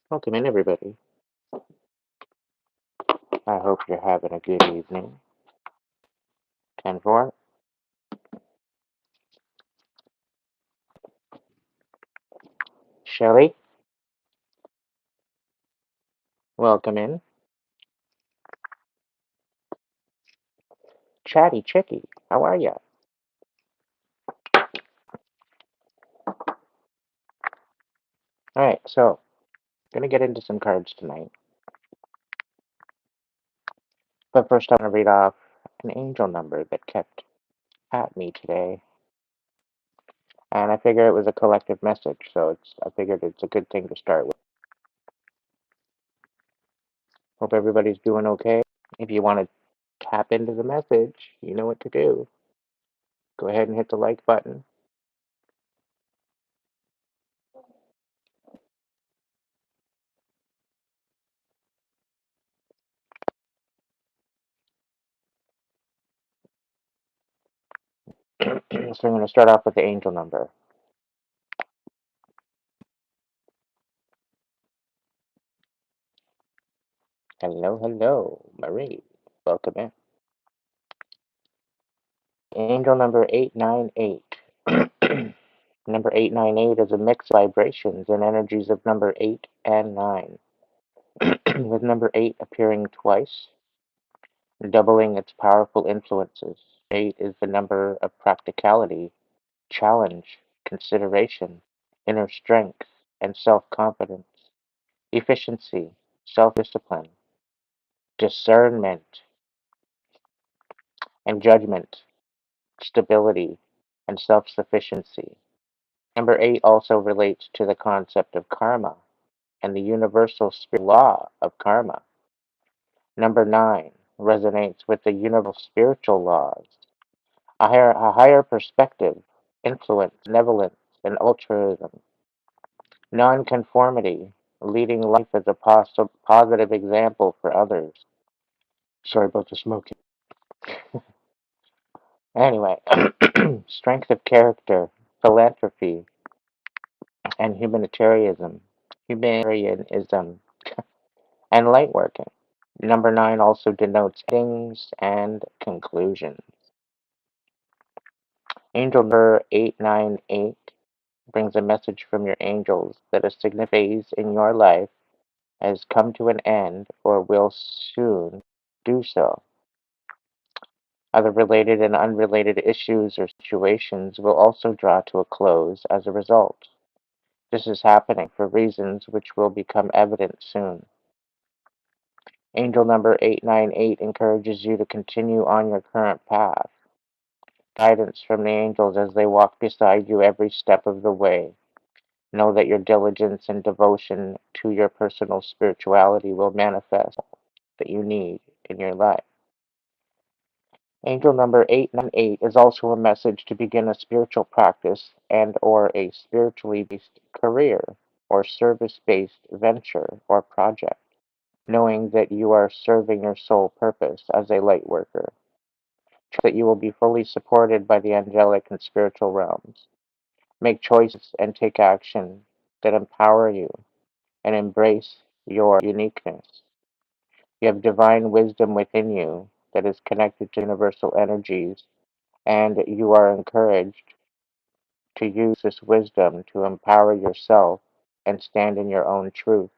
Welcome in, everybody. I hope you're having a good evening. 10-4. Shelly, welcome in. Chatty Chicky, how are ya? Alright, so, gonna get into some cards tonight. But first, I'm gonna read off an angel number that kept at me today. And I figure it was a collective message, so I figured it's a good thing to start with. Hope everybody's doing okay. If you want to tap into the message, you know what to do. Go ahead and hit the like button. So I'm going to start off with the angel number. Hello, hello, Marie. Welcome in. Angel number 898. Number 898 is a mix of vibrations and energies of number 8 and 9, with number 8 appearing twice, doubling its powerful influences. 8 is the number of practicality, challenge, consideration, inner strength, and self confidence, efficiency, self discipline, discernment, and judgment, stability, and self sufficiency. Number 8 also relates to the concept of karma and the universal spiritual law of karma. Number 9 resonates with the universal spiritual laws, a higher perspective, influence, benevolence, and altruism, nonconformity, leading life as a positive example for others. Sorry about the smoking. Anyway, strength of character, philanthropy, and humanitarianism, and light working. Number 9 also denotes endings and conclusions. Angel number 898 brings a message from your angels that a significant phase in your life has come to an end or will soon do so. Other related and unrelated issues or situations will also draw to a close as a result. This is happening for reasons which will become evident soon. Angel number 898 encourages you to continue on your current path. Guidance from the angels as they walk beside you every step of the way. Know that your diligence and devotion to your personal spirituality will manifest that you need in your life. Angel number 898 is also a message to begin a spiritual practice and or a spiritually based career or service-based venture or project, knowing that you are serving your soul purpose as a light worker. Trust that you will be fully supported by the angelic and spiritual realms. Make choices and take action that empower you and embrace your uniqueness. You have divine wisdom within you that is connected to universal energies, and you are encouraged to use this wisdom to empower yourself and stand in your own truth.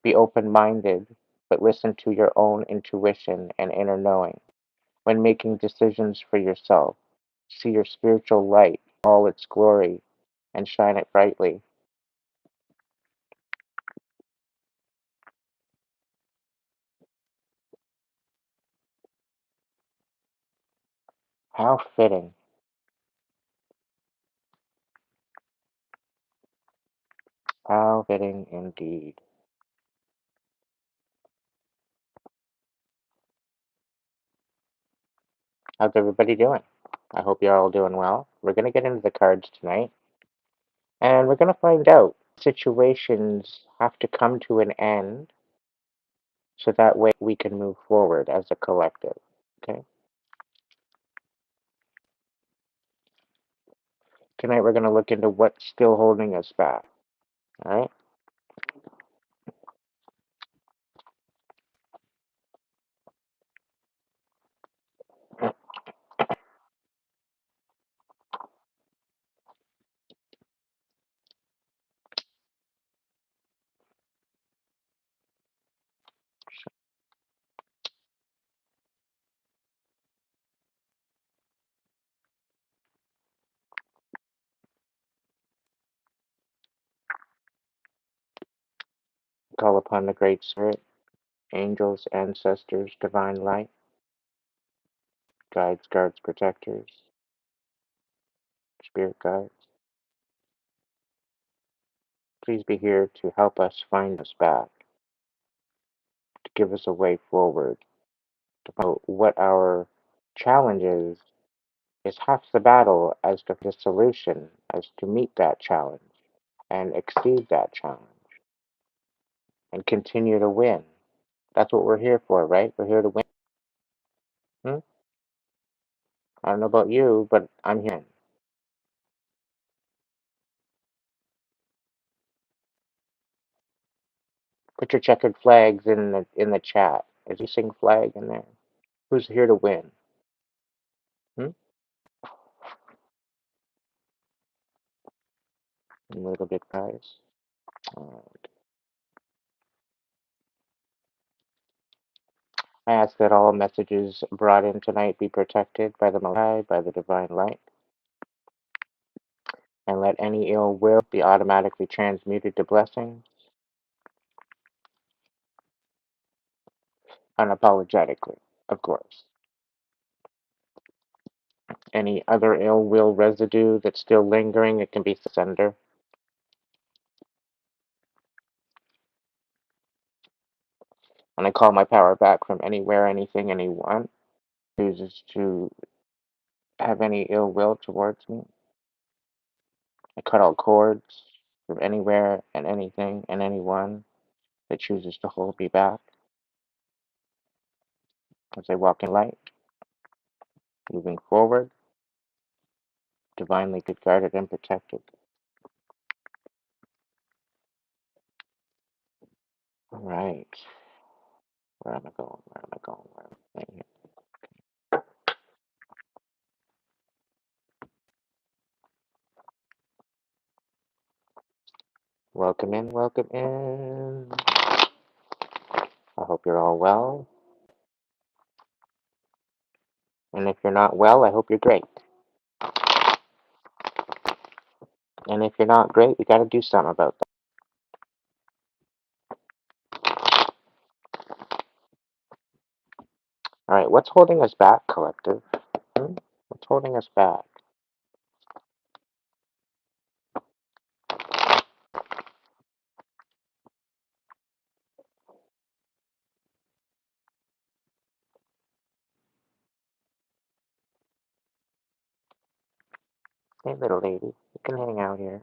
Be open minded, but listen to your own intuition and inner knowing. When making decisions for yourself, see your spiritual light, all its glory, and shine it brightly. How fitting. How fitting indeed. How's everybody doing? I hope you're all doing well. We're going to get into the cards tonight, and we're going to find out situations have to come to an end so that way we can move forward as a collective. Okay? Tonight we're going to look into what's still holding us back. All right? Call upon the Great Spirit, angels, ancestors, divine light, guides, guards, protectors, spirit guides. Please be here to help us find us back, to give us a way forward, to know what our challenge is half the battle as to the solution, as to meet that challenge and exceed that challenge and continue to win. That's what we're here for, right? We're here to win. Hmm? I don't know about you, but I'm here. Put your checkered flags in the chat. Is you sing flag in there? Who's here to win? Hmm? A little bit, guys. I ask that all messages brought in tonight be protected by the Most High, by the divine light, and let any ill will be automatically transmuted to blessings, unapologetically, of course. Any other ill will residue that's still lingering, it can be sender. And I call my power back from anywhere, anything, anyone chooses to have any ill will towards me. I cut all cords from anywhere and anything and anyone that chooses to hold me back as I walk in light, moving forward, divinely guarded and protected. All right. Where am I going? Where am I going? Where am I going? Welcome in, welcome in. I hope you're all well. And if you're not well, I hope you're great. And if you're not great, we got to do something about that. All right, what's holding us back, collective? What's holding us back? Hey, little lady, you can hang out here.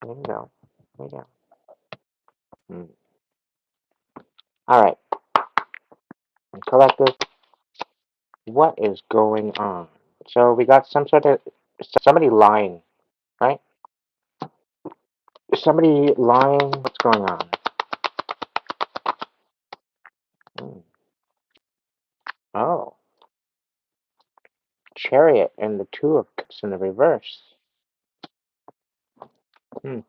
There you go. There you go. All right, collective, what is going on? So we got some sort of somebody lying, right? Somebody lying. What's going on? Hmm. Oh, Chariot and the Two of Cups in the reverse. Hmm.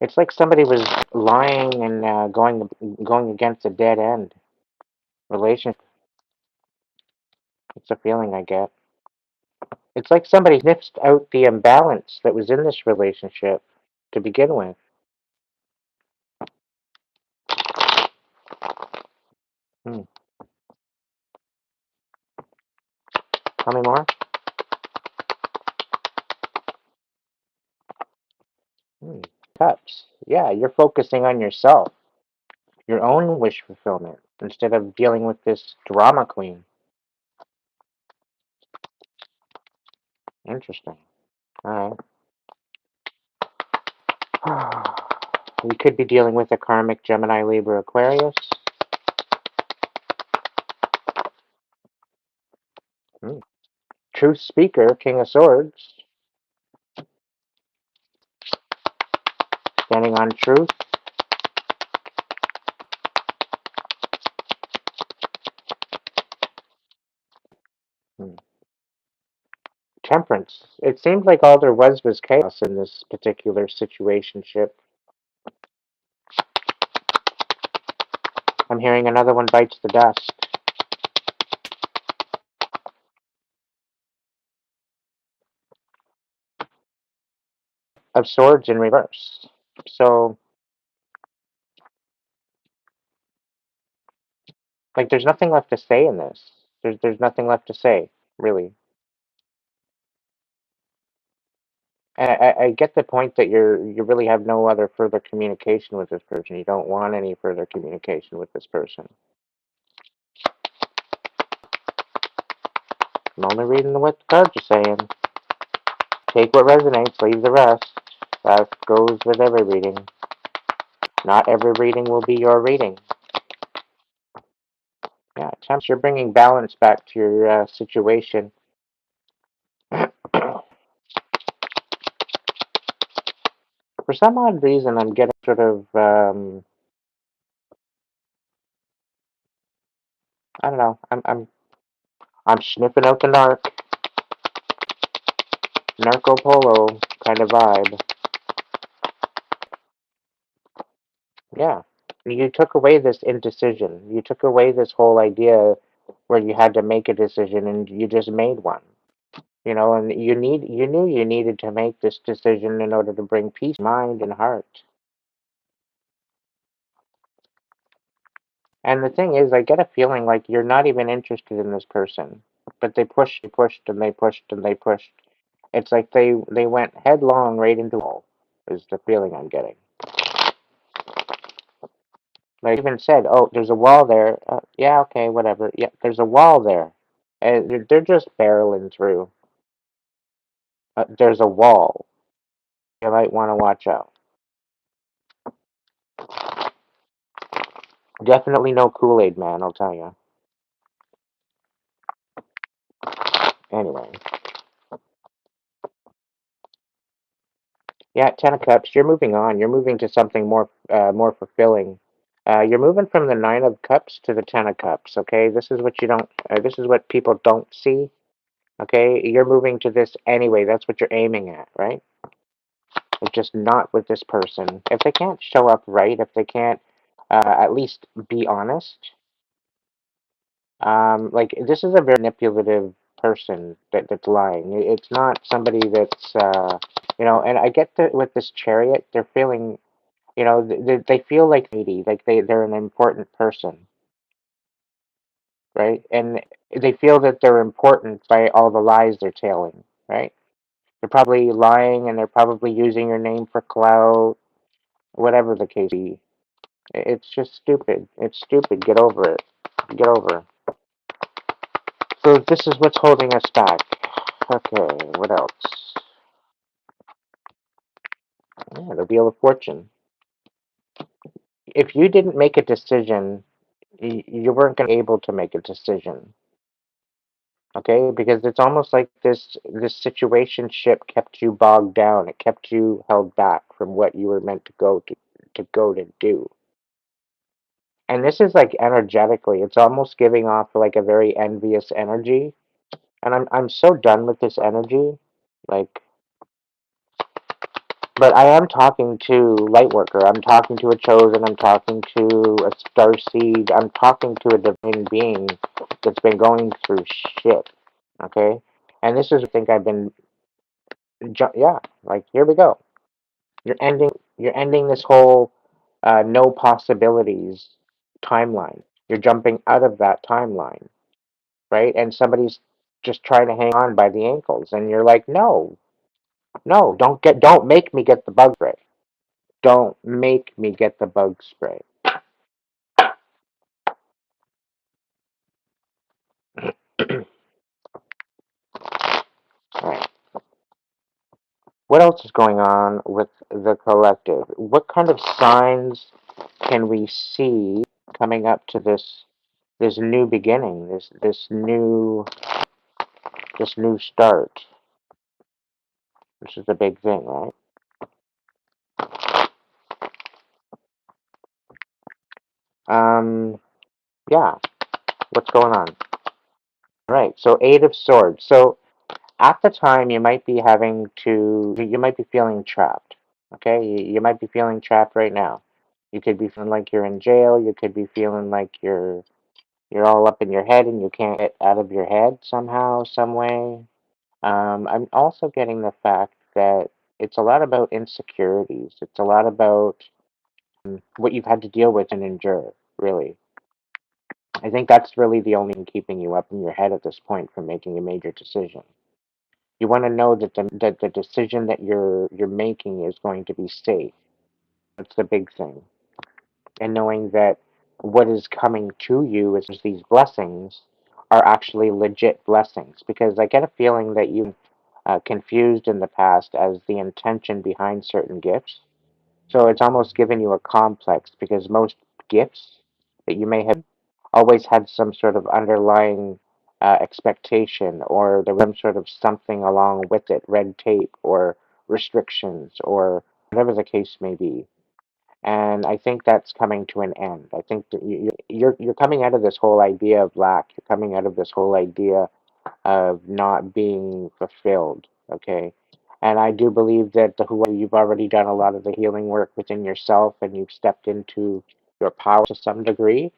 It's like somebody was lying and going against a dead end relationship. It's a feeling I get. It's like somebody sniffed out the imbalance that was in this relationship to begin with. Hmm. Tell me more. Hmm. Cups. Yeah, you're focusing on yourself, your own wish fulfillment, instead of dealing with this drama queen. Interesting. All right. We could be dealing with a karmic Gemini, Libra, Aquarius. Hmm. Truth speaker, King of Swords, standing on truth. Hmm. Temperance. It seemed like all there was chaos in this particular situationship. I'm hearing another one bites the dust. of Swords in reverse. So, like, there's nothing left to say in this. There's nothing left to say, really. And I get the point that you really have no other further communication with this person. You don't want any further communication with this person. I'm only reading what the cards are saying. Take what resonates, leave the rest. That goes with every reading. Not every reading will be your reading. Yeah, Temps, you're bringing balance back to your situation. For some odd reason, I'm getting sort of, I don't know, I'm sniffing out the narco polo kind of vibe. Yeah. You took away this indecision. You took away this whole idea where you had to make a decision and you just made one. And you knew you needed to make this decision in order to bring peace, mind, and heart. And the thing is, I get a feeling like you're not even interested in this person, but they pushed, and they pushed, and they pushed. It's like they went headlong right into the wall. Is the feeling I'm getting. Like even said, "Oh, there's a wall there." Yeah, okay, whatever. Yeah, there's a wall there, and they're just barreling through. There's a wall. You might want to watch out. Definitely no Kool-Aid man, I'll tell you. Anyway, yeah, Ten of Cups. You're moving on. You're moving to something more fulfilling. You're moving from the Nine of Cups to the Ten of Cups. Okay, this is what you don't. This is what people don't see. Okay, you're moving to this anyway. That's what you're aiming at, right? It's just not with this person. If they can't show up right, if they can't at least be honest, like this is a very manipulative person that's lying. It's not somebody that's and I get that with this Chariot, they're feeling, they feel like needy, like they're an important person, right? And they feel that they're important by all the lies they're telling, right? They're probably lying and they're probably using your name for clout, whatever the case be. It's just stupid. It's stupid. Get over it. Get over it. So this is what's holding us back. Okay, what else? Yeah, the Wheel of Fortune. If you didn't make a decision, you weren't going to be able to make a decision. Okay, because it's almost like this situation ship kept you bogged down. It kept you held back from what you were meant to do. And this is like energetically, it's almost giving off like a very envious energy. And I'm so done with this energy. Like, but I am talking to Lightworker. I'm talking to a Chosen. I'm talking to a Star Seed. I'm talking to a divine being that's been going through shit. Okay, and this is I think I've been. Yeah, like here we go. You're ending. You're ending this whole no possibilities timeline. You're jumping out of that timeline, right? And somebody's just trying to hang on by the ankles, and you're like, no, no, don't make me get the bug spray. Don't make me get the bug spray. All right. What else is going on with the collective? What kind of signs can we see coming up to this new beginning, this new start? This is the big thing, right? Um, yeah. What's going on? Right. So Eight of Swords. So at the time you might be feeling trapped. Okay, you might be feeling trapped right now. You could be feeling like you're in jail. You could be feeling like you're all up in your head and you can't get out of your head somehow, some way. I'm also getting the fact that It's a lot about insecurities. It's a lot about what you've had to deal with and endure, really. I think that's really the only thing keeping you up in your head at this point from making a major decision. You want to know that the decision that you're making is going to be safe. That's the big thing. And knowing that what is coming to you is these blessings are actually legit blessings. Because I get a feeling that you confused in the past as the intention behind certain gifts. So it's almost given you a complex because most gifts that you may have always had some sort of underlying expectation, or there was some sort of something along with it, red tape or restrictions or whatever the case may be. And I think that's coming to an end. I think that you're coming out of this whole idea of lack. You're coming out of this whole idea of not being fulfilled. Okay, and I do believe that you've already done a lot of the healing work within yourself, and you've stepped into your power to some degree.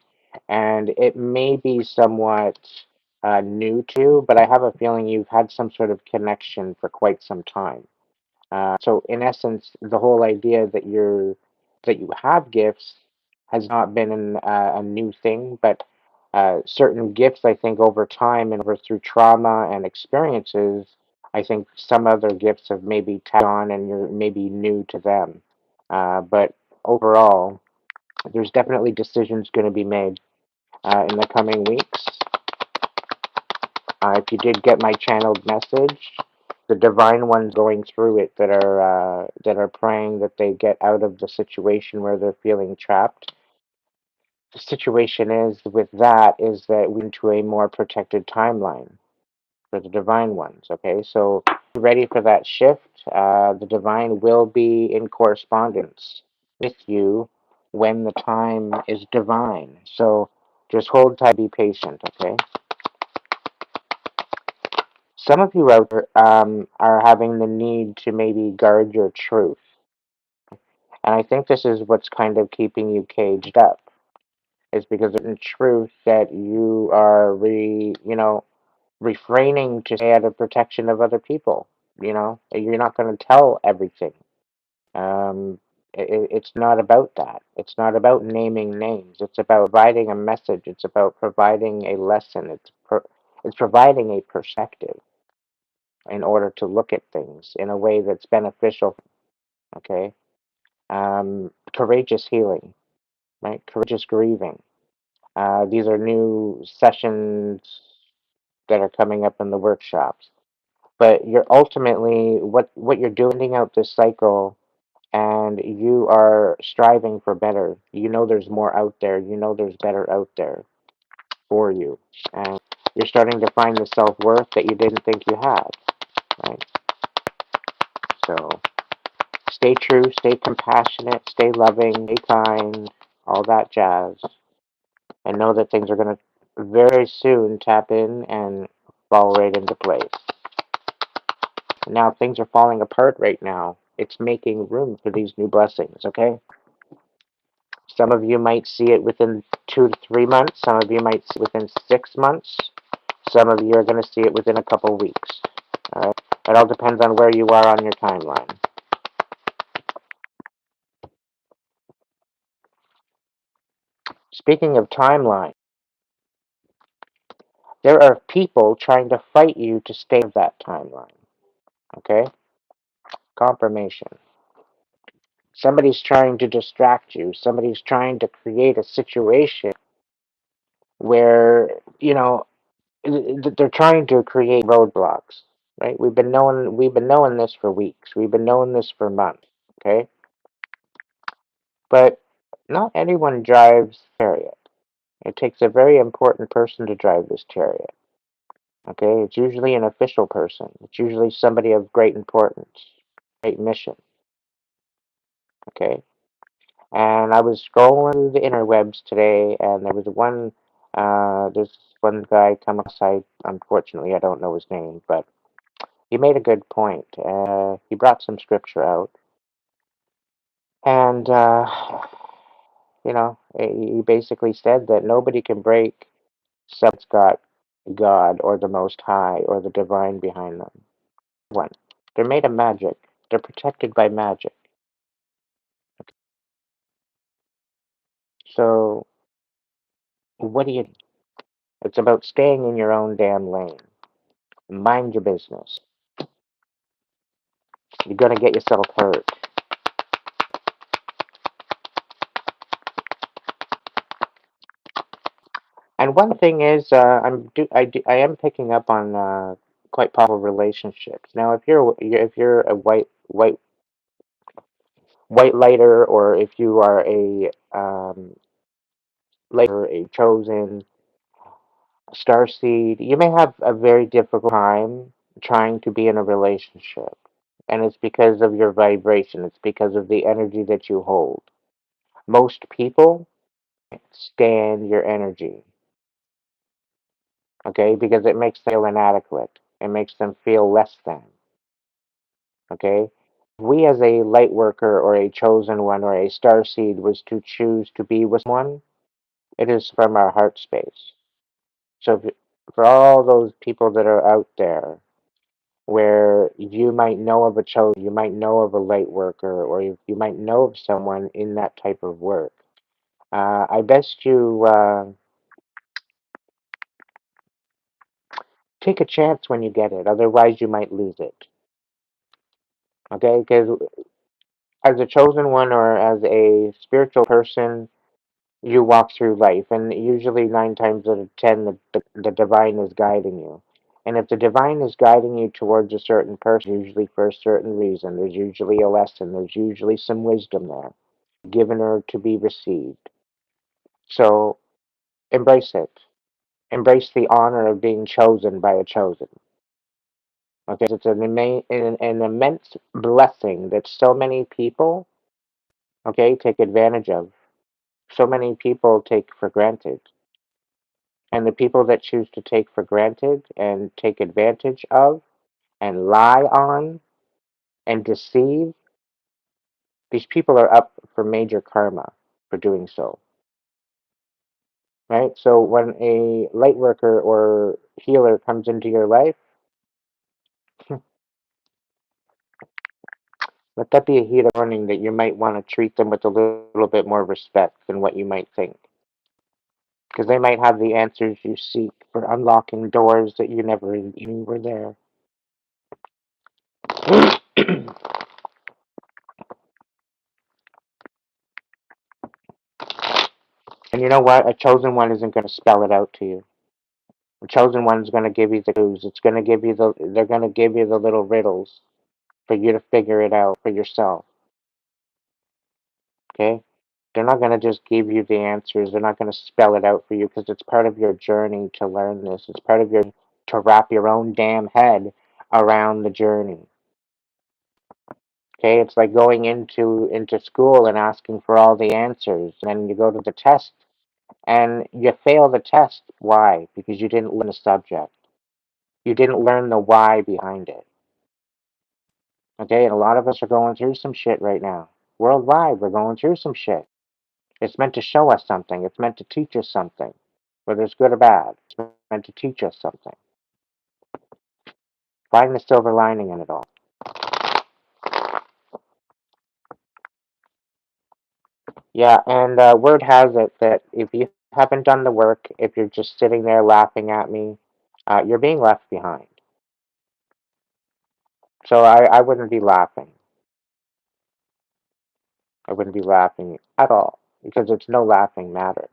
And it may be somewhat new to you, but I have a feeling you've had some sort of connection for quite some time. So in essence, the whole idea that you have gifts has not been a new thing, but certain gifts, I think, over time and over through trauma and experiences, I think some other gifts have maybe tagged on, and you're maybe new to them. But overall, there's definitely decisions going to be made in the coming weeks. If you did get my channeled message, the divine ones going through it that are praying that they get out of the situation where they're feeling trapped. The situation is with that is that we into a more protected timeline for the divine ones. Okay, so ready for that shift. The divine will be in correspondence with you when the time is divine. So just hold tight, be patient. Okay. Some of you out there are having the need to maybe guard your truth. And I think this is what's kind of keeping you caged up. Is because of the truth that you are refraining to stay out of protection of other people. You're not going to tell everything. Um, it's not about that. It's not about naming names. It's about providing a message. It's about providing a lesson. It's providing a perspective in order to look at things in a way that's beneficial. Okay, courageous healing, right? Courageous grieving. These are new sessions that are coming up in the workshops. But you're ultimately what you're doing, ending out this cycle, and you are striving for better. You know there's more out there. You know there's better out there for you, and you're starting to find the self worth that you didn't think you had. Right. So stay true, stay compassionate, stay loving, stay kind, all that jazz, and know that things are going to very soon tap in and fall right into place. Now things are falling apart right now. It's making room for these new blessings, okay? Some of you might see it within 2 to 3 months. Some of you might see it within 6 months. Some of you are going to see it within a couple weeks. All right? It all depends on where you are on your timeline. Speaking of timeline, there are people trying to fight you to stay in that timeline. Okay? Confirmation. Somebody's trying to distract you. Somebody's trying to create a situation where, they're trying to create roadblocks, right? We've been knowing this for weeks. We've been knowing this for months, okay? But not anyone drives chariot. It takes a very important person to drive this chariot. Okay? It's usually an official person. It's usually somebody of great importance, great mission. Okay? And I was scrolling through the interwebs today, and there's one guy come across. Unfortunately, I don't know his name, but he made a good point. He brought some scripture out, and he basically said that nobody can break something's got God or the Most High or the divine behind them. One, they're made of magic. They're protected by magic. So what do you? It's about staying in your own damn lane. Mind your business. You're gonna get yourself hurt. And one thing is, I am picking up on quite powerful relationships. Now, if you're a white lighter, or if you are a lighter, a chosen star seed, you may have a very difficult time trying to be in a relationship, and it's because of your vibration. It's because of the energy that you hold. Most people stand your energy, okay, because it makes them feel inadequate. It makes them feel less than. Okay? We, as a light worker or a chosen one or a star seed, was to choose to be with someone, it is from our heart space. So, for all those people that are out there, where you might know of a chosen, you might know of a light worker, or you might know of someone in that type of work, I best you take a chance when you get it. Otherwise, you might lose it. Okay? Because as a chosen one or as a spiritual person, you walk through life, and usually 9 times out of 10, the divine is guiding you. And if the divine is guiding you towards a certain person, usually for a certain reason, there's usually a lesson, there's usually some wisdom there, given or to be received. So embrace it. Embrace the honor of being chosen by a chosen. Okay, it's an immense blessing that so many people, okay, take advantage of. So many people take for granted. And the people that choose to take for granted and take advantage of and lie on and deceive, these people are up for major karma for doing so. Right? So when a light worker or healer comes into your life, let that be a heat of warning that you might want to treat them with a little bit more respect than what you might think. Because they might have the answers you seek for unlocking doors that you never even knew were there. And you know what? A chosen one isn't going to spell it out to you. The chosen one's going to give you the clues. It's going to give you they're going to give you the little riddles for you to figure it out for yourself. Okay? They're not going to just give you the answers. They're not going to spell it out for you, because it's part of your journey to learn this. It's part of your to wrap your own damn head around the journey. Okay? It's like going into school and asking for all the answers, and then you go to the test and you fail the test. Why? Because you didn't learn the subject. You didn't learn the why behind it. Okay, and a lot of us are going through some shit right now. Worldwide, we're going through some shit. It's meant to show us something. It's meant to teach us something. Whether it's good or bad, it's meant to teach us something. Find the silver lining in it all. Yeah, and word has it that if you haven't done the work, if you're just sitting there laughing at me, you're being left behind. So I wouldn't be laughing. I wouldn't be laughing at all, because it's no laughing matter.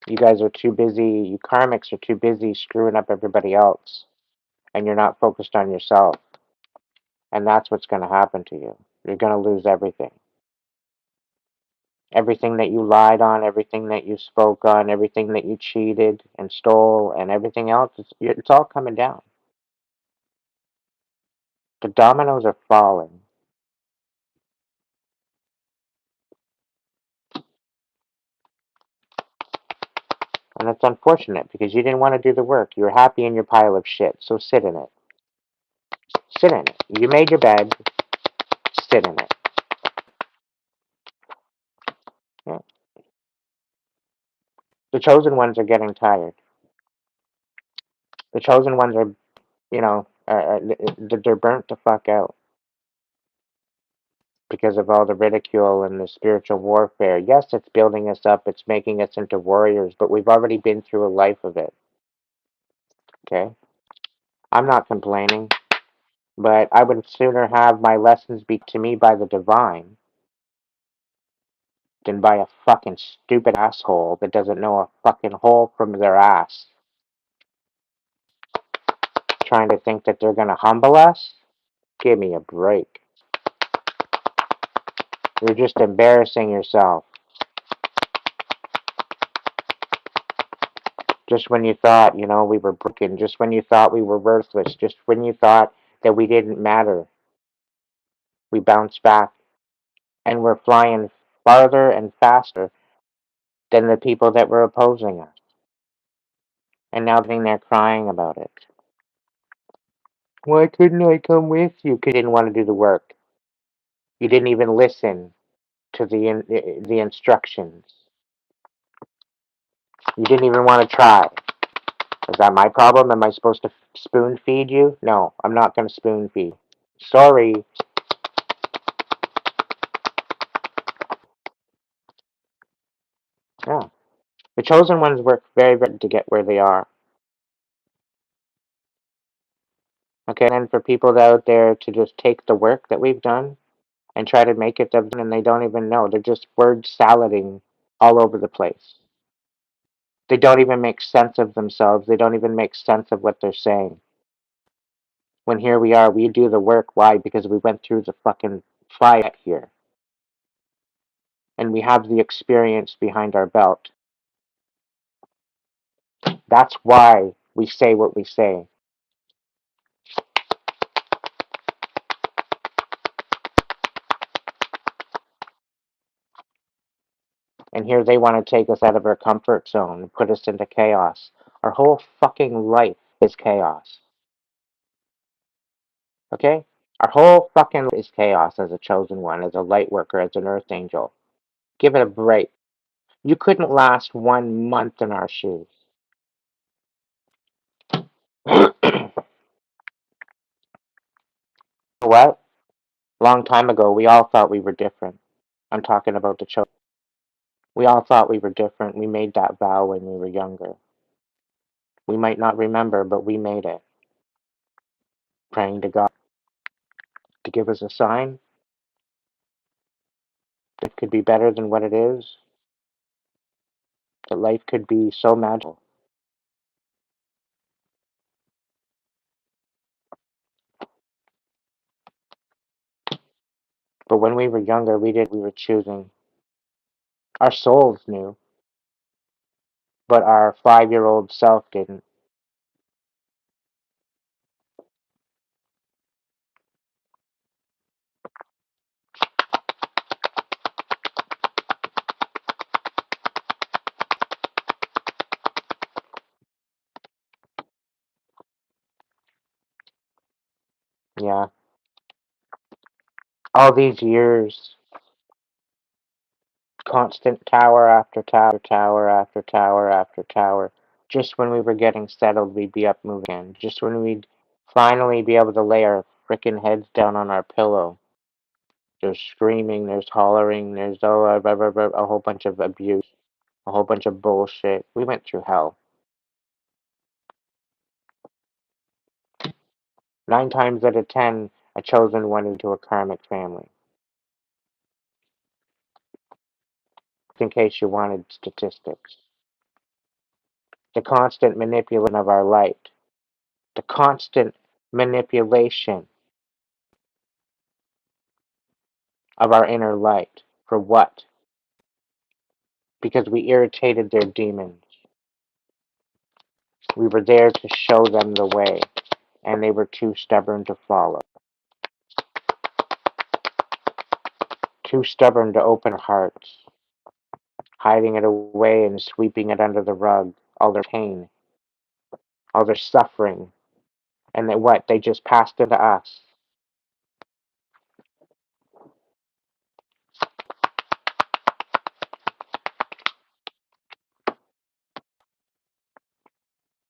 You guys are too busy, you karmics are too busy screwing up everybody else, and you're not focused on yourself. And that's what's going to happen to you. You're going to lose everything. Everything that you lied on, everything that you spoke on, everything that you cheated and stole, and everything else, it's all coming down. The dominoes are falling. And it's unfortunate, because you didn't want to do the work. You were happy in your pile of shit, so sit in it. Sit in it. You made your bed, sit in it. The chosen ones are getting tired. The chosen ones are, they're burnt the fuck out because of all the ridicule and the spiritual warfare. Yes, it's building us up, it's making us into warriors, but we've already been through a life of it. Okay? I'm not complaining, but I would sooner have my lessons be to me by the divine than by a fucking stupid asshole that doesn't know a fucking hole from their ass, trying to think that they're gonna humble us. Give me a break. You're just embarrassing yourself. Just when you thought, we were broken, just when you thought we were worthless, just when you thought that we didn't matter, we bounced back and we're flying farther and faster than the people that were opposing us. And now they're crying about it. Why couldn't I come with you? Because you didn't want to do the work. You didn't even listen to the instructions. You didn't even want to try. Is that my problem? Am I supposed to spoon feed you? No, I'm not going to spoon feed. Sorry. Yeah. The chosen ones work very, very hard to get where they are. Okay, and for people out there to just take the work that we've done and try to make it them, and they don't even know. They're just word salading all over the place. They don't even make sense of themselves. They don't even make sense of what they're saying. When here we are, we do the work. Why? Because we went through the fucking fire here. And we have the experience behind our belt. That's why we say what we say. And here they want to take us out of our comfort zone and put us into chaos. Our whole fucking life is chaos. Okay? Our whole fucking life is chaos as a chosen one, as a light worker, as an earth angel. Give it a break. You couldn't last 1 month in our shoes. What? Long time ago, we all thought we were different. I'm talking about the chosen. We all thought we were different. We made that vow when we were younger. We might not remember, but we made it. Praying to God to give us a sign that could be better than what it is, that life could be so magical. But when we were younger, we were choosing. Our souls knew, but our 5-year-old self didn't. Yeah. All these years, constant tower after tower, tower after tower after tower. Just when we were getting settled, we'd be up moving again. Just when we'd finally be able to lay our frickin' heads down on our pillow. There's screaming, there's hollering, there's a whole bunch of abuse, a whole bunch of bullshit. We went through hell. 9 times out of 10, a chosen one into a karmic family. In case you wanted statistics. The constant manipulation of our light. The constant manipulation of our inner light. For what? Because we irritated their demons. We were there to show them the way, and they were too stubborn to follow. Too stubborn to open hearts, hiding it away and sweeping it under the rug, all their pain, all their suffering, and then what? They just passed it to us.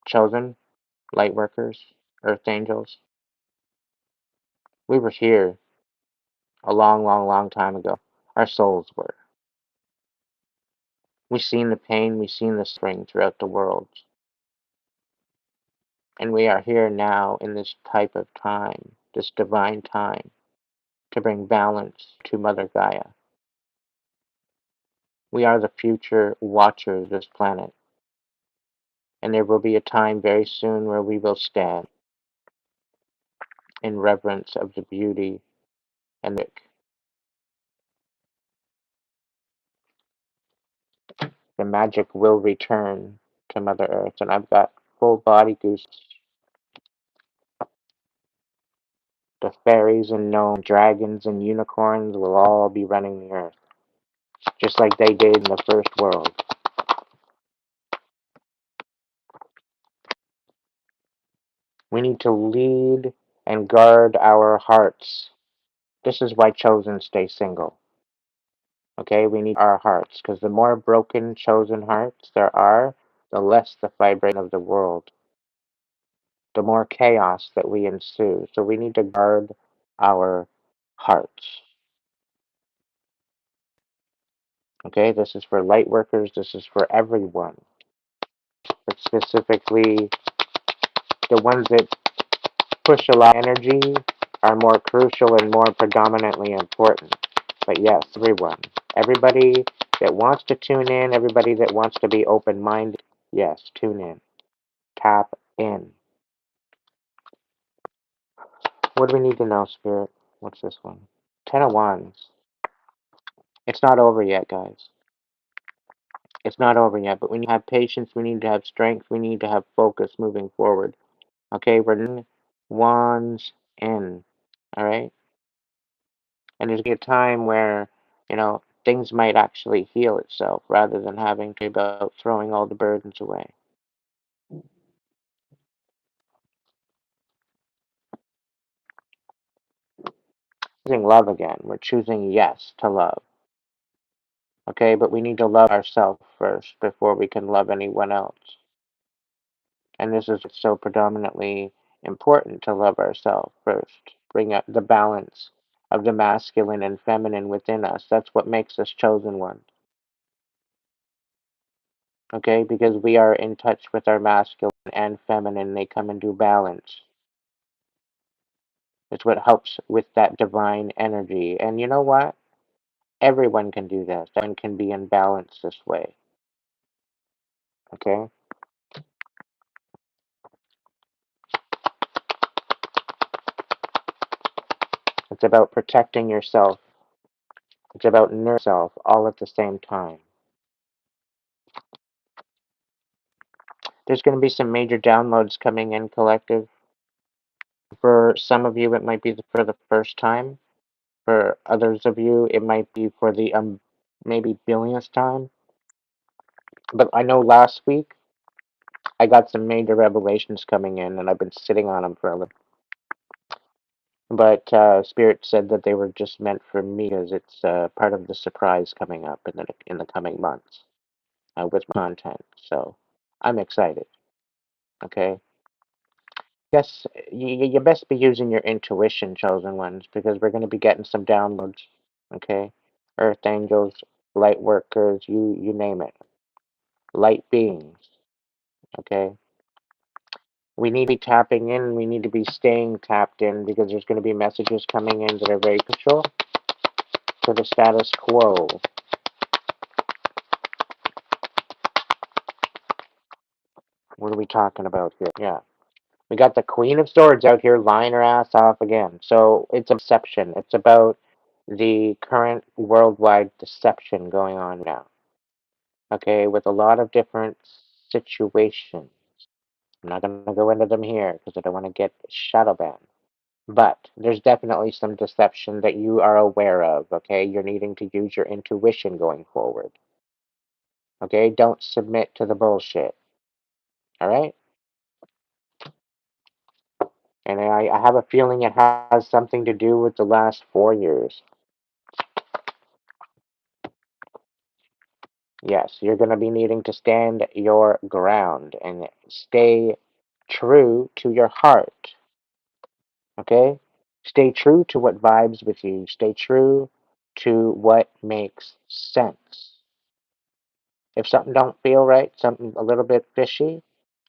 chosen, light workers, earth angels, we were here a long, long, long time ago. Our souls were. We've seen the pain, we've seen the suffering throughout the world. And we are here now in this type of time, this divine time, to bring balance to Mother Gaia. We are the future watchers of this planet. And there will be a time very soon where we will stand in reverence of the beauty and the magic will return to Mother Earth. And I've got full body goose. The fairies and gnomes, dragons and unicorns will all be running the earth, just like they did in the first world. We need to lead and guard our hearts. This is why chosen stay single. Okay, we need our hearts, because the more broken chosen hearts there are, the less the vibration of the world, the more chaos that we ensue. So we need to guard our hearts. Okay, this is for light workers, this is for everyone, but specifically the ones that push a lot of energy are more crucial and more predominantly important. But yes, everyone, everybody that wants to tune in, everybody that wants to be open minded, yes, tune in, tap in. What do we need to know, Spirit? What's this one? Ten of Wands. It's not over yet, guys. It's not over yet, but we need to have patience, we need to have strength, we need to have focus moving forward. Okay, we're 9 wands in. Alright? And there's gonna be a time where, things might actually heal itself rather than having to be about throwing all the burdens away. Choosing love again. We're choosing yes to love. Okay, but we need to love ourselves first before we can love anyone else. And this is so predominantly important to love ourselves first. Bring up the balance of the masculine and feminine within us. That's what makes us chosen ones. Okay, because we are in touch with our masculine and feminine, they come into balance. It's what helps with that divine energy. And you know what? Everyone can do this. Everyone can be in balance this way. Okay? It's about protecting yourself. It's about nurturing yourself all at the same time. There's going to be some major downloads coming in, collective. For some of you, it might be for the first time. For others of you, it might be for the maybe billionth time. But I know last week I got some major revelations coming in, and I've been sitting on them for a little. But Spirit said that they were just meant for me because it's part of the surprise coming up in the coming months with content. So I'm excited. Okay. Yes, you best be using your intuition, chosen ones, because we're going to be getting some downloads. Okay, earth angels, light workers, you name it, light beings. Okay, we need to be tapping in. We need to be staying tapped in because there's going to be messages coming in that are very crucial to the status quo. What are we talking about here? Yeah. We got the Queen of Swords out here lying her ass off again. So it's a deception. It's about the current worldwide deception going on now. Okay, with a lot of different situations. I'm not going to go into them here because I don't want to get shadow banned. But there's definitely some deception that you are aware of. Okay, you're needing to use your intuition going forward. Okay, don't submit to the bullshit. All right? And I have a feeling it has something to do with the last 4 years. Yes, you're going to be needing to stand your ground and stay true to your heart. Okay? Stay true to what vibes with you. Stay true to what makes sense. If something don't feel right, something a little bit fishy,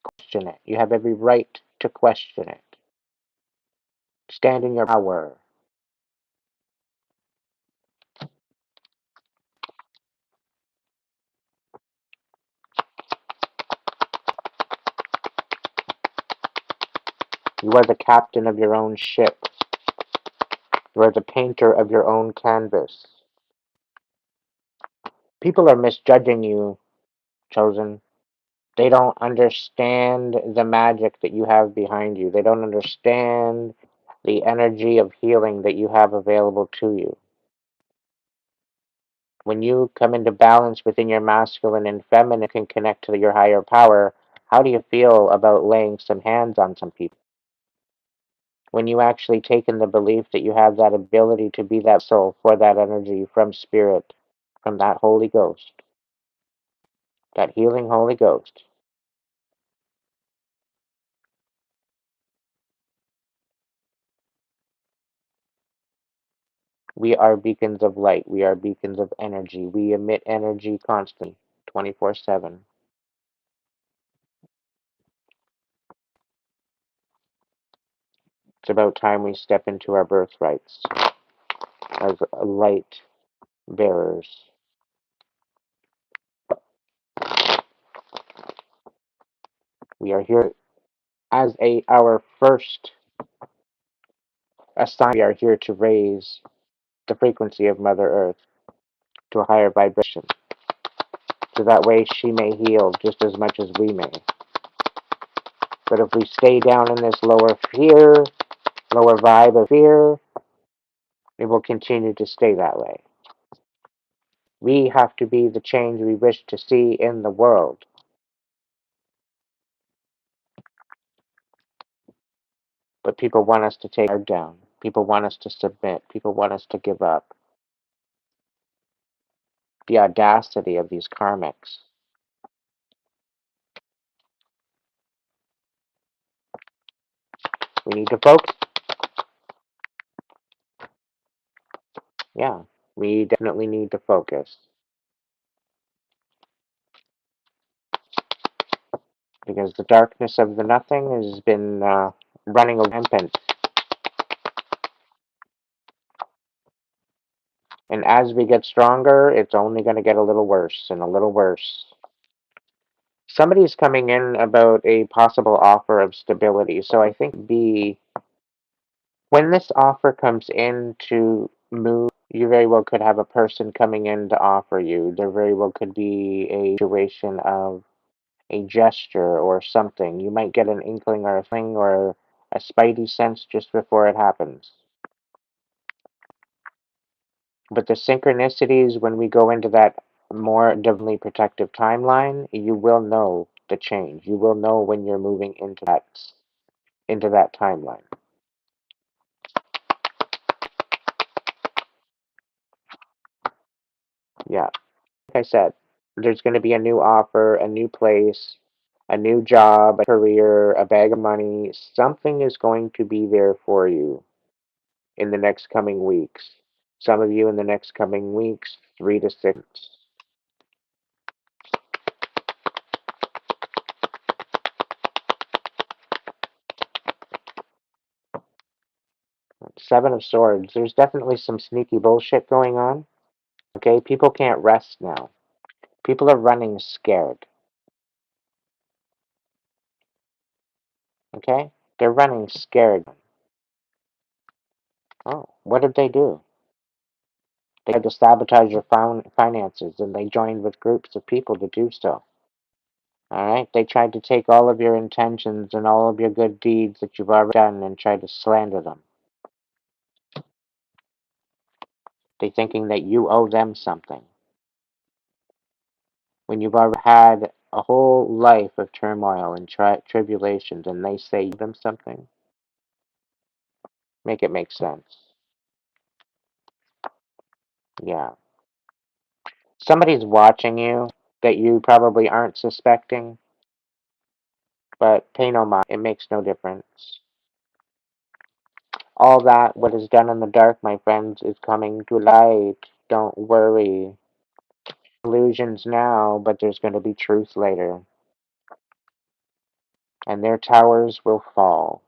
question it. You have every right to question it. Stand in your power. You are the captain of your own ship. You are the painter of your own canvas. People are misjudging you, Chosen. They don't understand the magic that you have behind you. They don't understand the energy of healing that you have available to you. When you come into balance within your masculine and feminine, can connect to your higher power, how do you feel about laying some hands on some people? When you actually take in the belief that you have that ability to be that soul for that energy from spirit, from that Holy Ghost, that healing Holy Ghost. We are beacons of light. We are beacons of energy. We emit energy constantly, 24/7. It's about time we step into our birthrights as light bearers. We are here as our first assignment. We are here to raise the frequency of Mother Earth to a higher vibration, so that way she may heal just as much as we may. But if we stay down in this lower vibe of fear, it will continue to stay that way. We have to be the change we wish to see in the world. But people want us to take our down. People want us to submit. People want us to give up. The audacity of these karmics. We need to focus. Yeah, we definitely need to focus. Because the darkness of the nothing has been running rampant. And as we get stronger, it's only going to get a little worse and a little worse. Somebody's coming in about a possible offer of stability. So I think when this offer comes in to move, you very well could have a person coming in to offer you. There very well could be a situation of a gesture or something. You might get an inkling or a thing or a spidey sense just before it happens. But the synchronicities, when we go into that more divinely protective timeline, you will know the change. You will know when you're moving into that timeline. Yeah. Like I said, there's going to be a new offer, a new place, a new job, a career, a bag of money. Something is going to be there for you in the next coming weeks. Some of you in the next coming weeks, 3 to 6. 7 of Swords. There's definitely some sneaky bullshit going on. Okay, people can't rest now. People are running scared. Okay, they're running scared. Oh, what did they do? They tried to sabotage your finances, and they joined with groups of people to do so. All right, they tried to take all of your intentions and all of your good deeds that you've already done and try to slander them. They're thinking that you owe them something when you've already had a whole life of turmoil and tribulations, and they say you owe them something. Make it make sense. Yeah. Somebody's watching you. that you probably aren't suspecting, but pay no mind. It makes no difference. All that, what is done in the dark, my friends, is coming to light. Don't worry. Illusions now, but there's going to be truth later. And their towers will fall.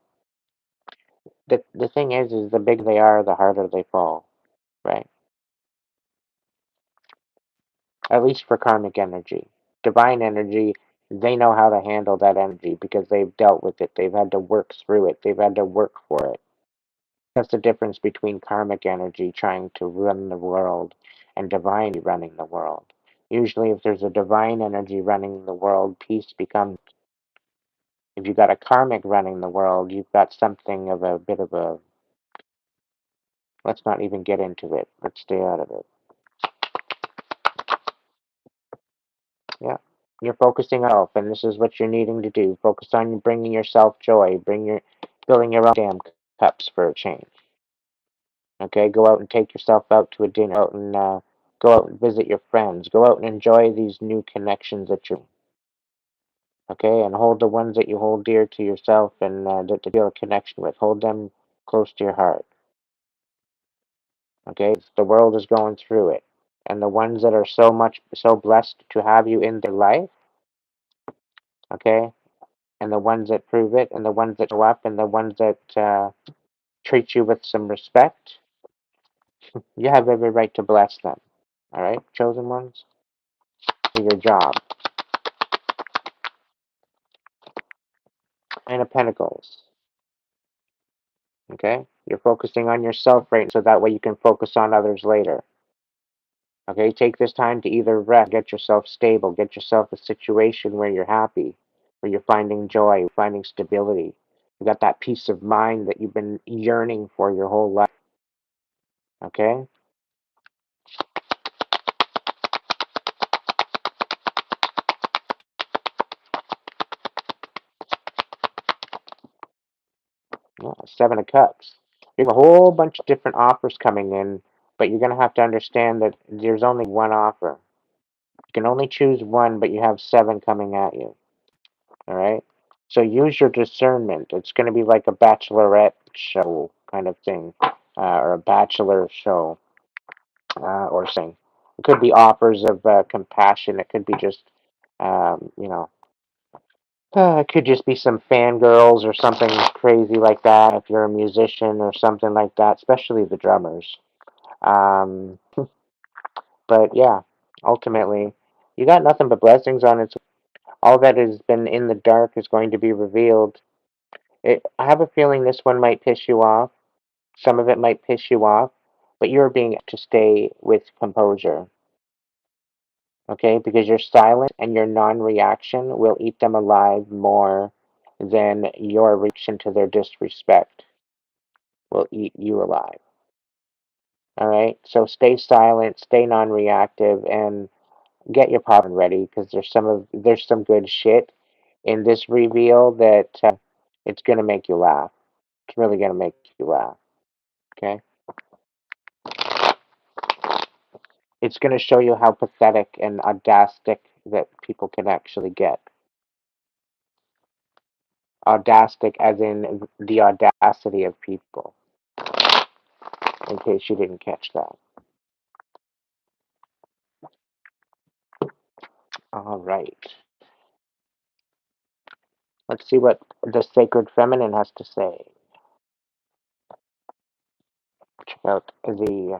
The thing is the bigger they are, the harder they fall, right? At least for karmic energy. Divine energy, they know how to handle that energy because they've dealt with it. They've had to work through it. They've had to work for it. That's the difference between karmic energy trying to run the world and divine running the world. Usually, if there's a divine energy running the world, peace becomes. If you've got a karmic running the world, you've got something of a bit of a. Let's not even get into it. Let's stay out of it. Yeah. You're focusing on yourself, and this is what you're needing to do. Focus on bringing yourself joy. Filling your own damn cups for a change. Okay, go out and take yourself out to a dinner. Go out and visit your friends. Go out and enjoy these new connections that you. Okay, and hold the ones that you hold dear to yourself and that you feel a connection with. Hold them close to your heart. Okay, the world is going through it, and the ones that are so blessed to have you in their life. Okay, and the ones that prove it, and the ones that show up, and the ones that treat you with some respect. You have every right to bless them. All right, chosen ones, do your job. Nine of Pentacles. Okay, you're focusing on yourself right now, so that way you can focus on others later. Okay, take this time to either rest, get yourself stable, get yourself a situation where you're happy, where you're finding joy, finding stability. You got that peace of mind that you've been yearning for your whole life. Okay, yeah, Seven of Cups. You have a whole bunch of different offers coming in, but you're gonna have to understand that there's only one offer. You can only choose one, but you have seven coming at you. All right. So use your discernment. It's going to be like a bachelorette show kind of thing, or a bachelor show, or something. It could be offers of compassion. It could be just, you know, it could just be some fangirls or something crazy like that. If you're a musician or something like that, especially the drummers. Um, but yeah, ultimately, you got nothing but blessings on it. All that has been in the dark is going to be revealed. I have a feeling this one might piss you off. Some of it might piss you off, but you're being to stay with composure, okay? Because your silence and your non-reaction will eat them alive more than your reaction to their disrespect will eat you alive. All right? So stay silent, stay non-reactive, and get your popcorn ready because there's some good shit in this reveal that it's gonna make you laugh. It's really gonna make you laugh. Okay? It's going to show you how pathetic and audastic that people can actually get. Audastic as in the audacity of people, in case you didn't catch that. All right. Let's see what the Sacred Feminine has to say. Check out the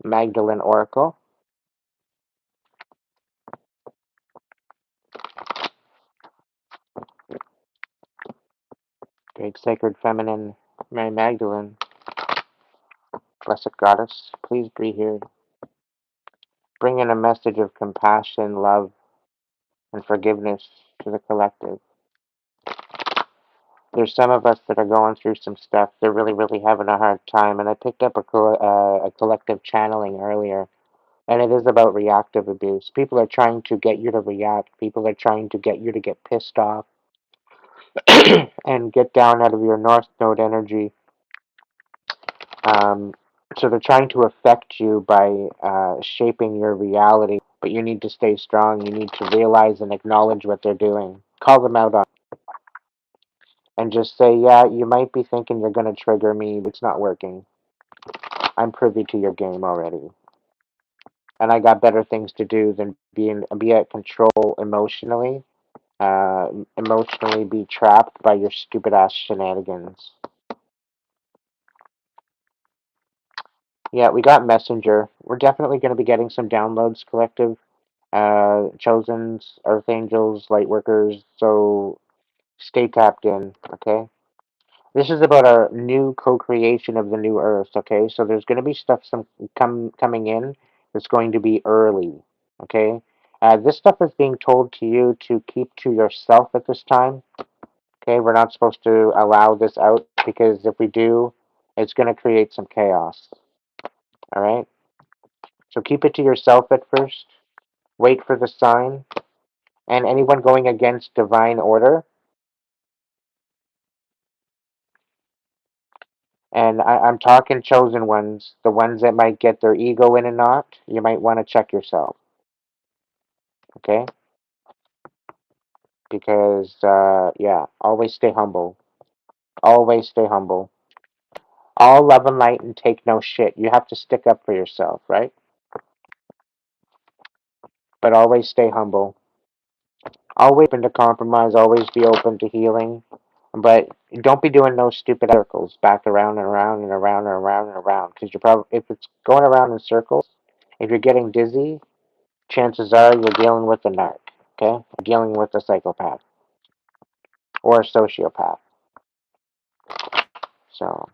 Magdalene Oracle. Great Sacred Feminine, Mary Magdalene, Blessed Goddess, please be here. Bring in a message of compassion, love, and forgiveness to the collective. There's some of us that are going through some stuff. They're really, really having a hard time. And I picked up a collective channeling earlier, and it is about reactive abuse. People are trying to get you to react. People are trying to get you to get pissed off and get down out of your North Node energy. Um, So they're trying to affect you by shaping your reality, but you need to stay strong. You need to realize and acknowledge what they're doing. Call them out on it and just say, yeah, you might be thinking you're going to trigger me, but it's not working. I'm privy to your game already. And I got better things to do than be at control emotionally, emotionally be trapped by your stupid ass shenanigans. Yeah, we got Messenger. We're definitely going to be getting some downloads, collective, chosens, earth angels, light workers. So stay tapped in, okay? This is about our new co-creation of the new earth, okay? So there's going to be stuff coming in that's going to be early, okay? This stuff is being told to you to keep to yourself at this time, okay? We're not supposed to allow this out because if we do, it's going to create some chaos, all right? So keep it to yourself at first. Wait for the sign. And anyone going against divine order, and I'm talking chosen ones, the ones that might get their ego in a knot, you might want to check yourself, okay? Because, yeah, always stay humble. Always stay humble. All love and light and take no shit. You have to stick up for yourself, right? But always stay humble. Always open to compromise. Always be open to healing. But don't be doing those stupid circles back around and around and around and around and around. Because you're probably, if it's going around in circles, if you're getting dizzy, chances are you're dealing with a narc, okay? You're dealing with a psychopath or a sociopath. So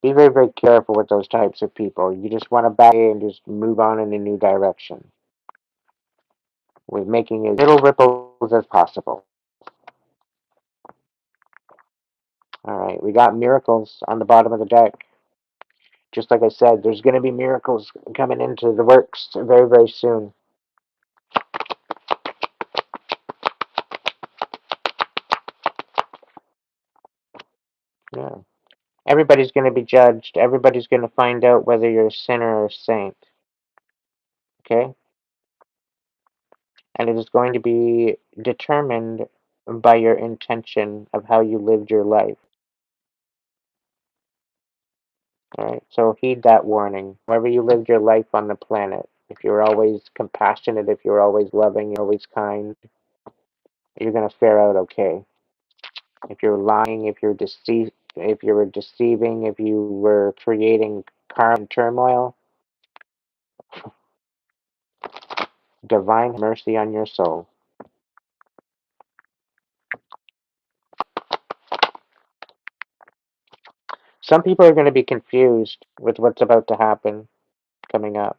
be very, very careful with those types of people. You just want to back in and just move on in a new direction with making as little ripples as possible. All right, we got miracles on the bottom of the deck. Just like I said, there's going to be miracles coming into the works very, very soon. Yeah. Everybody's going to be judged. Everybody's going to find out whether you're a sinner or a saint. Okay? And it is going to be determined by your intention of how you lived your life. All right? So heed that warning. However you lived your life on the planet, if you're always compassionate, if you're always loving, you're always kind, you're going to fare out okay. If you're lying, if you were deceiving, if you were creating karma and turmoil, divine mercy on your soul. Some people are going to be confused with what's about to happen coming up.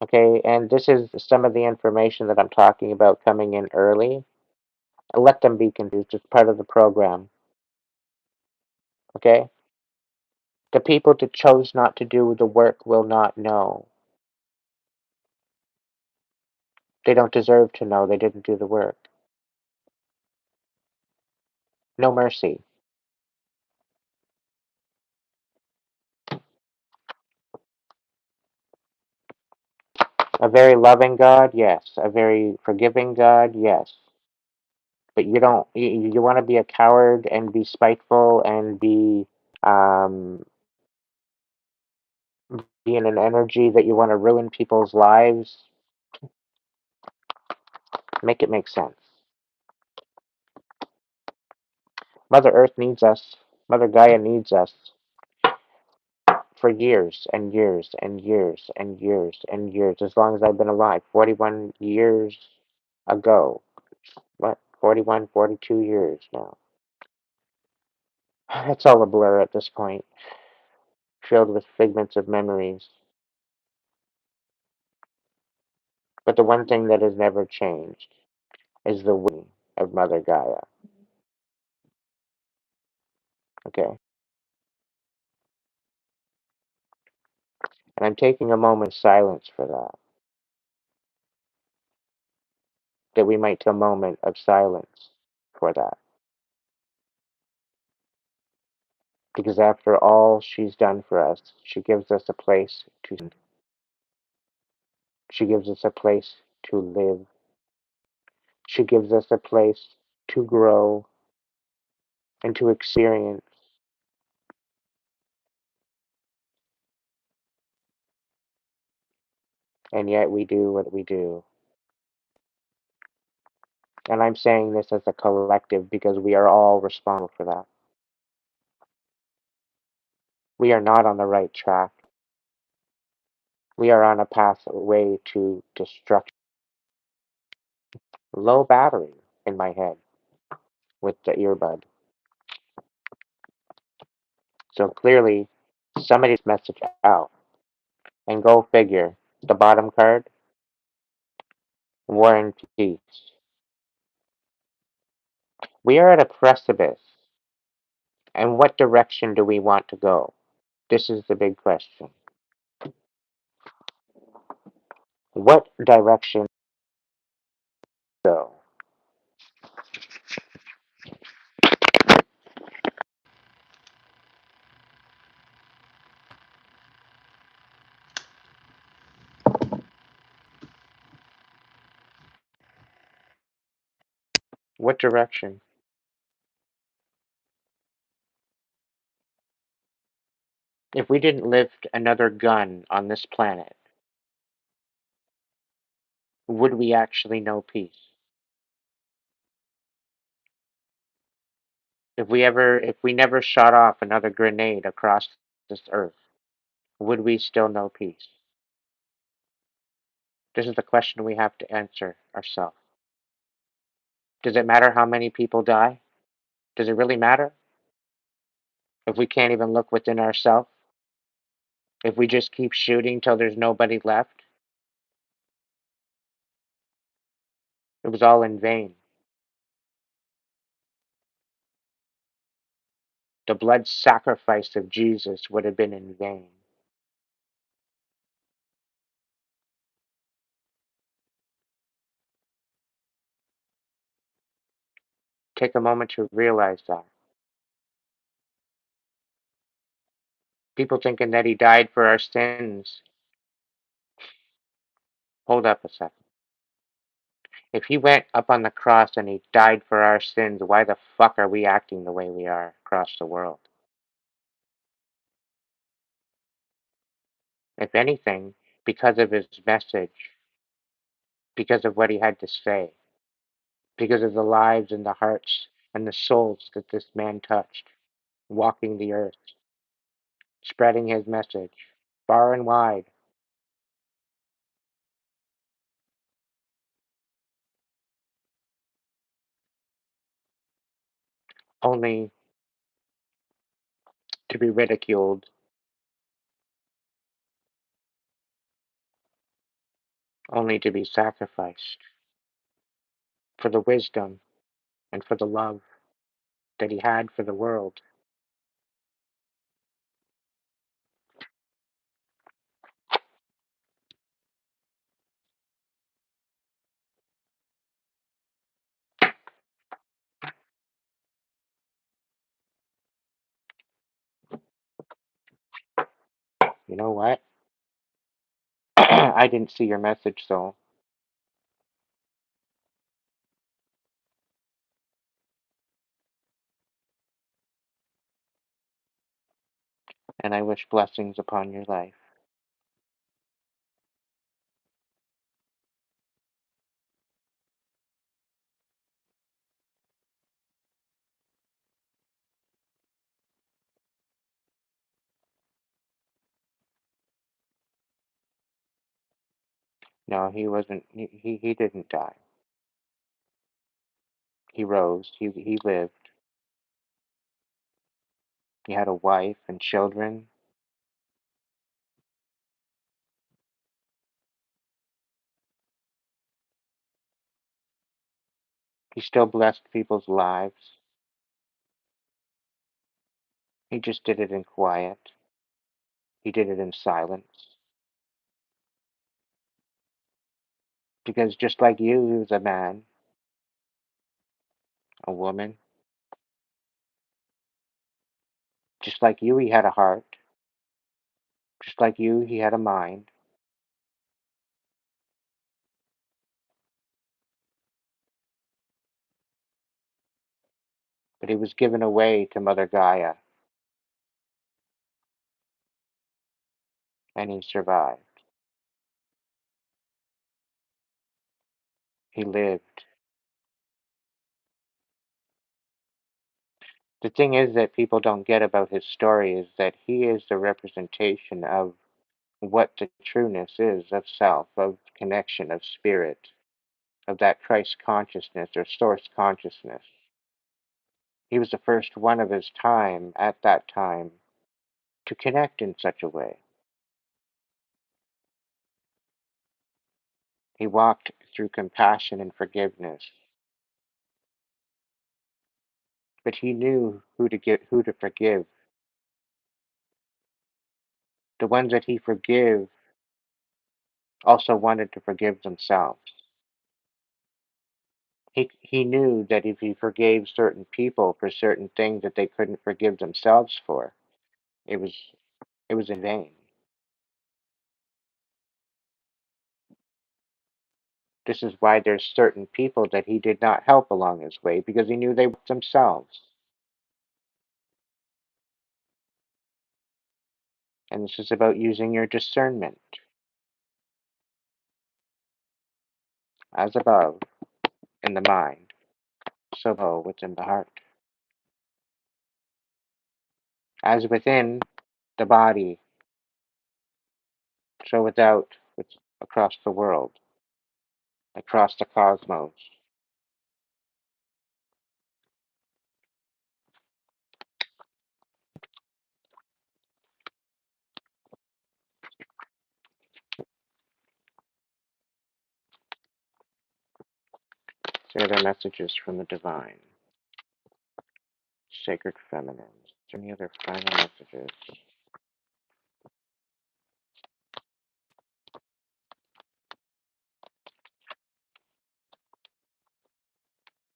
Okay, and this is some of the information that I'm talking about coming in early. Let them be confused. It's part of the program. Okay? The people that chose not to do the work will not know. They don't deserve to know. They didn't do the work. No mercy. A very loving God, yes. A very forgiving God, yes. But you don't. You want to be a coward and be spiteful and um, be in an energy that you want to ruin people's lives. Make it make sense. Mother Earth needs us. Mother Gaia needs us for years and years and years and years and years. As long as I've been alive, 41 years ago. What? 41, 42 years now. It's all a blur at this point, filled with figments of memories. But the one thing that has never changed is the way of Mother Gaia. Okay? And I'm taking a moment of silence for that we might take a moment of silence for that. Because after all she's done for us, she gives us a place to stand. She gives us a place to live. She gives us a place to grow and to experience. And yet we do what we do. And I'm saying this as a collective because we are all responsible for that. We are not on the right track. We are on a pathway to destruction. Low battery in my head with the earbud. So clearly, somebody's message out. And go figure, the bottom card, War and Peace. We are at a precipice. And what direction do we want to go? This is the big question. What direction go? What direction? If we didn't lift another gun on this planet, would we actually know peace? If we never shot off another grenade across this earth, would we still know peace? This is the question we have to answer ourselves. Does it matter how many people die? Does it really matter? If we can't even look within ourselves? If we just keep shooting till there's nobody left? It was all in vain. The blood sacrifice of Jesus would have been in vain. Take a moment to realize that. People thinking that he died for our sins. Hold up a second. If he went up on the cross and he died for our sins, why the fuck are we acting the way we are across the world? If anything, because of his message, because of what he had to say, because of the lives and the hearts and the souls that this man touched, walking the earth, spreading his message far and wide, only to be ridiculed, only to be sacrificed for the wisdom and for the love that he had for the world. You know what? I didn't see your message, so, and I wish blessings upon your life. No, he wasn't. He didn't die. He rose. He lived. He had a wife and children. He still blessed people's lives. He just did it in quiet. He did it in silence. Because just like you, he was a man, a woman, Just like you, he had a heart. Just like you, he had a mind. But he was given away to Mother Gaia, and he survived. He lived. The thing is that people don't get about his story is that he is the representation of what the trueness is of self, of connection, of spirit, of that Christ consciousness or source consciousness. He was the first one of his time at that time to connect in such a way. He walked through compassion and forgiveness, but he knew who to forgive. The ones that he forgave also wanted to forgive themselves. He knew that if he forgave certain people for certain things that they couldn't forgive themselves for, it was it was in vain. This is why there's certain people that he did not help along his way because he knew they were themselves. And this is about using your discernment. As above in the mind, so below within the heart. As within the body, so without, across the world, across the cosmos. These are the messages from the divine, sacred feminine. Is there any other final messages?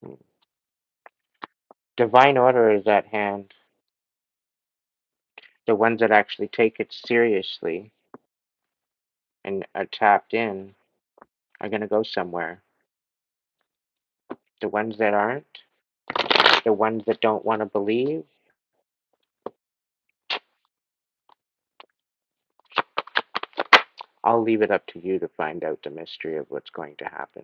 Hmm. Divine order is at hand. The ones that actually take it seriously and are tapped in are going to go somewhere. The ones that aren't, the ones that don't want to believe, I'll leave it up to you to find out the mystery of what's going to happen.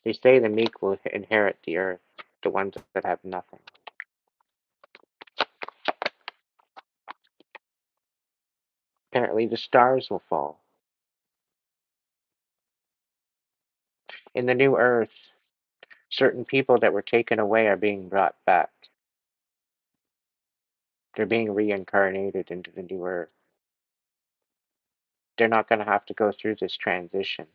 They say the meek will inherit the earth, the ones that have nothing. Apparently, the stars will fall. In the new earth, certain people that were taken away are being brought back. They're being reincarnated into the new earth. They're not going to have to go through this transition.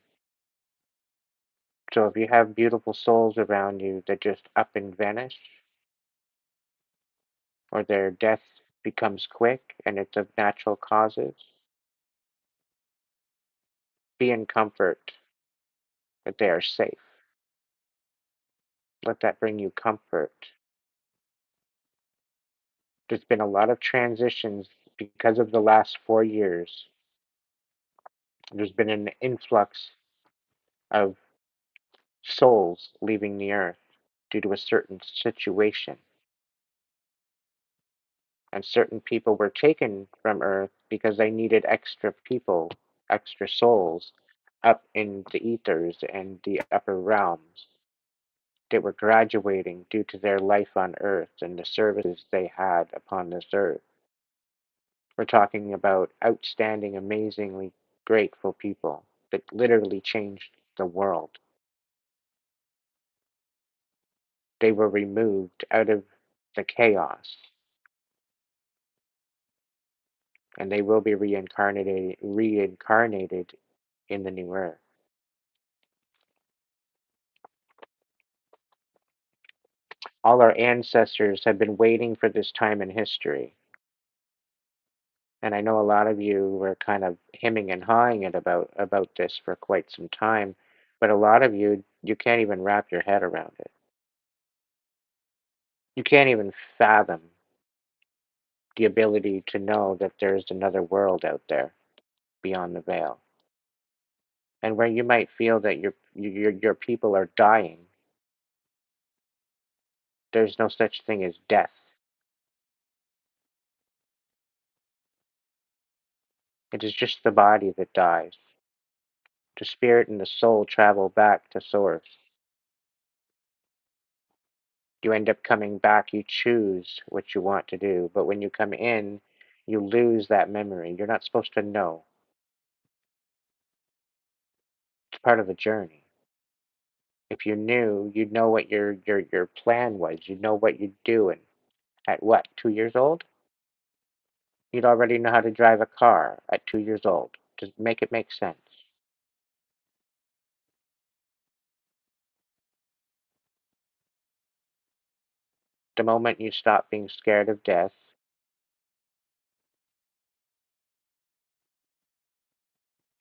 So if you have beautiful souls around you that just up and vanish, or their death becomes quick and it's of natural causes, be in comfort that they are safe. Let that bring you comfort. There's been a lot of transitions because of the last 4 years. There's been an influx of souls leaving the earth due to a certain situation. And certain people were taken from earth because they needed extra people, extra souls up in the ethers and the upper realms. They were graduating due to their life on earth and the services they had upon this earth. We're talking about outstanding, amazingly grateful people that literally changed the world. They were removed out of the chaos, and they will be reincarnated in the new earth. All our ancestors have been waiting for this time in history. And I know a lot of you were kind of hemming and hawing it about this for quite some time, but a lot of you You can't even wrap your head around it. You can't even fathom the ability to know that there's another world out there beyond the veil. And where you might feel that your people are dying, there's no such thing as death. It is just the body that dies. The spirit and the soul travel back to source. You end up coming back, you choose what you want to do, but when you come in, you lose that memory. You're not supposed to know. It's part of the journey. If you knew, you'd know what your plan was. You'd know what you'd do. And at what, 2 years old? You'd already know how to drive a car at 2 years old. Just make it make sense. The moment you stop being scared of death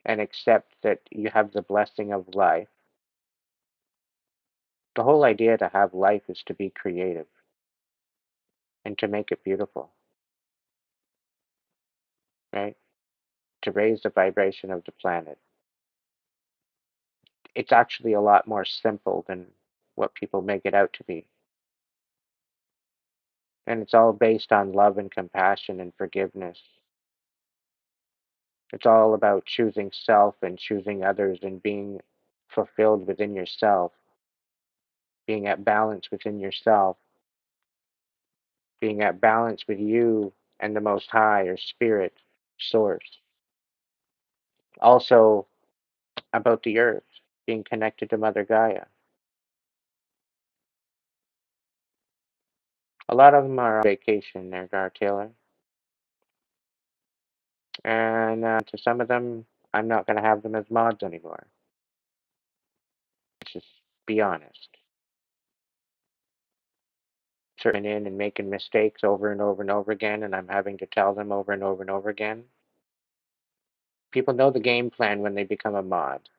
and accept that you have the blessing of life, the whole idea to have life is to be creative and to make it beautiful, right? To raise the vibration of the planet. It's actually a lot more simple than what people make it out to be. And it's all based on love and compassion and forgiveness. It's all about choosing self and choosing others and being fulfilled within yourself, being at balance within yourself, being at balance with you and the Most High or Spirit, Source. Also about the earth, being connected to Mother Gaia. A lot of them are on vacation there, Gar Taylor. And to some of them, I'm not going to have them as mods anymore. Let's just be honest. Turning in and making mistakes over and over and over again, and I'm having to tell them over and over and over again. People know the game plan when they become a mod.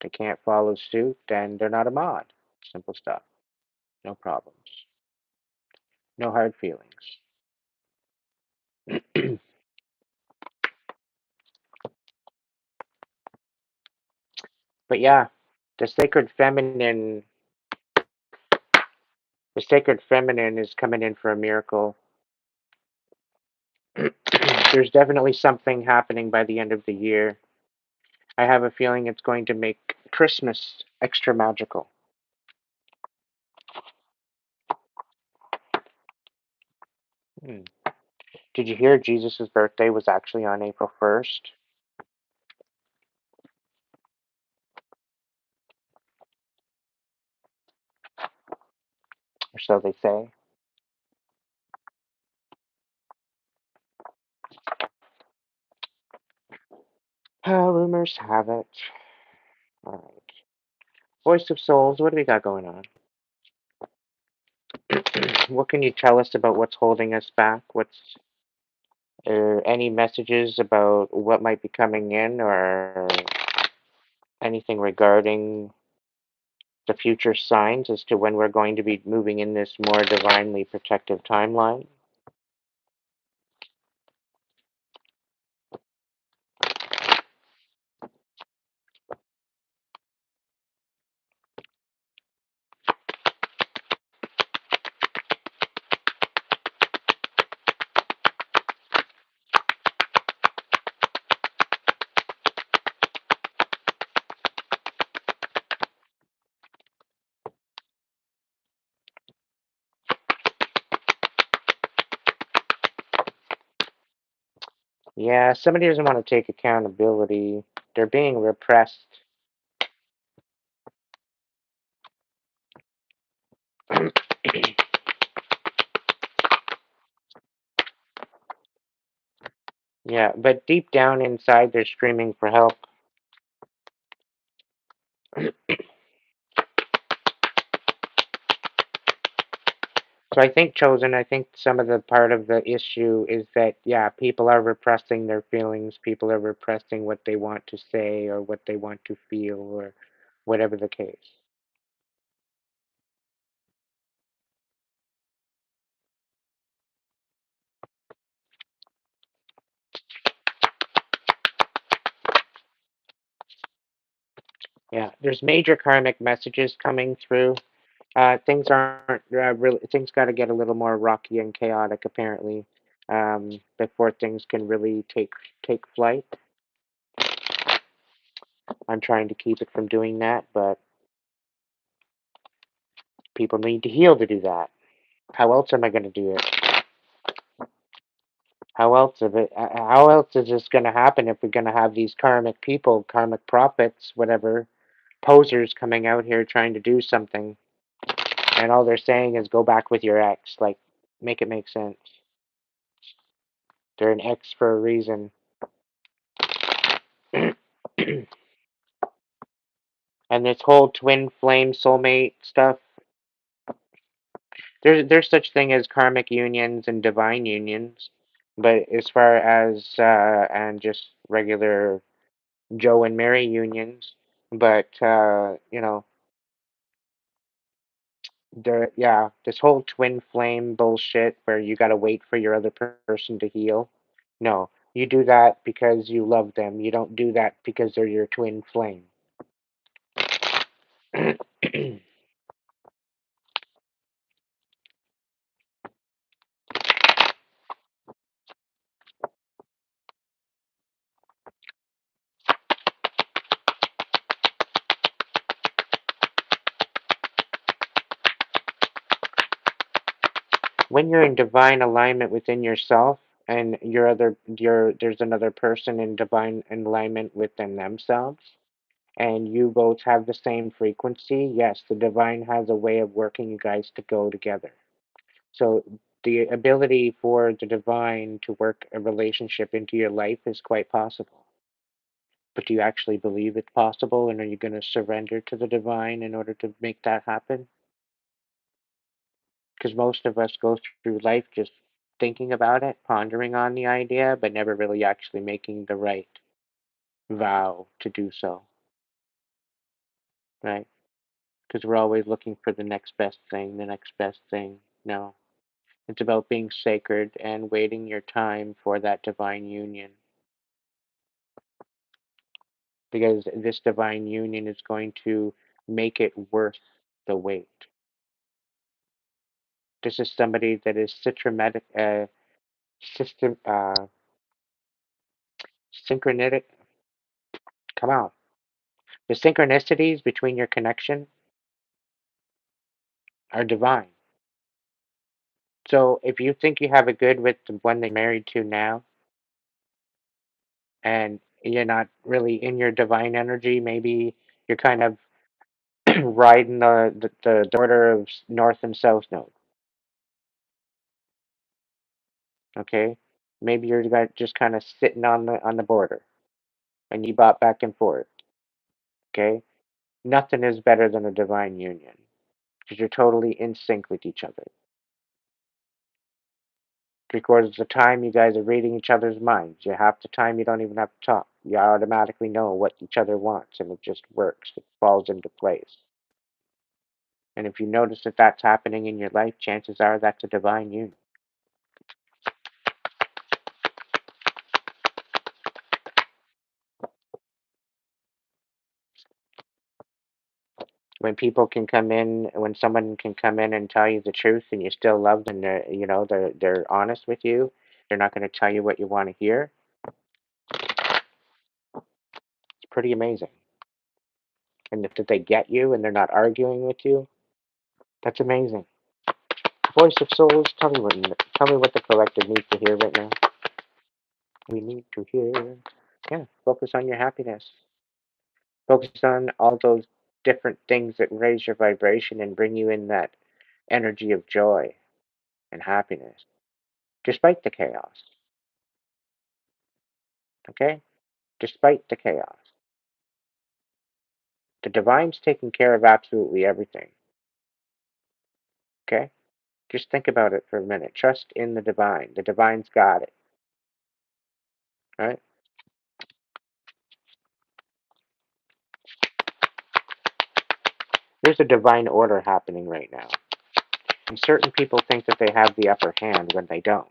They can't follow suit, then they're not a mod. Simple stuff. No problems. No hard feelings. But yeah, the sacred feminine, the sacred feminine is coming in for a miracle. There's definitely something happening by the end of the year. I have a feeling it's going to make Christmas extra magical. Hmm. Did you hear Jesus' birthday was actually on April 1st? Or so they say. Rumors have it. All right. Voice of Souls, what do we got going on? What can you tell us about what's holding us back? What's any messages about what might be coming in or anything regarding the future signs as to when we're going to be moving in this more divinely protective timeline? Yeah, somebody doesn't want to take accountability. They're being repressed. Yeah, but deep down inside, they're screaming for help. So I think, Chosen, I think some of the part of the issue is that, yeah, people are repressing their feelings. People are repressing what they want to say or what they want to feel or whatever the case. Yeah, there's major karmic messages coming through. Things aren't really. Things got to get a little more rocky and chaotic, apparently, before things can really take flight. I'm trying to keep it from doing that, but people need to heal to do that. How else am I going to do it? How else is this going to happen if we're going to have these karmic people, karmic prophets, whatever, posers coming out here trying to do something, and all they're saying is go back with your ex. Like, make it make sense. They're an ex for a reason. And this whole twin flame soulmate stuff, there's such thing as karmic unions and divine unions, but as far as and just regular Joe and Mary unions, but yeah, this whole twin flame bullshit where you got to wait for your other person to heal. No, you do that because you love them. You don't do that because they're your twin flame. When you're in divine alignment within yourself and there's another person in divine alignment within themselves and you both have the same frequency, yes, the divine has a way of working you guys to go together. So the ability for the divine to work a relationship into your life is quite possible. But do you actually believe it's possible, and are you going to surrender to the divine in order to make that happen? Because most of us go through life just thinking about it, pondering on the idea, but never really actually making the right vow to do so, right? Because we're always looking for the next best thing, the next best thing. No, it's about being sacred and waiting your time for that divine union. Because this divine union is going to make it worth the wait. This is somebody that is system, synchronitic. Come on. The synchronicities between your connection are divine. So if you think you have it good with the one that you're married to now, and you're not really in your divine energy, maybe you're kind of riding the order of north and south node. Okay, maybe you're just kind of sitting on the border, and you bop back and forth. Okay, nothing is better than a divine union because you're totally in sync with each other. 3/4 of the time, you guys are reading each other's minds. You half the time, you don't even have to talk. You automatically know what each other wants, and it just works. It falls into place. And if you notice that that's happening in your life, chances are that's a divine union. When someone can come in and tell you the truth, and you still love them, they're honest with you. They're not going to tell you what you want to hear. It's pretty amazing. And if they get you and they're not arguing with you, that's amazing. Voice of souls, tell me what the collective needs to hear right now. We need to hear. Yeah, focus on your happiness. Focus on all those different things that raise your vibration and bring you in that energy of joy and happiness, despite the chaos. Okay? Despite the chaos. The divine's taking care of absolutely everything. Okay? Just think about it for a minute. Trust in the divine. The divine's got it. Right? There's a divine order happening right now. And certain people think that they have the upper hand when they don't.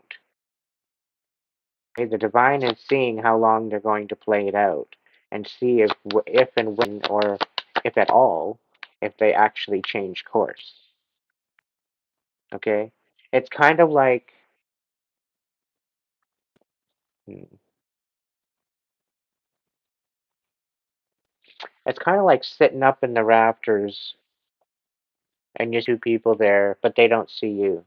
Okay, the divine is seeing how long they're going to play it out and see if and when, or if at all, if they actually change course. Okay? It's kind of like, hmm, it's kind of like sitting up in the rafters and you see two people there, but they don't see you.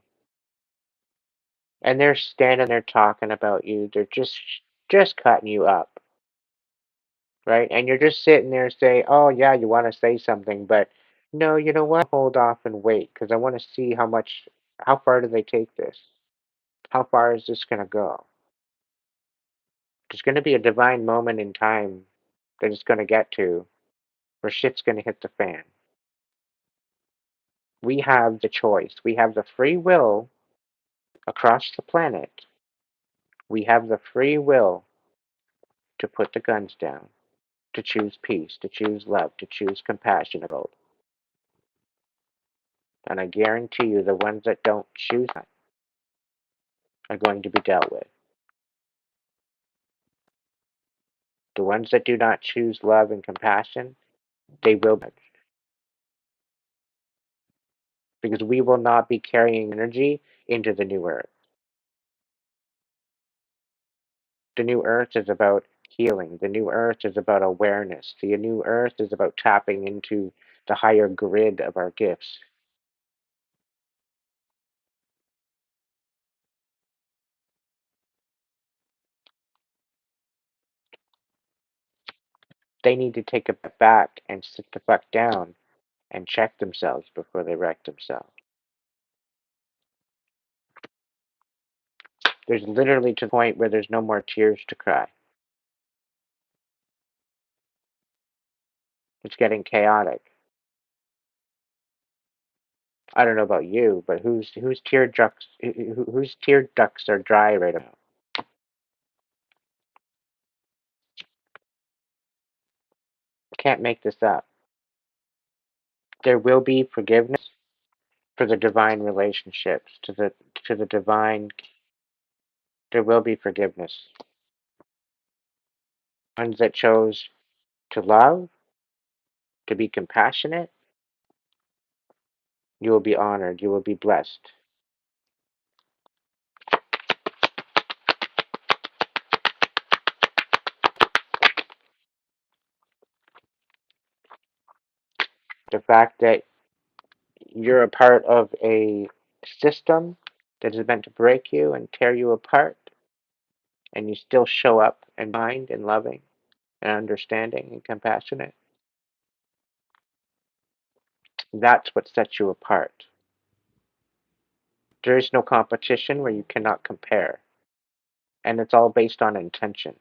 And they're standing there talking about you. They're just cutting you up, right? And you're just sitting there saying, "Oh yeah, you want to say something, but no, you know what? Hold off and wait because I want to see how far do they take this? How far is this going to go? There's going to be a divine moment in time that it's going to get to where shit's going to hit the fan. We have the choice. We have the free will across the planet. We have the free will to put the guns down, to choose peace, to choose love, to choose compassion. And I guarantee you the ones that don't choose that are going to be dealt with. The ones that do not choose love and compassion, they will be judged. Because we will not be carrying energy into the new earth. The new earth is about healing. The new earth is about awareness. The new earth is about tapping into the higher grid of our gifts. They need to take a step back and sit the fuck down and check themselves before they wreck themselves. There's literally to the point where there's no more tears to cry. It's getting chaotic. I don't know about you, but whose tear ducts are dry right now? Can't make this up. There will be forgiveness for the divine relationships, to the divine. There will be forgiveness. Ones that chose to love, to be compassionate, you will be honored. You will be blessed. The fact that you're a part of a system that is meant to break you and tear you apart, and you still show up and kind and loving and understanding and compassionate, that's what sets you apart. There is no competition where you cannot compare, and it's all based on intention.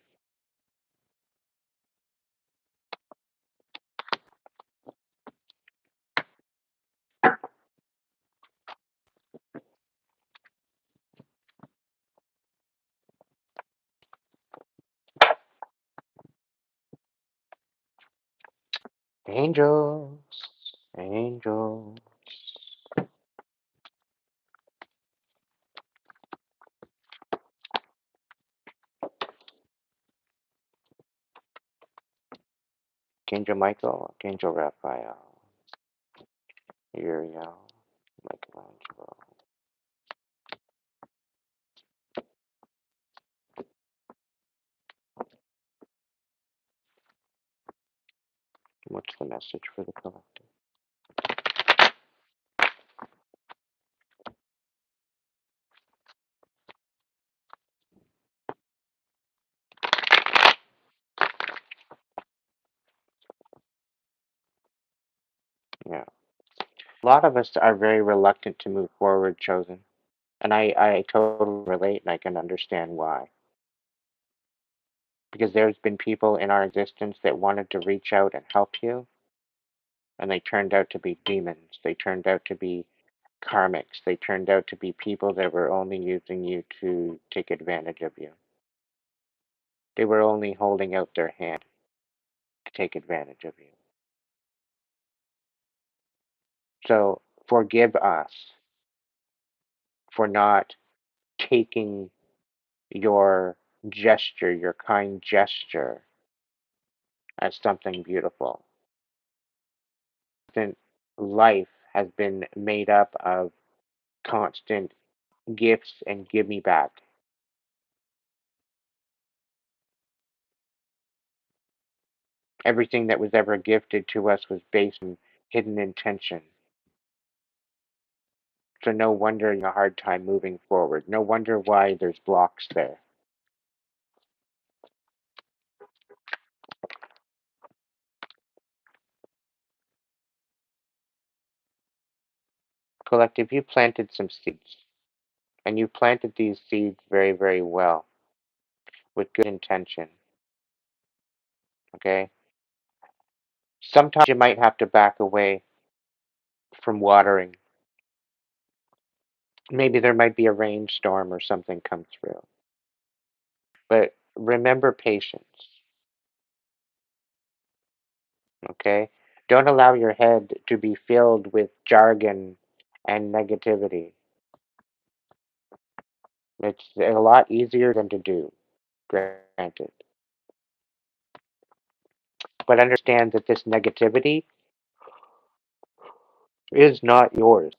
Angels, angels. Archangel Michael, Archangel Raphael, Uriel, Michelangelo. What's the message for the collective? Yeah. A lot of us are very reluctant to move forward, Chosen. And I totally relate and I can understand why. Because there's been people in our existence that wanted to reach out and help you, and they turned out to be demons. They turned out to be karmics. They turned out to be people that were only using you to take advantage of you. They were only holding out their hand to take advantage of you. So forgive us for not taking your gesture, your kind gesture, as something beautiful. Then life has been made up of constant gifts and give me back. Everything that was ever gifted to us was based on hidden intention. So no wonder you're having a hard time moving forward. No wonder why there's blocks there. Collective, you planted some seeds, and you planted these seeds very, very well with good intention. Okay? Sometimes you might have to back away from watering. Maybe there might be a rainstorm or something come through. But remember patience. Okay? Don't allow your head to be filled with jargon and negativity. It's a lot easier than to do, granted. But understand that this negativity is not yours.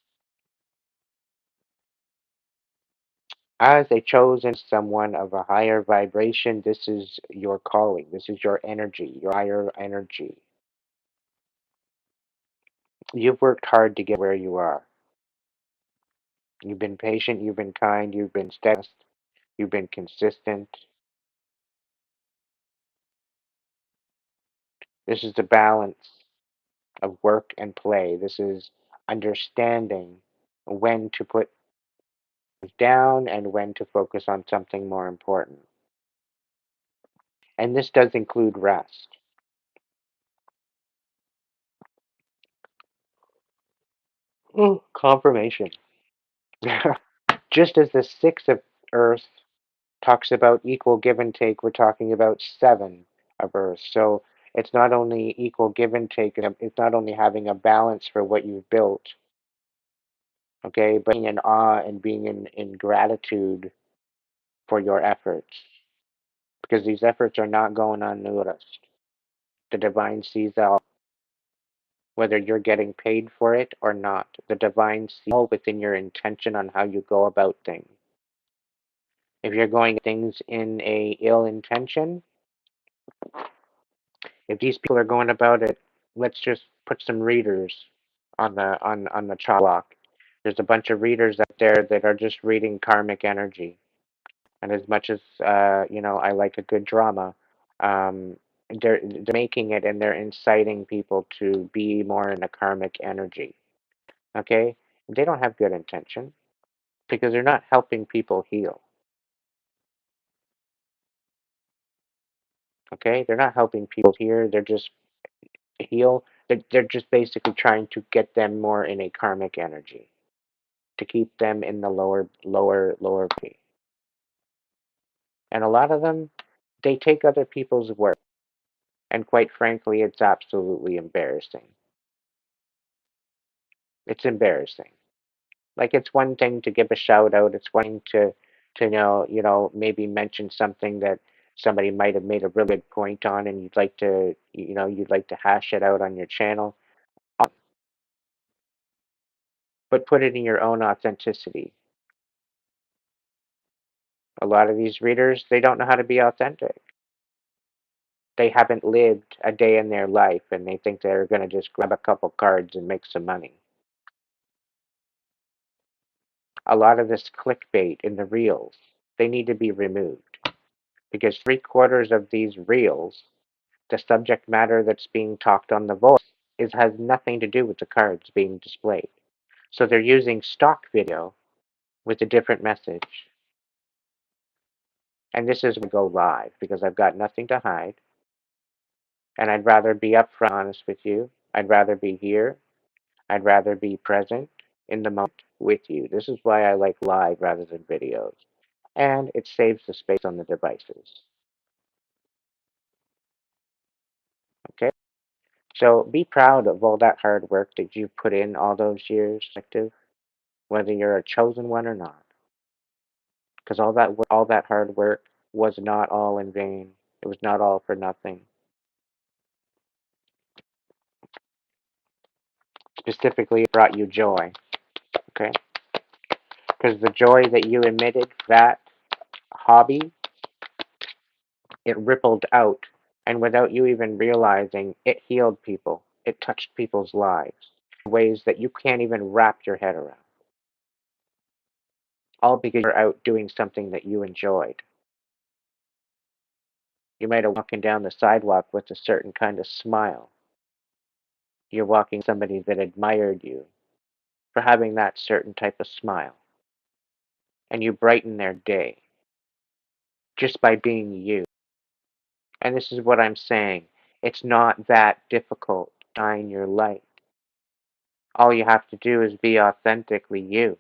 As a chosen someone of a higher vibration, this is your calling. This is your energy, your higher energy. You've worked hard to get where you are. You've been patient, you've been kind, you've been steadfast, you've been consistent. This is the balance of work and play. This is understanding when to put down and when to focus on something more important. And this does include rest. Confirmation. Just as the six of Earth talks about equal give and take, we're talking about seven of Earth. So it's not only equal give and take, it's not only having a balance for what you've built, okay, but being in awe and being in gratitude for your efforts. Because these efforts are not going unnoticed. The divine sees all, whether you're getting paid for it or not. The divine sees all within your intention on how you go about things. If you're going things in a ill intention, if these people are going about it, let's just put some readers on the chop block. There's a bunch of readers out there that are just reading karmic energy. And as much as I like a good drama, um, they're making it and they're inciting people to be more in a karmic energy. Okay, they don't have good intention because they're not helping people heal. Okay, they're not helping people here. They're just heal. They're just basically trying to get them more in a karmic energy to keep them in the lower body. And a lot of them, they take other people's work, and quite frankly, it's absolutely embarrassing. It's embarrassing. Like it's one thing to give a shout out. It's one thing to maybe mention something that somebody might have made a really good point on, and you'd like to hash it out on your channel, but put it in your own authenticity. A lot of these readers, they don't know how to be authentic. They haven't lived a day in their life and they think they're going to just grab a couple cards and make some money. A lot of this clickbait in the reels, they need to be removed because three-quarters of these reels, the subject matter that's being talked on the voice has nothing to do with the cards being displayed. So they're using stock video with a different message. And this is going to go live because I've got nothing to hide. And I'd rather be upfront honest with you. I'd rather be here. I'd rather be present in the moment with you. This is why I like live rather than videos. And it saves the space on the devices. Okay? So be proud of all that hard work that you put in all those years, active, whether you're a chosen one or not. Because all that hard work was not all in vain. It was not all for nothing. Specifically, it brought you joy. Okay, because the joy that you emitted for that hobby, it rippled out, and without you even realizing, it healed people. It touched people's lives in ways that you can't even wrap your head around. All because you're out doing something that you enjoyed. You might have walking down the sidewalk with a certain kind of smile. You're walking somebody that admired you for having that certain type of smile. And you brighten their day just by being you. And this is what I'm saying. It's not that difficult to shine your light. All you have to do is be authentically you.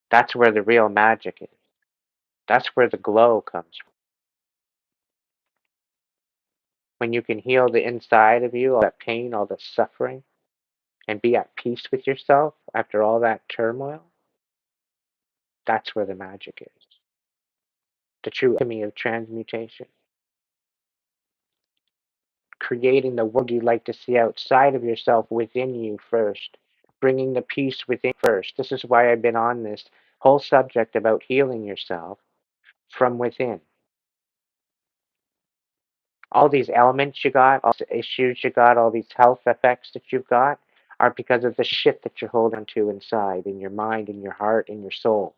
That's where the real magic is. That's where the glow comes from. When you can heal the inside of you, all that pain, all the suffering, and be at peace with yourself after all that turmoil, that's where the magic is. The true alchemy of transmutation. Creating the world you'd like to see outside of yourself within you first. Bringing the peace within first. This is why I've been on this whole subject about healing yourself from within. All these elements you got, all the issues you got, all these health effects that you've got are because of the shit that you're holding to inside in your mind, in your heart, in your soul.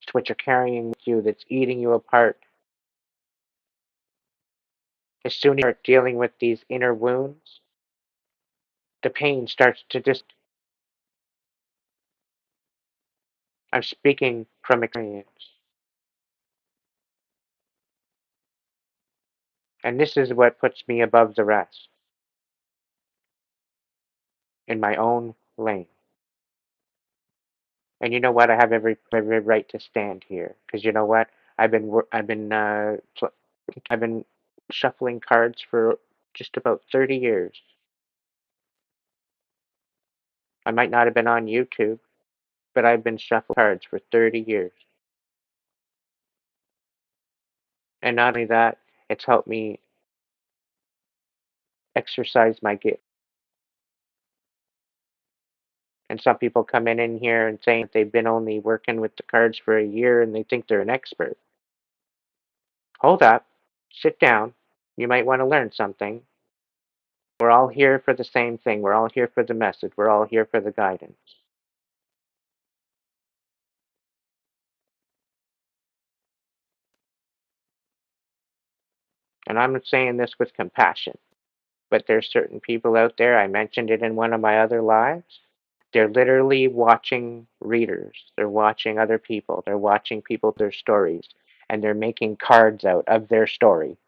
It's what you're carrying with you that's eating you apart. As soon as you start dealing with these inner wounds, the pain starts to just. I'm speaking from experience. And this is what puts me above the rest in my own lane. And you know what? I have every right to stand here because you know what? I've been shuffling cards for just about 30 years. I might not have been on YouTube, but I've been shuffling cards for 30 years. And not only that, it's helped me exercise my gift. And some people come in here and saying that they've been only working with the cards for a year and they think they're an expert. Hold up, sit down. You might want to learn something. We're all here for the same thing. We're all here for the message. We're all here for the guidance. And I'm saying this with compassion. But there's certain people out there, I mentioned it in one of my other lives. They're literally watching readers. They're watching other people. They're watching people, their stories. And they're making cards out of their story.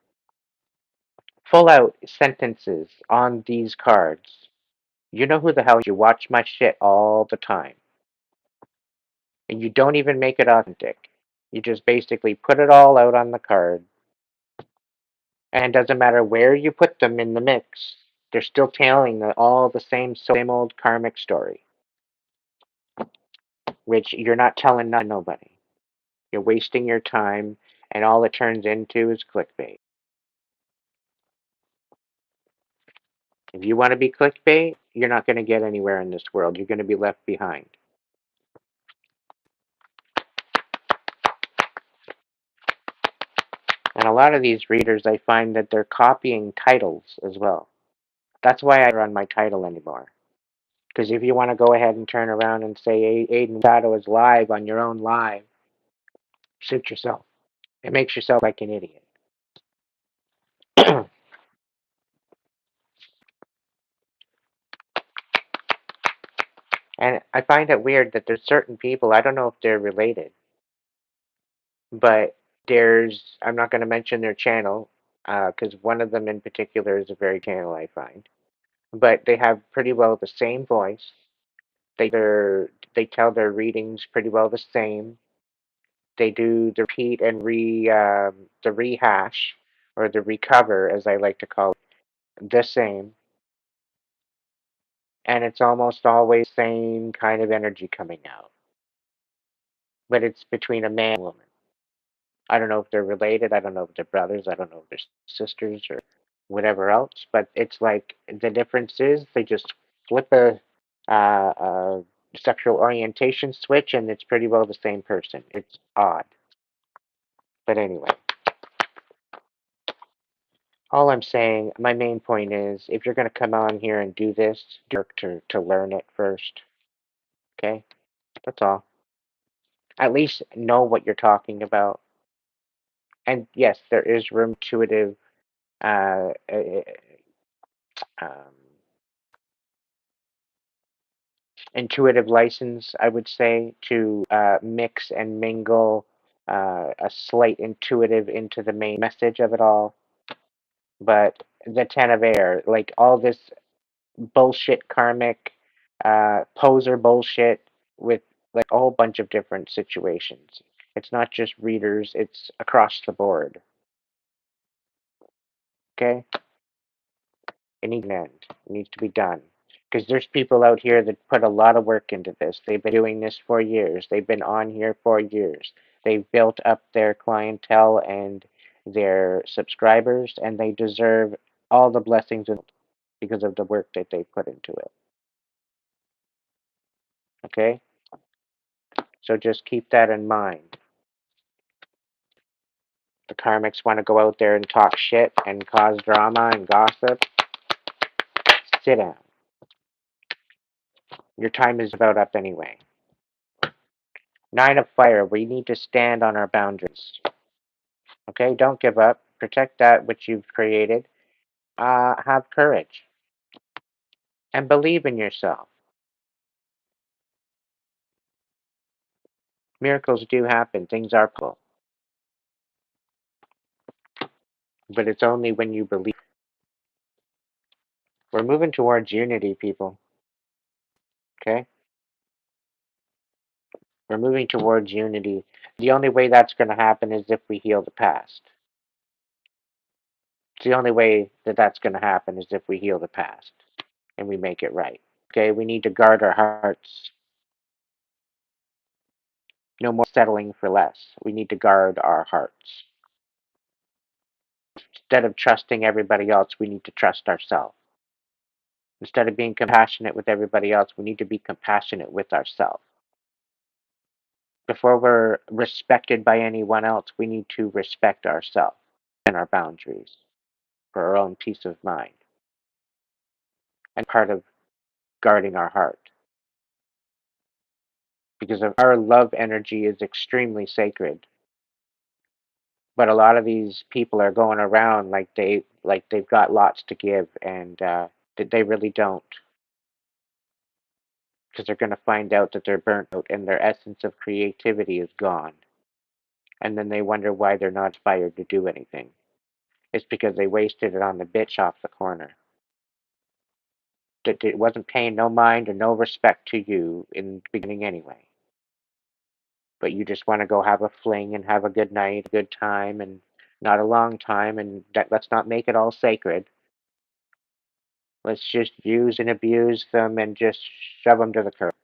Full out sentences on these cards. You know who the hell you watch my shit all the time. And you don't even make it authentic. You just basically put it all out on the card. And it doesn't matter where you put them in the mix, they're still telling all the same old karmic story, which you're not telling nobody. You're wasting your time, and all it turns into is clickbait. If you want to be clickbait, you're not going to get anywhere in this world. You're going to be left behind. And a lot of these readers, I find that they're copying titles as well. That's why I don't run my title anymore. Because if you want to go ahead and turn around and say Aiden Shadow is live on your own live, suit yourself. It makes yourself like an idiot. And I find it weird that there's certain people, I don't know if they're related, but I'm not going to mention their channel, because one of them in particular is a very channel I find, but they have pretty well the same voice. They tell their readings pretty well the same. They do the repeat and the rehash, or the recover, as I like to call it. the same, and it's almost always same kind of energy coming out, but it's between a man and a woman. I don't know if they're related. I don't know if they're brothers. I don't know if they're sisters or whatever else. But it's like the difference is they just flip a sexual orientation switch, and it's pretty well the same person. It's odd. But anyway, all I'm saying, my main point is, if you're going to come on here and do this, do work to learn it first. Okay, that's all. At least know what you're talking about. And yes, there is room intuitive uh, uh, um, intuitive license, I would say, to mix and mingle a slight intuitive into the main message of it all. But the Ten of Air, like all this bullshit karmic poser bullshit with like a whole bunch of different situations. It's not just readers, it's across the board. Okay? It needs an end. It needs to be done. Because there's people out here that put a lot of work into this. They've been doing this for years. They've been on here for years. They've built up their clientele and their subscribers, and they deserve all the blessings because of the work that they put into it. Okay? So just keep that in mind. The karmics want to go out there and talk shit and cause drama and gossip. Sit down. Your time is about up anyway. Nine of Fire, we need to stand on our boundaries. Okay, don't give up. Protect that which you've created. Have courage and believe in yourself. Miracles do happen. Things are possible, but it's only when you believe. We're moving towards unity, people. Okay, we're moving towards unity. The only way that's going to happen is if we heal the past. It's the only way that that's going to happen is if we heal the past and we make it right. Okay, we need to guard our hearts. No more settling for less. We need to guard our hearts. Instead of trusting everybody else, we need to trust ourselves. Instead of being compassionate with everybody else, we need to be compassionate with ourselves. Before we're respected by anyone else, we need to respect ourselves and our boundaries for our own peace of mind and part of guarding our heart. Because our love energy is extremely sacred. But a lot of these people are going around like they've got lots to give, and they really don't, because they're going to find out that they're burnt out and their essence of creativity is gone. And then they wonder why they're not inspired to do anything. It's because they wasted it on the bitch off the corner. That it wasn't paying no mind or no respect to you in the beginning anyway. But you just want to go have a fling and have a good night, a good time, and not a long time, and let's not make it all sacred. Let's just use and abuse them and just shove them to the curb.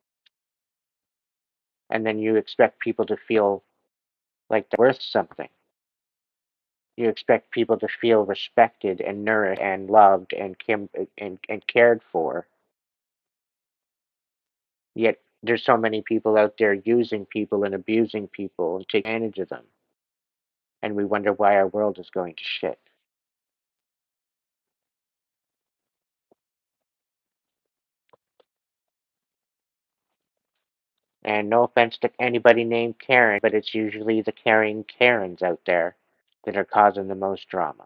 And then you expect people to feel like they're worth something. You expect people to feel respected and nourished and loved and cared for. Yet there's so many people out there using people and abusing people and taking advantage of them. And we wonder why our world is going to shit. And no offense to anybody named Karen, but it's usually the caring Karens out there that are causing the most drama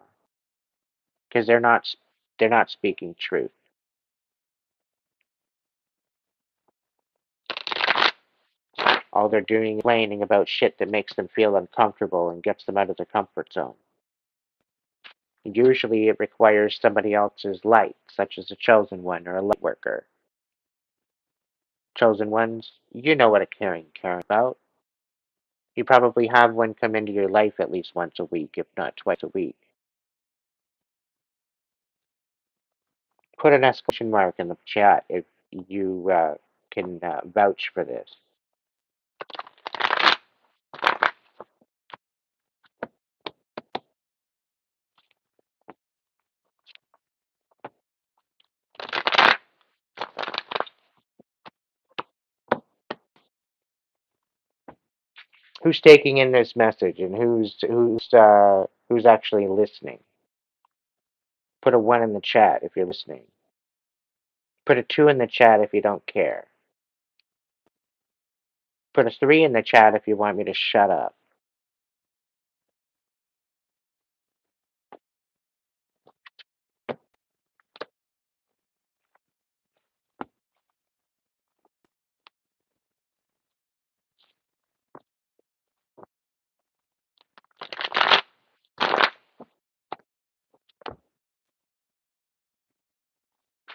because they're not speaking truth. All they're doing is complaining about shit that makes them feel uncomfortable and gets them out of their comfort zone. Usually it requires somebody else's light, such as a chosen one or a light worker. Chosen ones, you know what a caring Karen is about. You probably have one come into your life at least once a week, if not twice a week. Put an exclamation mark in the chat if you can vouch for this. Who's taking in this message and who's actually listening? Put a one in the chat if you're listening. Put a two in the chat if you don't care. Put a three in the chat if you want me to shut up.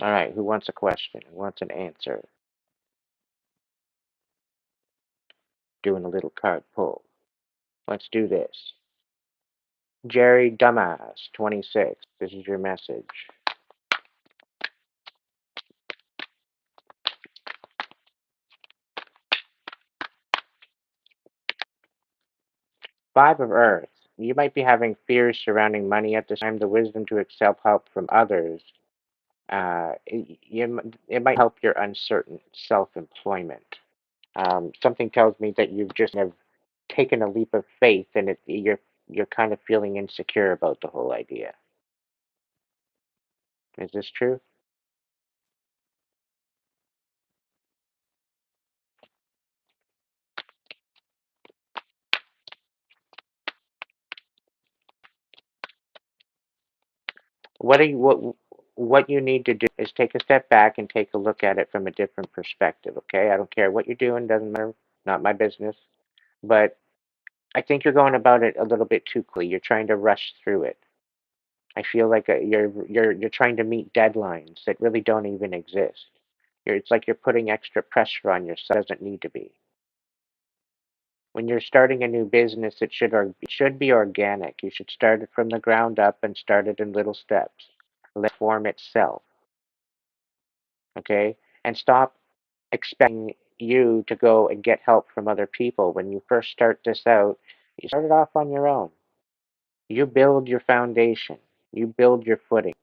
All right, who wants a question? Who wants an answer? Doing a little card pull. Let's do this. Jerry Dumbass 26. This is your message. Five of Earth. You might be having fears surrounding money at this time. The wisdom to accept help from others. It might help your uncertain self-employment. Something tells me that you've just have taken a leap of faith, and you're kind of feeling insecure about the whole idea. Is this true? What you need to do is take a step back and take a look at it from a different perspective. Okay, I don't care what you're doing; doesn't matter. Not my business. But I think you're going about it a little bit too quickly. You're trying to rush through it. I feel like you're trying to meet deadlines that really don't even exist. It's like you're putting extra pressure on yourself. It doesn't need to be. When you're starting a new business, it should be organic. You should start it from the ground up and start it in little steps. Let it form itself, okay? And stop expecting you to go and get help from other people. When you first start this out, you start it off on your own. You build your foundation. You build your footing.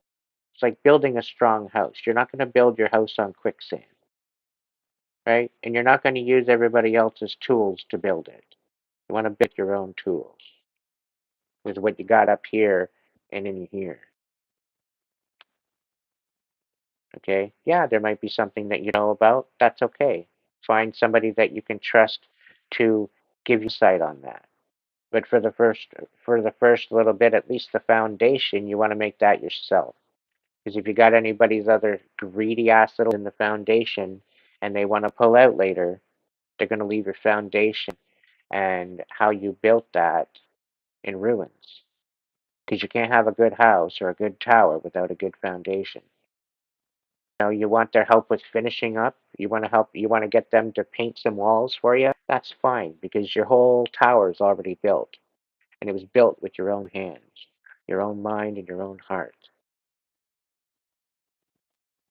It's like building a strong house. You're not going to build your house on quicksand, right? And you're not going to use everybody else's tools to build it. You want to build your own tools with what you got up here and in here. Okay? Yeah, there might be something that you know about. That's okay. Find somebody that you can trust to give you sight on that. But for the first little bit, at least the foundation, you want to make that yourself. Because if you got anybody's other greedy ass little in the foundation and they want to pull out later, they're going to leave your foundation and how you built that in ruins. Because you can't have a good house or a good tower without a good foundation. You want their help with finishing up. You want to get them to paint some walls for you. That's fine because your whole tower is already built, and it was built with your own hands, your own mind, and your own heart.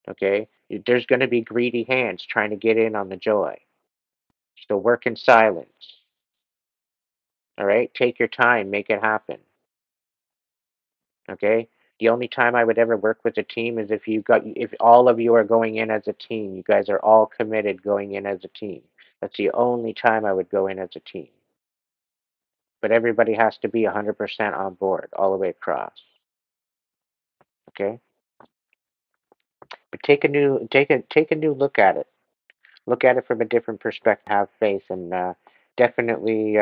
Okay? There's going to be greedy hands trying to get in on the joy. So work in silence. All right? Take your time, make it happen. Okay? The only time I would ever work with a team is if all of you are going in as a team. You guys are all committed going in as a team. That's the only time I would go in as a team. But everybody has to be 100% on board all the way across. Okay? But take a new look at it. Look at it from a different perspective. Have faith and definitely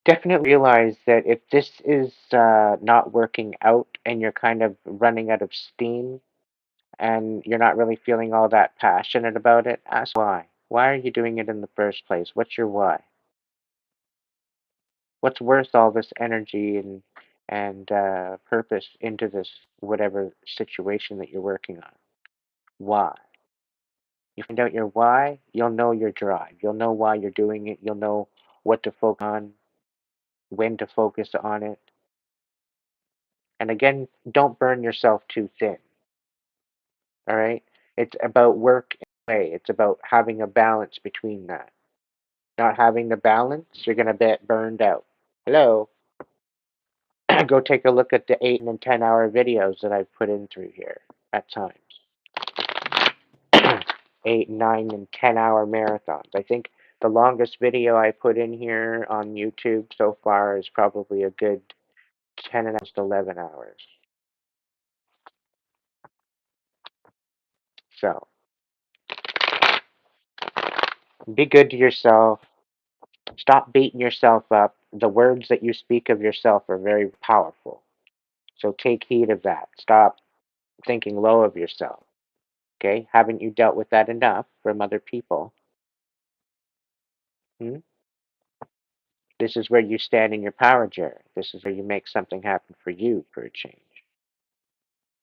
definitely realize that if this is not working out and you're kind of running out of steam and you're not really feeling all that passionate about it, ask why. Why are you doing it in the first place? What's your why? What's worth all this energy and purpose into this whatever situation that you're working on? Why? You find out your why, you'll know your drive. You'll know why you're doing it. You'll know what to focus on, when to focus on it. And again, don't burn yourself too thin. All right? It's about work and play. It's about having a balance between that. Not having the balance, you're going to get burned out. Hello? Go take a look at the 8 and 10 hour videos that I've put in through here at times. 8, 9, and 10 hour marathons. I think the longest video I put in here on YouTube so far is probably a good 10 and almost 11 hours. So be good to yourself. Stop beating yourself up. The words that you speak of yourself are very powerful. So take heed of that. Stop thinking low of yourself. Okay? Haven't you dealt with that enough from other people? Hmm? This is where you stand in your power, Jared. This is where you make something happen for you for a change.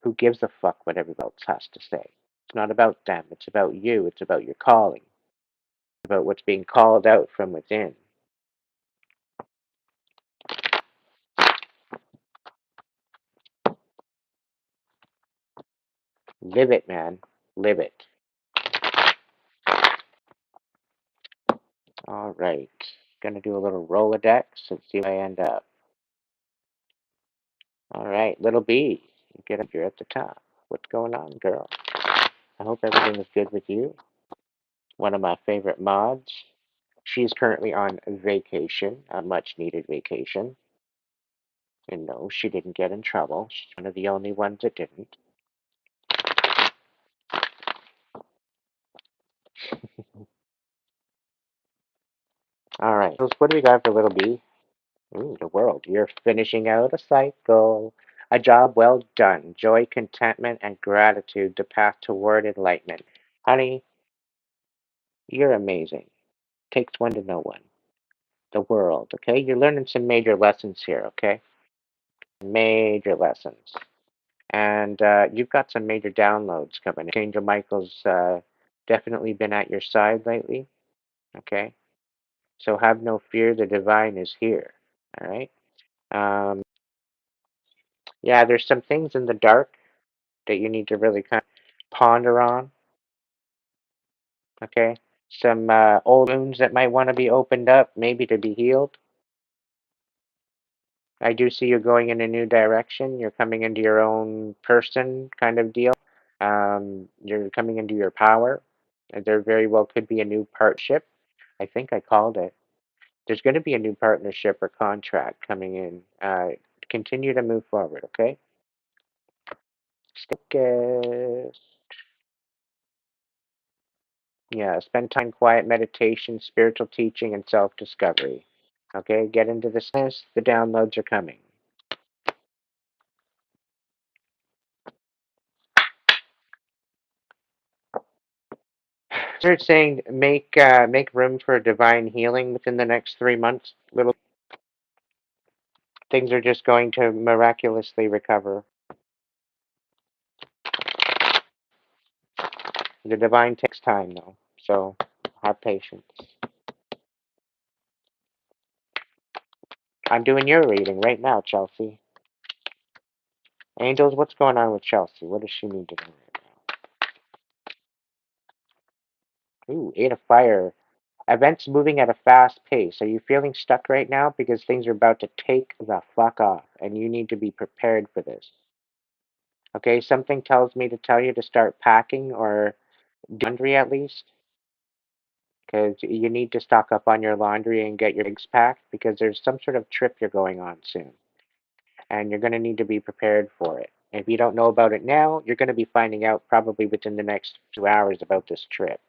Who gives a fuck what everybody else has to say? It's not about them. It's about you. It's about your calling. It's about what's being called out from within. Live it, man. Live it. All right. Gonna do a little Rolodex and see where I end up. All right, little B, get up here at the top. What's going on, girl? I hope everything is good with you. One of my favorite mods. She's currently on vacation, a much needed vacation. And no, she didn't get in trouble. She's one of the only ones that didn't. All right, so what do we got for little B? Ooh, the world. You're finishing out a cycle. A job well done. Joy, contentment, and gratitude, the path toward enlightenment. Honey, you're amazing. Takes one to know one. The world, okay? You're learning some major lessons here, okay? Major lessons. And you've got some major downloads coming. Angel Michael's definitely been at your side lately, okay? So have no fear, the divine is here, all right? Um, yeah, there's some things in the dark that you need to really kind of ponder on, okay? Some old wounds that might want to be opened up, maybe to be healed. I do see you going in a new direction. You're coming into your own person kind of deal. You're coming into your power. And there very well could be a new partnership. I think I called it. There's going to be a new partnership or contract coming in. Continue to move forward, okay? Focus. Yeah, spend time quiet meditation, spiritual teaching, and self discovery. Okay, get into the sense. The downloads are coming. Start saying make room for divine healing within the next 3 months. Little things are just going to miraculously recover. The divine takes time though, so have patience. I'm doing your reading right now, Chelsea. Angels, what's going on with Chelsea? What does she need to know right now? Ooh, 8 of Fire. Events moving at a fast pace. Are you feeling stuck right now? Because things are about to take the fuck off, and you need to be prepared for this. Okay, something tells me to tell you to start packing or laundry at least, because you need to stock up on your laundry and get your bags packed because there's some sort of trip you're going on soon, and you're going to need to be prepared for it. If you don't know about it now, you're going to be finding out probably within the next 2 hours about this trip.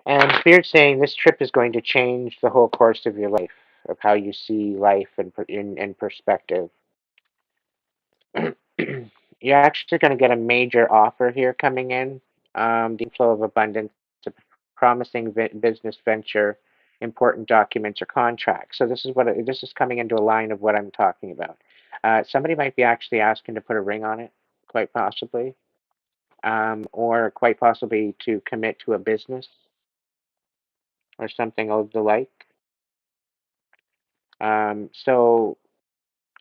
And Spirit's saying this trip is going to change the whole course of your life, of how you see life in perspective. You're actually going to get a major offer here coming in. The inflow of abundance, a promising business venture, important documents or contracts. So this is coming into a line of what I'm talking about. Somebody might be actually asking to put a ring on it, quite possibly, or quite possibly to commit to a business or something of the like. So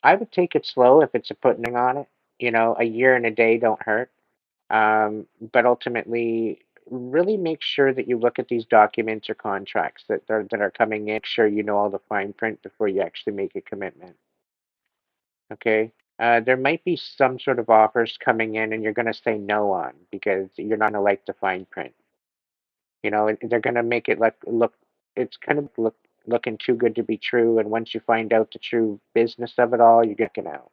I would take it slow if it's a putting on it. A year and a day don't hurt. But ultimately, really make sure that you look at these documents or contracts that are coming in. Make sure you know all the fine print before you actually make a commitment. Okay. There might be some sort of offers coming in, and you're going to say no on because you're not going to like the fine print. They're going to make it look. It's kind of looking too good to be true. And once you find out the true business of it all, you're getting out.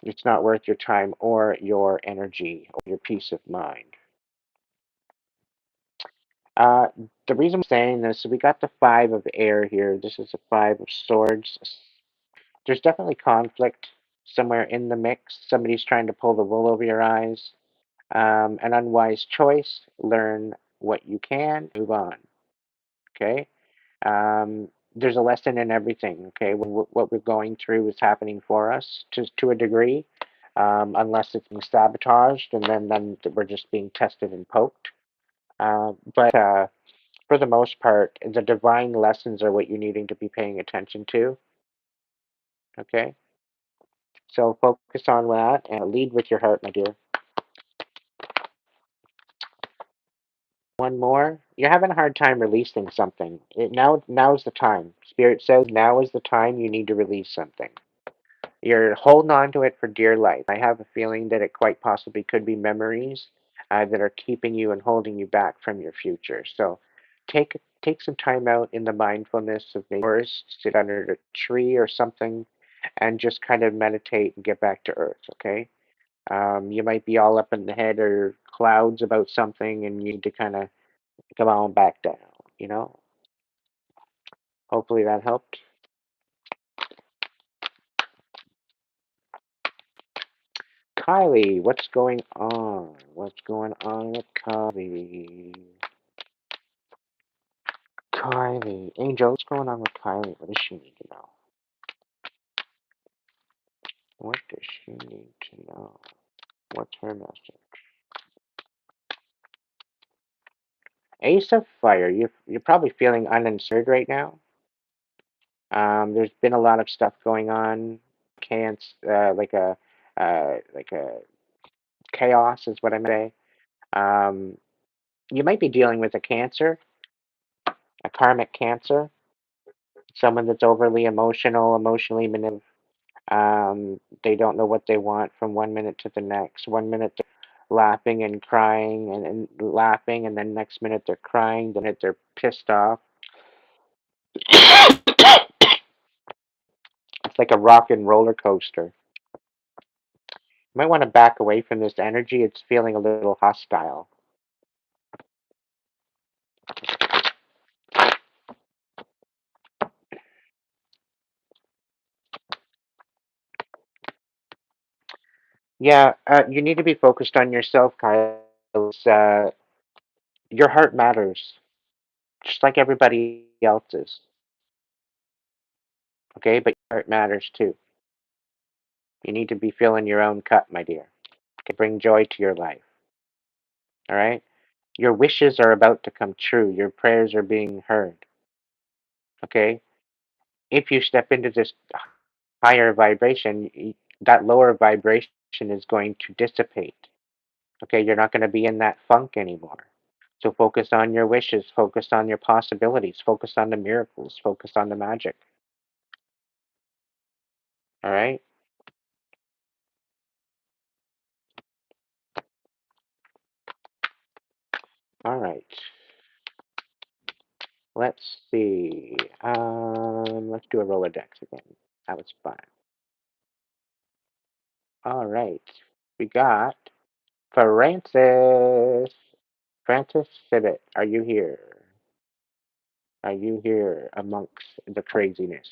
It's not worth your time or your energy or your peace of mind. Uh, the reason I'm saying this, we got the five of air here. This is a five of swords. There's definitely conflict somewhere in the mix. Somebody's trying to pull the wool over your eyes. An unwise choice. Learn what you can. Move on. Okay. There's a lesson in everything. Okay. What we're going through is happening for us to a degree, unless it's being sabotaged, and then we're just being tested and poked. But for the most part, the divine lessons are what you're needing to be paying attention to. Okay. So focus on that and lead with your heart, my dear. One more. You're having a hard time releasing something. Now's the time. Spirit says now is the time you need to release something. You're holding on to it for dear life. I have a feeling that it quite possibly could be memories that are keeping you and holding you back from your future. So take some time out in the mindfulness of maybe forest, sit under a tree or something, and just kind of meditate and get back to earth. Okay. You might be all up in the head or clouds about something, and you need to kind of come on back down. You know. Hopefully that helped. Kylie, what's going on? What's going on with Kylie? Kylie. Angel, what's going on with Kylie? What does she need to know? What does she need to know? What's her message? Ace of Fire. You're probably feeling uninspired right now. There's been a lot of stuff going on. Can't like a chaos is what I say. Um, you might be dealing with a cancer, a karmic cancer, someone that's overly emotional, emotionally manipulative. They don't know what they want from one minute to the next. One minute they're laughing and crying and laughing, and then next minute they're crying. The minute they're pissed off. It's like a rock and roller coaster. You might want to back away from this energy. It's feeling a little hostile. Yeah, you need to be focused on yourself, Kyle. Your heart matters, just like everybody else's. Okay, but your heart matters too. You need to be filling your own cup, my dear. Okay, bring joy to your life. All right? Your wishes are about to come true. Your prayers are being heard. Okay? If you step into this higher vibration, that lower vibration is going to dissipate. Okay? You're not going to be in that funk anymore. So focus on your wishes, focus on your possibilities, focus on the miracles, focus on the magic. All right? All right. Let's see. Let's do a Rolodex again. That was fun. All right. We got Francis. Francis Sibbett, are you here? Are you here amongst the craziness?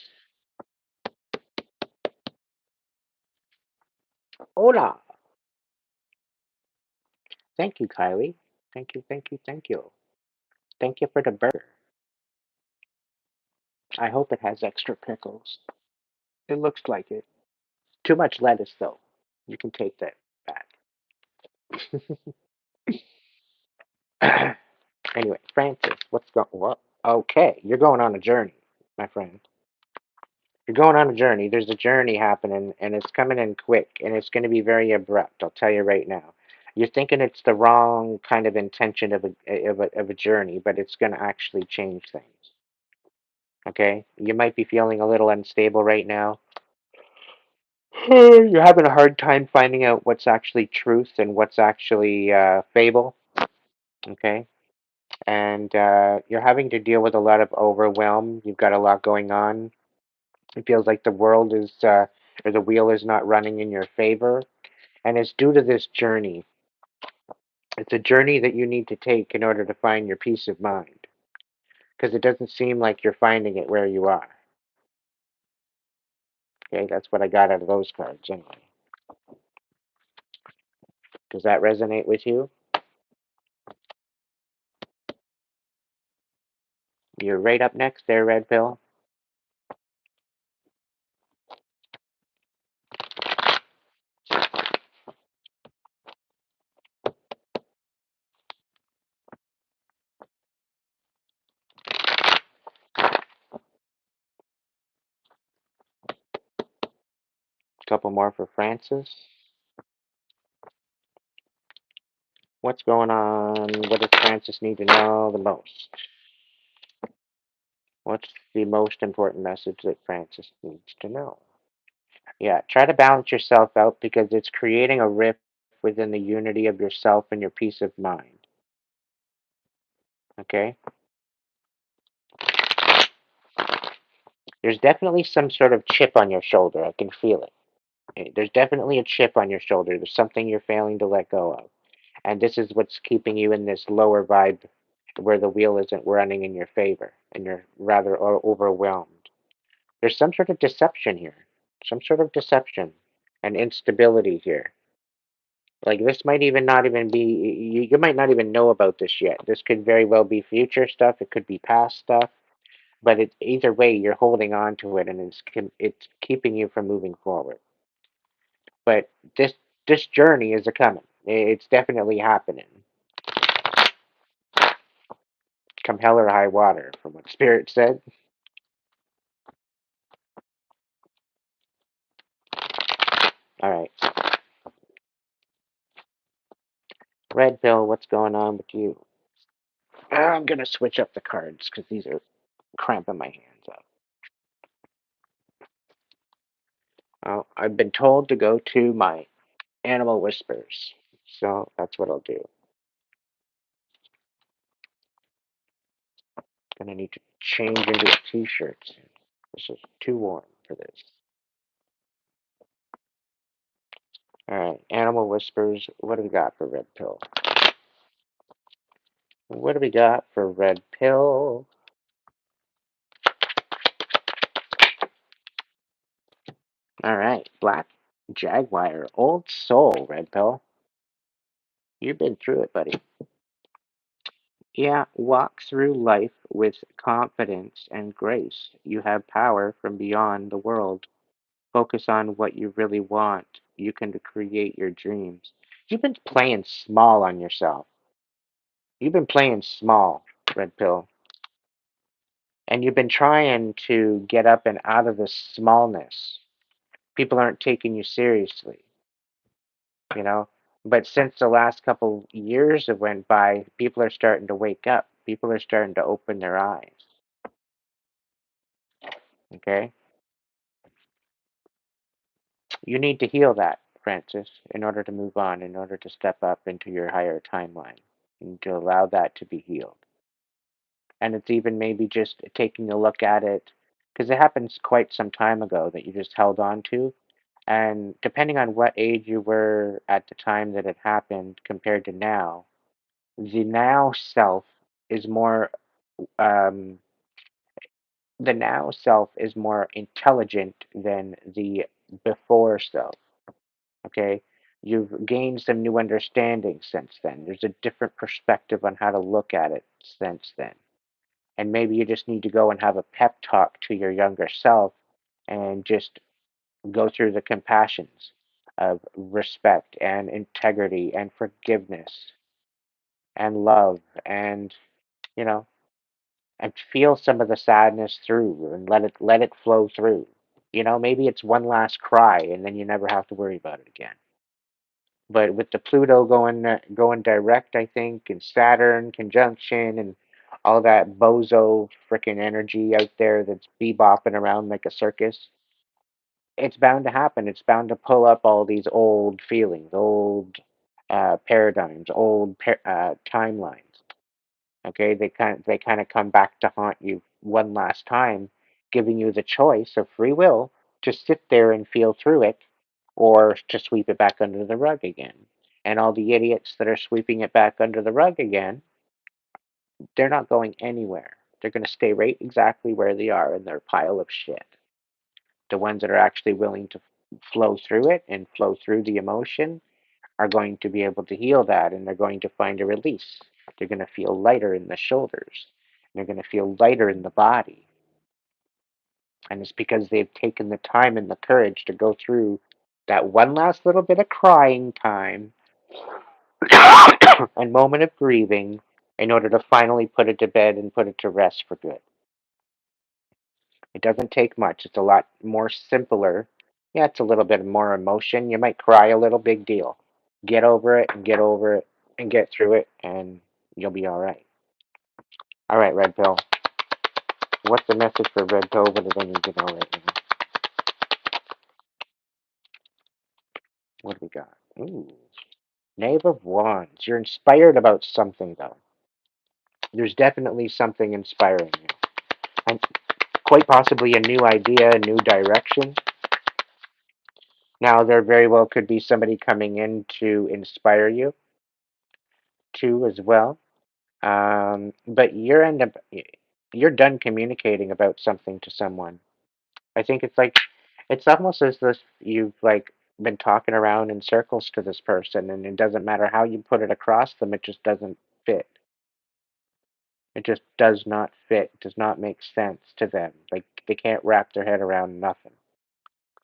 Hola. Thank you, Kylie. Thank you, thank you, thank you. Thank you for the burger. I hope it has extra pickles. It looks like it. Too much lettuce, though. You can take that back. Anyway, Francis, what's going? What? Okay, you're going on a journey, my friend. You're going on a journey. There's a journey happening, and it's coming in quick, and it's going to be very abrupt. I'll tell you right now. You're thinking it's the wrong kind of intention of a journey, but it's going to actually change things. Okay? You might be feeling a little unstable right now. You're having a hard time finding out what's actually truth and what's actually fable. Okay? And you're having to deal with a lot of overwhelm. You've got a lot going on. It feels like the world is, or the wheel is not running in your favor. And it's due to this journey. It's a journey that you need to take in order to find your peace of mind. Because it doesn't seem like you're finding it where you are. Okay, that's what I got out of those cards anyway. Does that resonate with you? You're right up next there, Red Pill. A couple more for Francis. What's going on? What does Francis need to know the most? What's the most important message that Francis needs to know? Yeah, try to balance yourself out because it's creating a rift within the unity of yourself and your peace of mind. Okay? There's definitely some sort of chip on your shoulder. I can feel it. There's definitely a chip on your shoulder. There's something you're failing to let go of. And this is what's keeping you in this lower vibe where the wheel isn't running in your favor and you're rather overwhelmed. There's some sort of deception here, some sort of deception and instability here. Like this might even not even be, you might not even know about this yet. This could very well be future stuff, it could be past stuff, but it's either way you're holding on to it and it's keeping you from moving forward. But this journey is a coming. It's definitely happening. Come hell or high water, from what Spirit said. All right, Red Pill, what's going on with you? I'm gonna switch up the cards because these are cramping my hands up. I've been told to go to my animal whispers, so that's what I'll do. Gonna need to change into a t-shirt soon. This is too warm for this. All right, animal whispers. What do we got for Red Pill? What do we got for Red Pill? All right, Black Jaguar, Old Soul, Red Pill. You've been through it, buddy. Yeah, walk through life with confidence and grace. You have power from beyond the world. Focus on what you really want. You can create your dreams. You've been playing small on yourself. You've been playing small, Red Pill. And you've been trying to get up and out of this smallness. People aren't taking you seriously, you know? But since the last couple years have went by, people are starting to wake up. People are starting to open their eyes. Okay? You need to heal that, Francis, in order to move on, in order to step up into your higher timeline. You need to allow that to be healed. And it's even maybe just taking a look at it, because it happens quite some time ago that you just held on to. And depending on what age you were at the time that it happened compared to now, the now self is more, um, the now self is more intelligent than the before self. Okay, you've gained some new understanding since then. There's a different perspective on how to look at it since then. And maybe you just need to go and have a pep talk to your younger self and just go through the compassions of respect and integrity and forgiveness and love and, you know, and feel some of the sadness through and let it flow through. Maybe it's one last cry, and then you never have to worry about it again. But with the Pluto going direct, I think, and Saturn conjunction, and all that bozo freaking energy out there that's bebopping around like a circus, it's bound to happen. It's bound to pull up all these old feelings, old paradigms, old timelines. Okay, they kind of come back to haunt you one last time, giving you the choice of free will to sit there and feel through it, or to sweep it back under the rug again. And all the idiots that are sweeping it back under the rug again, they're not going anywhere. They're going to stay right exactly where they are in their pile of shit. The ones that are actually willing to flow through it and flow through the emotion are going to be able to heal that, and they're going to find a release. They're going to feel lighter in the shoulders. They're going to feel lighter in the body. And it's because they've taken the time and the courage to go through that one last little bit of crying time and moment of grieving in order to finally put it to bed and put it to rest for good. It doesn't take much. It's a lot more simpler. Yeah, it's a little bit more emotion. You might cry a little, big deal. Get over it and get over it and get through it, and you'll be all right. All right, Red Pill. What's the message for Red Pill? What do they need to know right now? What do we got? Ooh, Knave of Wands. You're inspired about something, though. There's definitely something inspiring you. And quite possibly a new idea, a new direction. Now, there very well could be somebody coming in to inspire you, too, as well. But you're done communicating about something to someone. I think it's almost as if you've like been talking around in circles to this person, and it doesn't matter how you put it across them, it just doesn't fit. It just does not fit, does not make sense to them. Like they can't wrap their head around nothing.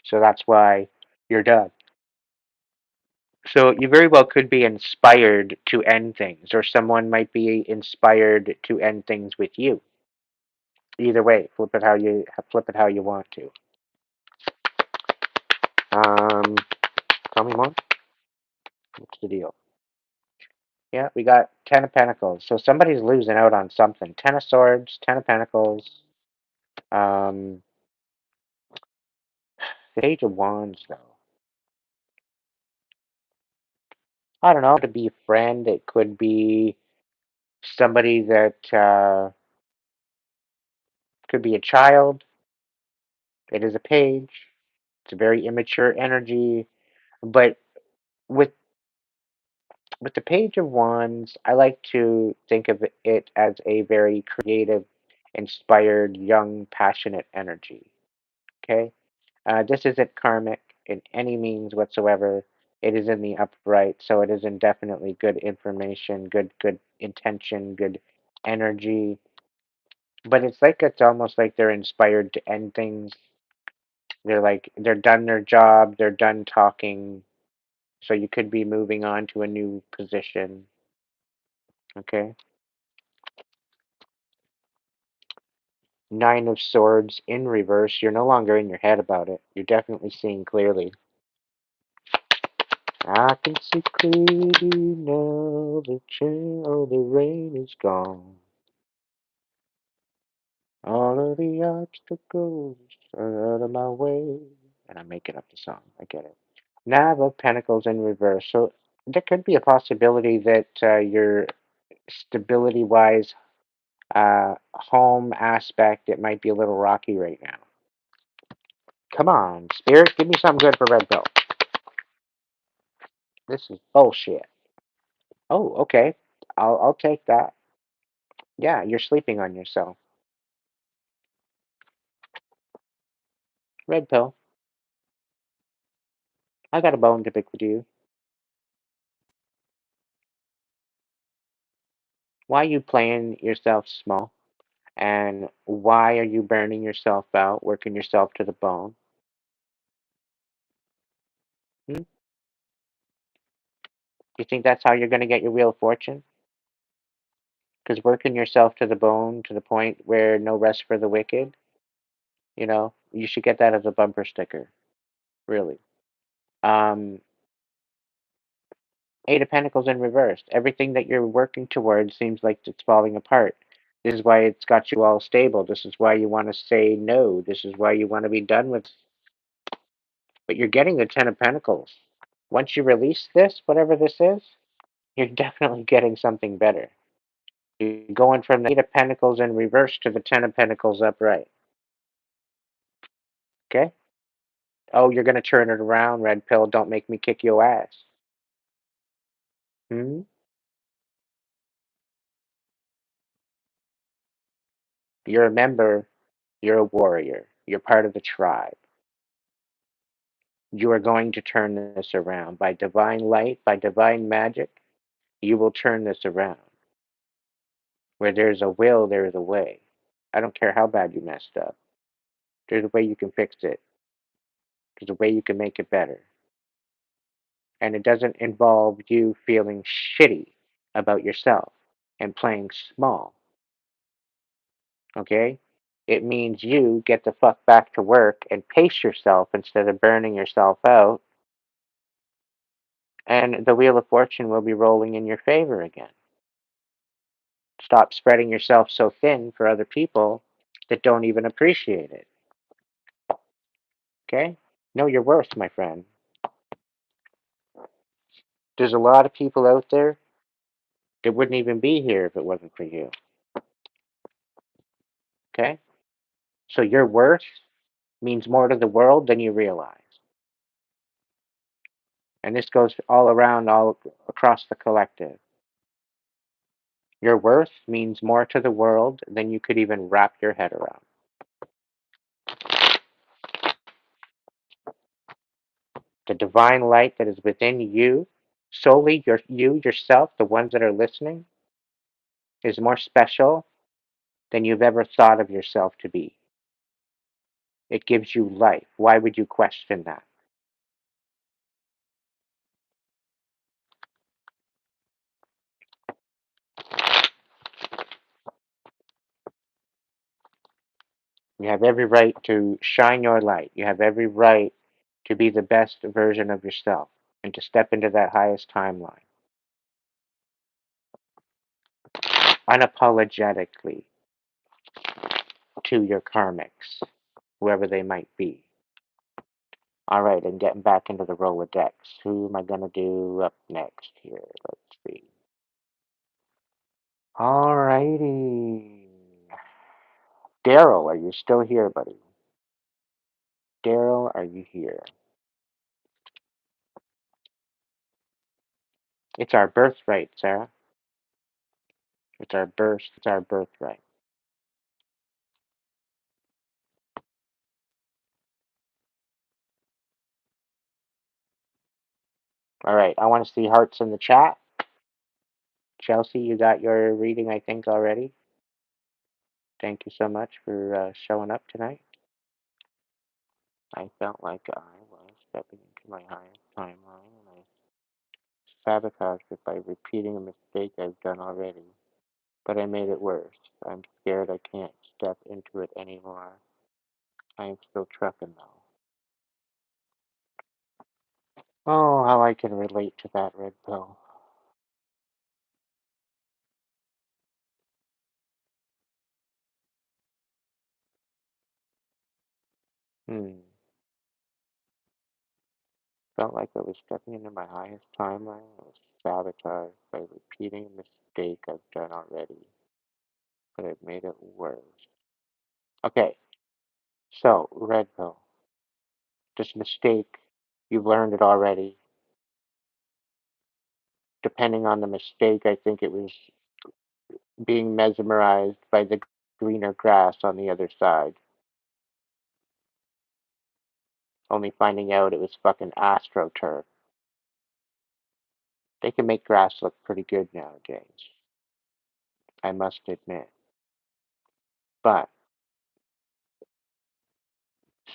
So that's why you're done. So you very well could be inspired to end things, or someone might be inspired to end things with you. Either way, flip it how you want to. Um, Tell me more. What's the deal? Yeah, we got Ten of Pentacles. So somebody's losing out on something. Ten of Swords, Ten of Pentacles. Um, the Page of Wands, though. I don't know. It could be a friend. It could be somebody that could be a child. It is a page. It's a very immature energy. But with with the Page of Wands, I like to think of it as a very creative, inspired, young, passionate energy. Okay? This isn't karmic in any means whatsoever. It is in the upright, so it is in definitely good information, good intention, good energy. But it's almost like they're inspired to end things. They're done their job, they're done talking, so you could be moving on to a new position. Okay? Nine of Swords in reverse. You're no longer in your head about it. You're definitely seeing clearly. I can see clearly now the chill of the rain is gone. All of the obstacles are out of my way. And I'm making up the song. I get it. Nine of Pentacles in reverse. So there could be a possibility that your stability-wise, home aspect, it might be a little rocky right now. Come on, Spirit, give me something good for Red Pill. This is bullshit. Oh, okay. I'll take that. Yeah, you're sleeping on yourself. Red Pill, I got a bone to pick with you. Why are you playing yourself small? And why are you burning yourself out, working yourself to the bone? Hmm? You think that's how you're going to get your real fortune? Because working yourself to the bone to the point where no rest for the wicked, you know? You should get that as a bumper sticker, really. Um, Eight of Pentacles in reverse. Everything that you're working towards seems like it's falling apart. This is why it's got you all stable. This is why you want to say no. This is why you want to be done with. But you're getting the Ten of Pentacles. Once you release this, whatever this is, you're definitely getting something better. You're going from the Eight of Pentacles in reverse to the Ten of Pentacles upright. Okay? Oh, you're going to turn it around, Red Pill. Don't make me kick your ass. Hmm? You're a member. You're a warrior. You're part of the tribe. You are going to turn this around. By divine light, by divine magic, you will turn this around. Where there's a will, there is a way. I don't care how bad you messed up. There's a way you can fix it. There's a way you can make it better. And it doesn't involve you feeling shitty about yourself and playing small. Okay? It means you get the fuck back to work and pace yourself instead of burning yourself out, and the wheel of fortune will be rolling in your favor again. Stop spreading yourself so thin for other people that don't even appreciate it. Okay? Know your worth, my friend. There's a lot of people out there that wouldn't even be here if it wasn't for you. Okay? So your worth means more to the world than you realize. And this goes all around, all across the collective. Your worth means more to the world than you could even wrap your head around. The divine light that is within you, solely you yourself, the ones that are listening, is more special than you've ever thought of yourself to be. It gives you life. Why would you question that? You have every right to shine your light. You have every right to be the best version of yourself and to step into that highest timeline unapologetically to your karmics, whoever they might be. All right, and getting back into the Rolodex. Who am I going to do up next here? Let's see. All righty. Daryl, are you still here, buddy? Daryl, are you here? It's our birthright, Sarah. It's our birthright. All right, I want to see hearts in the chat. Chelsea, you got your reading, I think, already. Thank you so much for showing up tonight. I felt like I was stepping into my highest timeline, and I sabotaged it by repeating a mistake I've done already. But I made it worse. I'm scared I can't step into it anymore. I am still trucking, though. Oh, how I can relate to that, Red Pill. Hmm. Felt like I was stepping into my highest timeline. I was sabotaged by repeating a mistake I've done already, but I've made it worse. Okay, so, Red Pill, this mistake, you've learned it already. Depending on the mistake, I think it was being mesmerized by the greener grass on the other side, only finding out it was fucking astroturf. They can make grass look pretty good nowadays, I must admit. But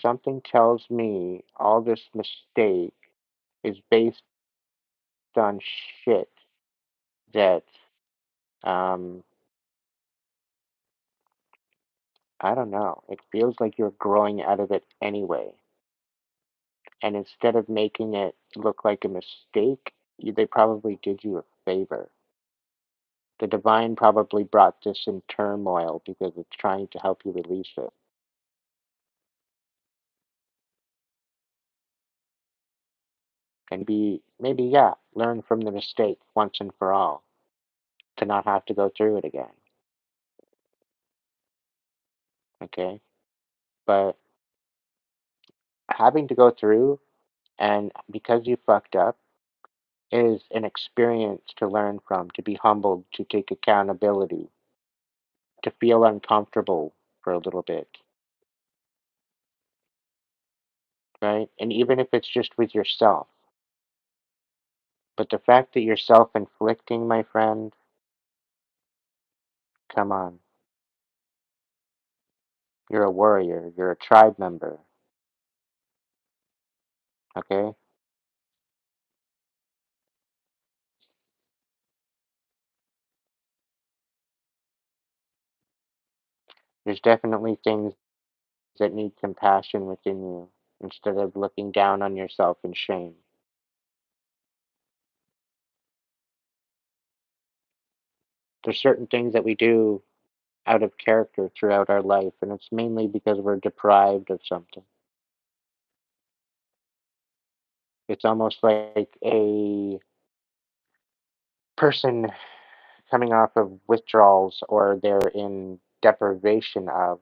something tells me all this mistake is based on shit that um, I don't know. It feels like you're growing out of it anyway. And instead of making it look like a mistake, they probably did you a favor. The divine probably brought this in turmoil because it's trying to help you release it. And maybe, yeah, learn from the mistake once and for all to not have to go through it again. Okay? But having to go through and because you fucked up is an experience to learn from, to be humbled, to take accountability, to feel uncomfortable for a little bit, right? And even if it's just with yourself. But the fact that you're self inflicting, my friend, come on. You're a warrior. You're a tribe member. Okay? There's definitely things that need compassion within you instead of looking down on yourself in shame. There's certain things that we do out of character throughout our life, and it's mainly because we're deprived of something. It's almost like a person coming off of withdrawals or they're in deprivation of.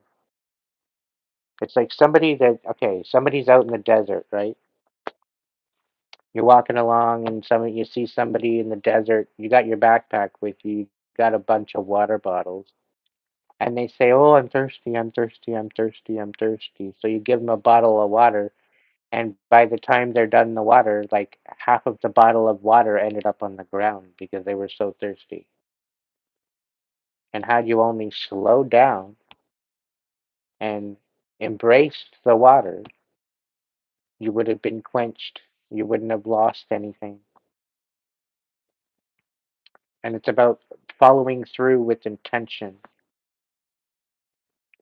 It's like somebody that, okay, somebody's out in the desert, right? You're walking along and you see somebody in the desert, you got your backpack with you, you got a bunch of water bottles, and they say, "Oh, I'm thirsty, I'm thirsty, I'm thirsty, I'm thirsty." So you give them a bottle of water, and by the time they're done the water, like half of the bottle of water ended up on the ground because they were so thirsty. And had you only slowed down and embraced the water, you would have been quenched. You wouldn't have lost anything. And it's about following through with intention,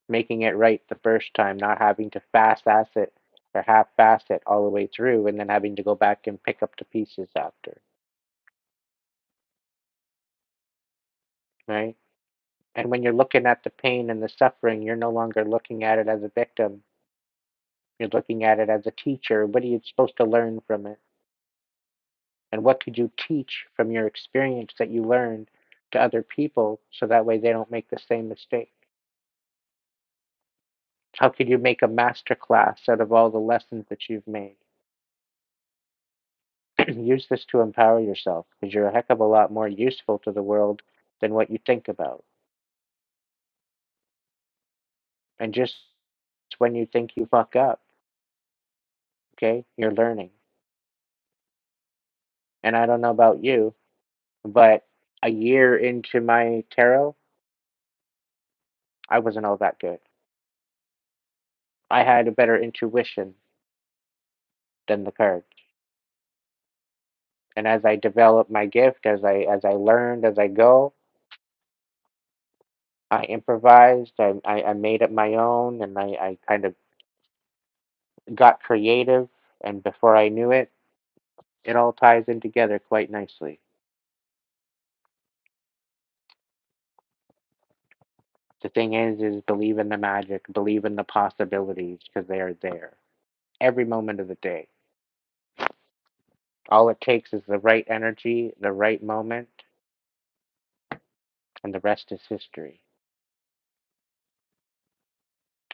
making it right the first time, not having to fast ass it or half fast it all the way through and then having to go back and pick up the pieces after, right? And when you're looking at the pain and the suffering, you're no longer looking at it as a victim. You're looking at it as a teacher. What are you supposed to learn from it? And what could you teach from your experience that you learned to other people so that way they don't make the same mistake? How could you make a master class out of all the lessons that you've made? Use this to empower yourself because you're a heck of a lot more useful to the world than what you think about. And just when you think you fuck up, okay, you're learning. And I don't know about you, but a year into my tarot, I wasn't all that good. I had a better intuition than the cards. And as I developed my gift, as I learned as I go, I improvised, I made it my own, and I kind of got creative. And before I knew it, it all ties in together quite nicely. The thing is believe in the magic, believe in the possibilities because they are there every moment of the day. All it takes is the right energy, the right moment, and the rest is history.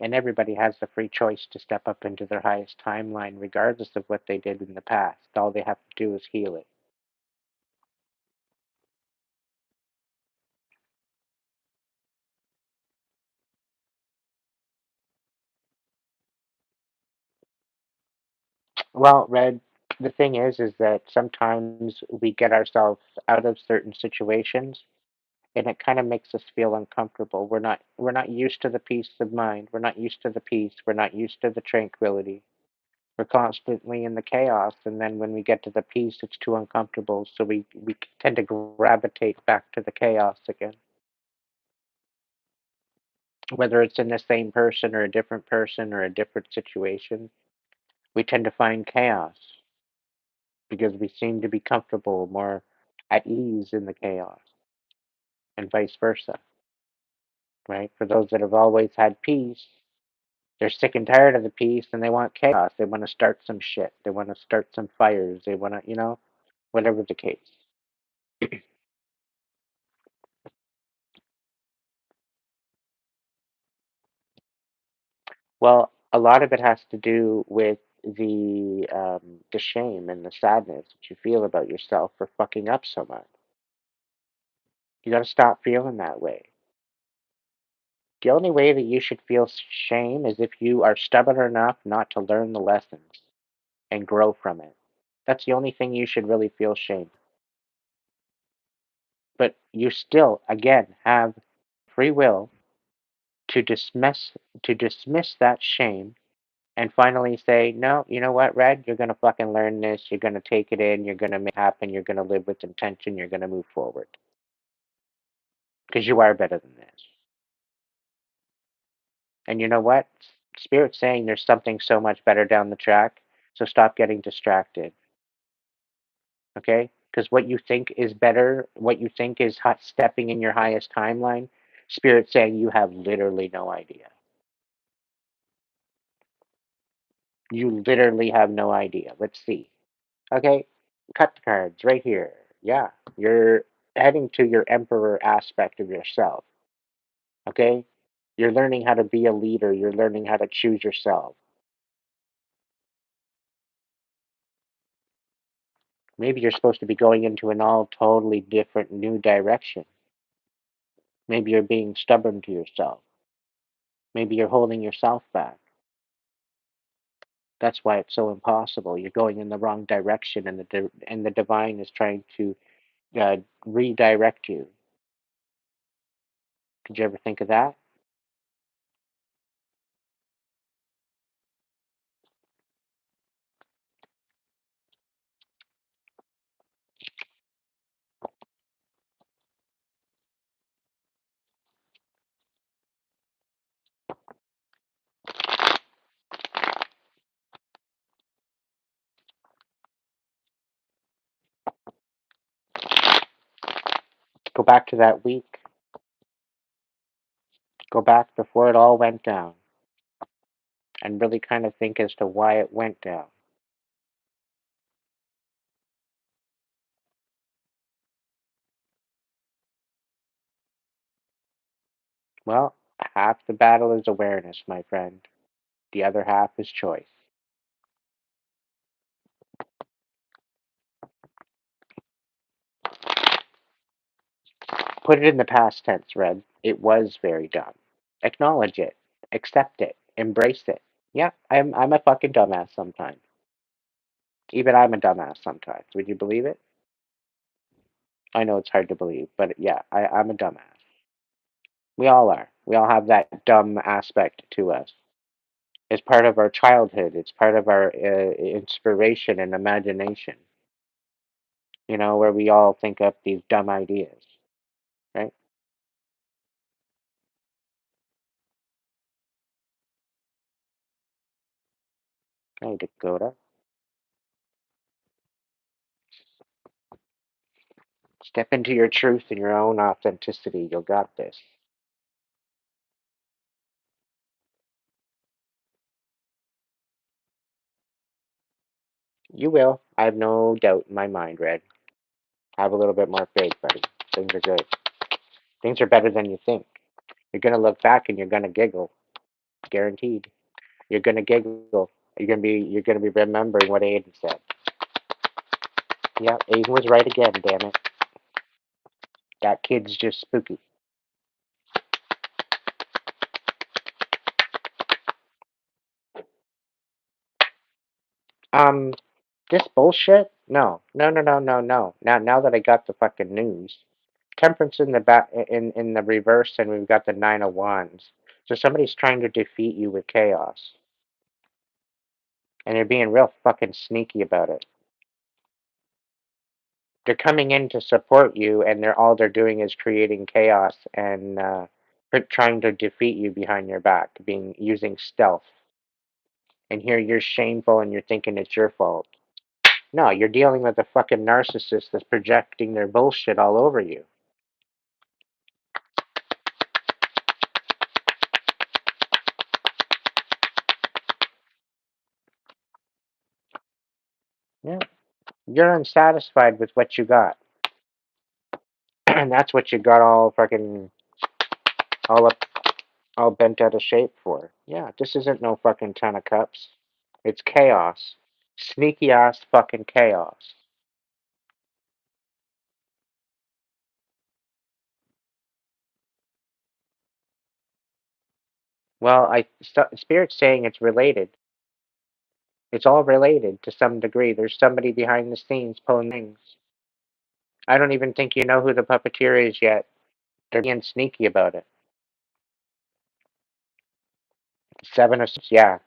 And everybody has the free choice to step up into their highest timeline, regardless of what they did in the past. All they have to do is heal it. Well, Red, the thing is that sometimes we get ourselves out of certain situations and it kind of makes us feel uncomfortable. We're not used to the peace of mind. We're not used to the peace. We're not used to the tranquility. We're constantly in the chaos, and then when we get to the peace, it's too uncomfortable. So we tend to gravitate back to the chaos again. Whether it's in the same person or a different situation, we tend to find chaos because we seem to be comfortable, more at ease in the chaos, and vice versa, right? For those that have always had peace, they're sick and tired of the peace and they want chaos. They want to start some shit. They want to start some fires. They want to, whatever the case. Well, a lot of it has to do with the shame and the sadness that you feel about yourself for fucking up so much. You got to stop feeling that way. The only way that you should feel shame is if you are stubborn enough not to learn the lessons and grow from it. That's the only thing you should really feel shame. But you still, again, have free will to dismiss that shame and finally say, no, you know what, Red, you're gonna fucking learn this. You're gonna take it in. You're gonna make it happen. You're gonna live with intention. You're gonna move forward because you are better than this. And you know what? Spirit's saying there's something so much better down the track. So stop getting distracted, okay? Because what you think is better, what you think is stepping in your highest timeline, Spirit's saying you have literally no idea. You literally have no idea. Let's see. Okay, cut the cards right here. Yeah, you're heading to your emperor aspect of yourself. Okay, you're learning how to be a leader. You're learning how to choose yourself. Maybe you're supposed to be going into an all totally different new direction. Maybe you're being stubborn to yourself. Maybe you're holding yourself back. That's why it's so impossible. You're going in the wrong direction, and the divine is trying to uh, redirect you. Did you ever think of that? Go back to that week. Go back before it all went down and really kind of think as to why it went down. Well, half the battle is awareness, my friend. The other half is choice. Put it in the past tense, Red. It was very dumb. Acknowledge it. Accept it. Embrace it. Yeah, I'm a fucking dumbass sometimes. Even I'm a dumbass sometimes. Would you believe it? I know it's hard to believe, but yeah, I'm a dumbass. We all are. We all have that dumb aspect to us. It's part of our childhood. It's part of our inspiration and imagination. Where we all think up these dumb ideas, right? Hey, Dakota, step into your truth and your own authenticity. You'll got this. You will. I have no doubt in my mind, Red. Have a little bit more faith, buddy. Things are good. Things are better than you think. You're gonna look back and you're gonna giggle, guaranteed. You're gonna giggle. You're gonna be remembering what Aiden said. Yeah, Aiden was right again. Damn it, that kid's just spooky. Um, this bullshit? No, no, no, no, no, no. Now that I got the fucking news, temperance in the in the reverse, and we've got the nine of wands. So somebody's trying to defeat you with chaos, and they're being real fucking sneaky about it. They're coming in to support you, and they're all they're doing is creating chaos and trying to defeat you behind your back, being using stealth. And here you're shameful and you're thinking it's your fault. No, you're dealing with a fucking narcissist that's projecting their bullshit all over you. Yeah. You're unsatisfied with what you got. And that's what you got all fucking all up all bent out of shape for. Yeah, this isn't no fucking Ten of Cups. It's chaos. Sneaky ass fucking chaos. Well, Spirit's saying it's related. It's all related to some degree. There's somebody behind the scenes pulling things. I don't even think you know who the puppeteer is yet. They're being sneaky about it. Seven of Swords, yeah.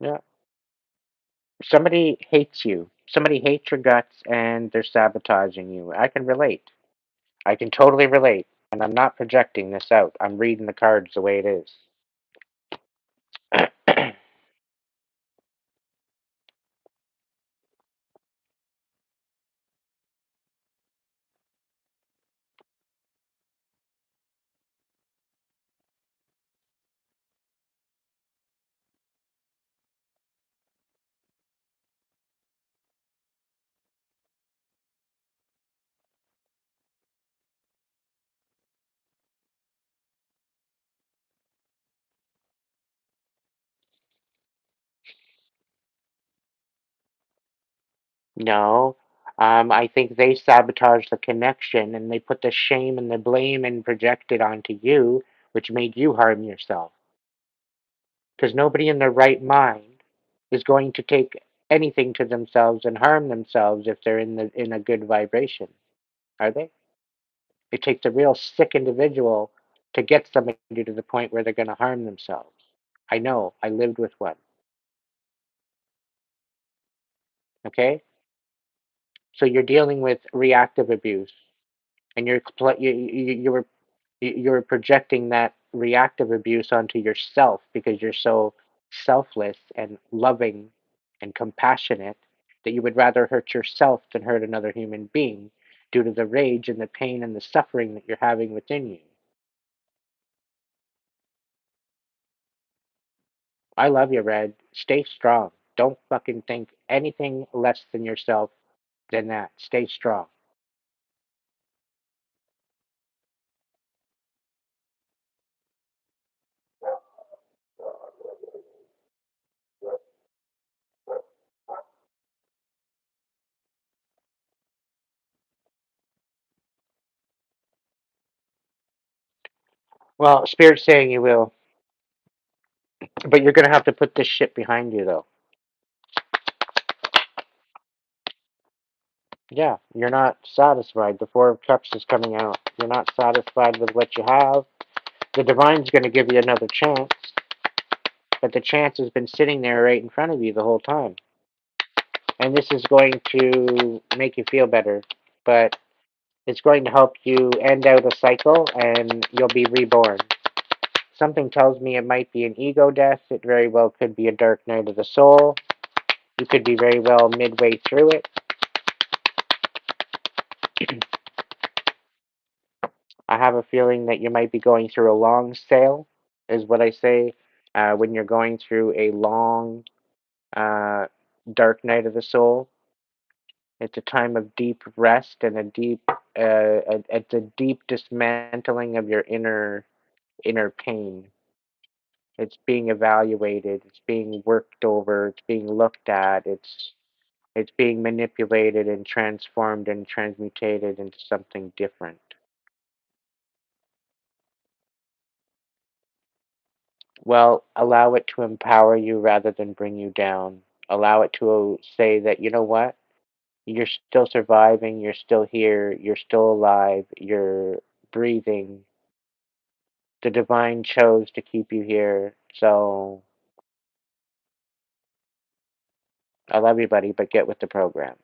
Yeah. Somebody hates you. Somebody hates your guts and they're sabotaging you. I can relate. I can totally relate. And I'm not projecting this out. I'm reading the cards the way it is. No. I think they sabotage the connection and they put the shame and the blame and project it onto you, which made you harm yourself. Because nobody in their right mind is going to take anything to themselves and harm themselves if they're in a good vibration, are they? It takes a real sick individual to get somebody to the point where they're going to harm themselves. I know. I lived with one. Okay, so you're dealing with reactive abuse, and you're projecting that reactive abuse onto yourself because you're so selfless and loving and compassionate that you would rather hurt yourself than hurt another human being due to the rage and the pain and the suffering that you're having within you. I love you, Red. Stay strong. Don't fucking think anything less than yourself than that. Stay strong. Well, Spirit's saying you will, but you're gonna have to put this shit behind you, though. Yeah, you're not satisfied. The Four of Cups is coming out. You're not satisfied with what you have. The Divine's gonna give you another chance, but the chance has been sitting there right in front of you the whole time. And this is going to make you feel better, but it's going to help you end out a cycle and you'll be reborn. Something tells me it might be an ego death. It very well could be a dark night of the soul. You could be very well midway through it. I have a feeling that you might be going through a long sail, is what I say when you're going through a long, uh, dark night of the soul. It's a time of deep rest and it's a deep dismantling of your inner pain. It's being evaluated. It's being worked over. It's being looked at. It's being manipulated and transformed and transmutated into something different. Well, allow it to empower you rather than bring you down. Allow it to say that, you know what? You're still surviving. You're still here. You're still alive. You're breathing. The divine chose to keep you here. So I love you, buddy, but get with the program.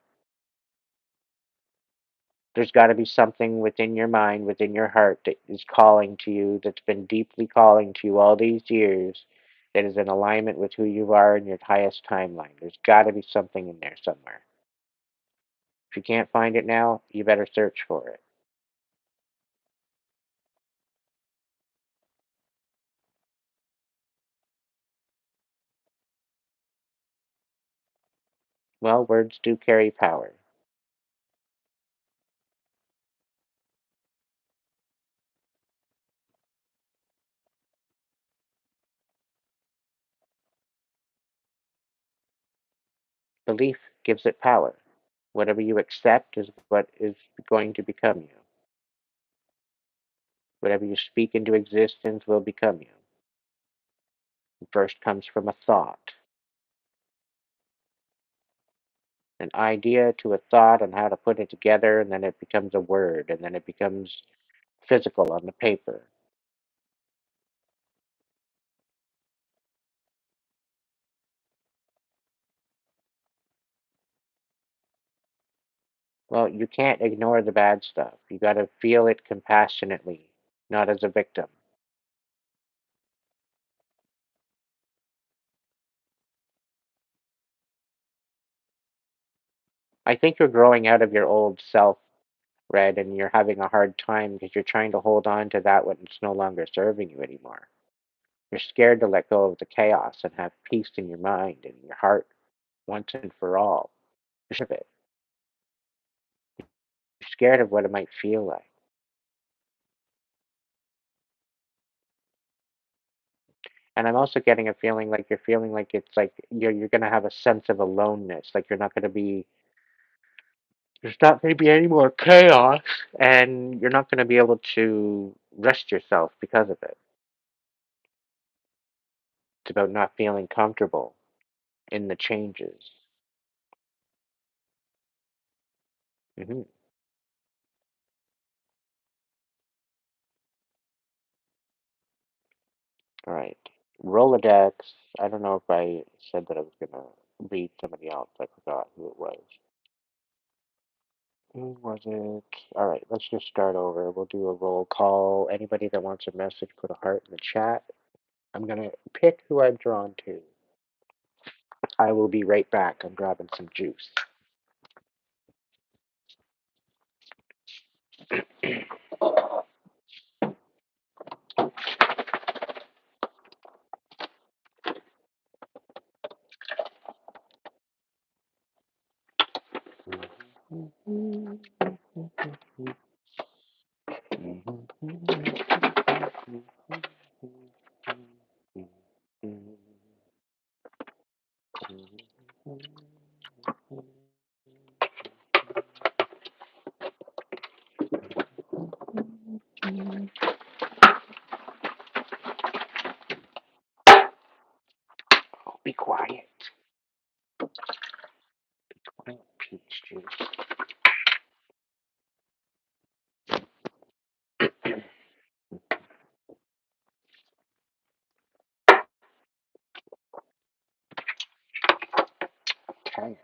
There's got to be something within your mind, within your heart that is calling to you, that's been deeply calling to you all these years, that is in alignment with who you are in your highest timeline. There's got to be something in there somewhere. If you can't find it now, you better search for it. Well, words do carry power. Belief gives it power. Whatever you accept is what is going to become you. Whatever you speak into existence will become you. It first comes from a thought, an idea to a thought on how to put it together, and then it becomes a word, and then it becomes physical on the paper. Well, you can't ignore the bad stuff. You got to feel it compassionately, not as a victim. I think you're growing out of your old self, Red, and you're having a hard time because you're trying to hold on to that when it's no longer serving you anymore. You're scared to let go of the chaos and have peace in your mind and your heart once and for all. You're scared of it. You're scared of what it might feel like. And I'm also getting a feeling like you're feeling like it's like you're gonna have a sense of aloneness, like you're not gonna be there's not gonna be any more chaos, and you're not gonna be able to rest yourself because of it. It's about not feeling comfortable in the changes. Hmm. All right. Rolodex. I don't know if I said that I was gonna read somebody else. I forgot who it was. Who was it? All right, let's just start over. We'll do a roll call. Anybody that wants a message, put a heart in the chat. I'm gonna pick who I'm drawn to. I will be right back. I'm grabbing some juice. Oh, be quiet. Quiet, peach juice. Okay.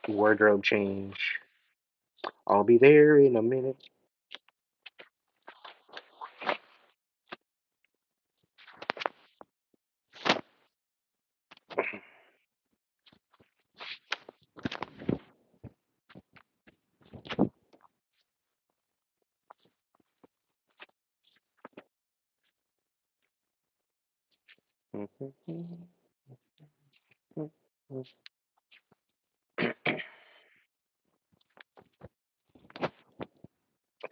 Wardrobe change. I'll be there in a minute.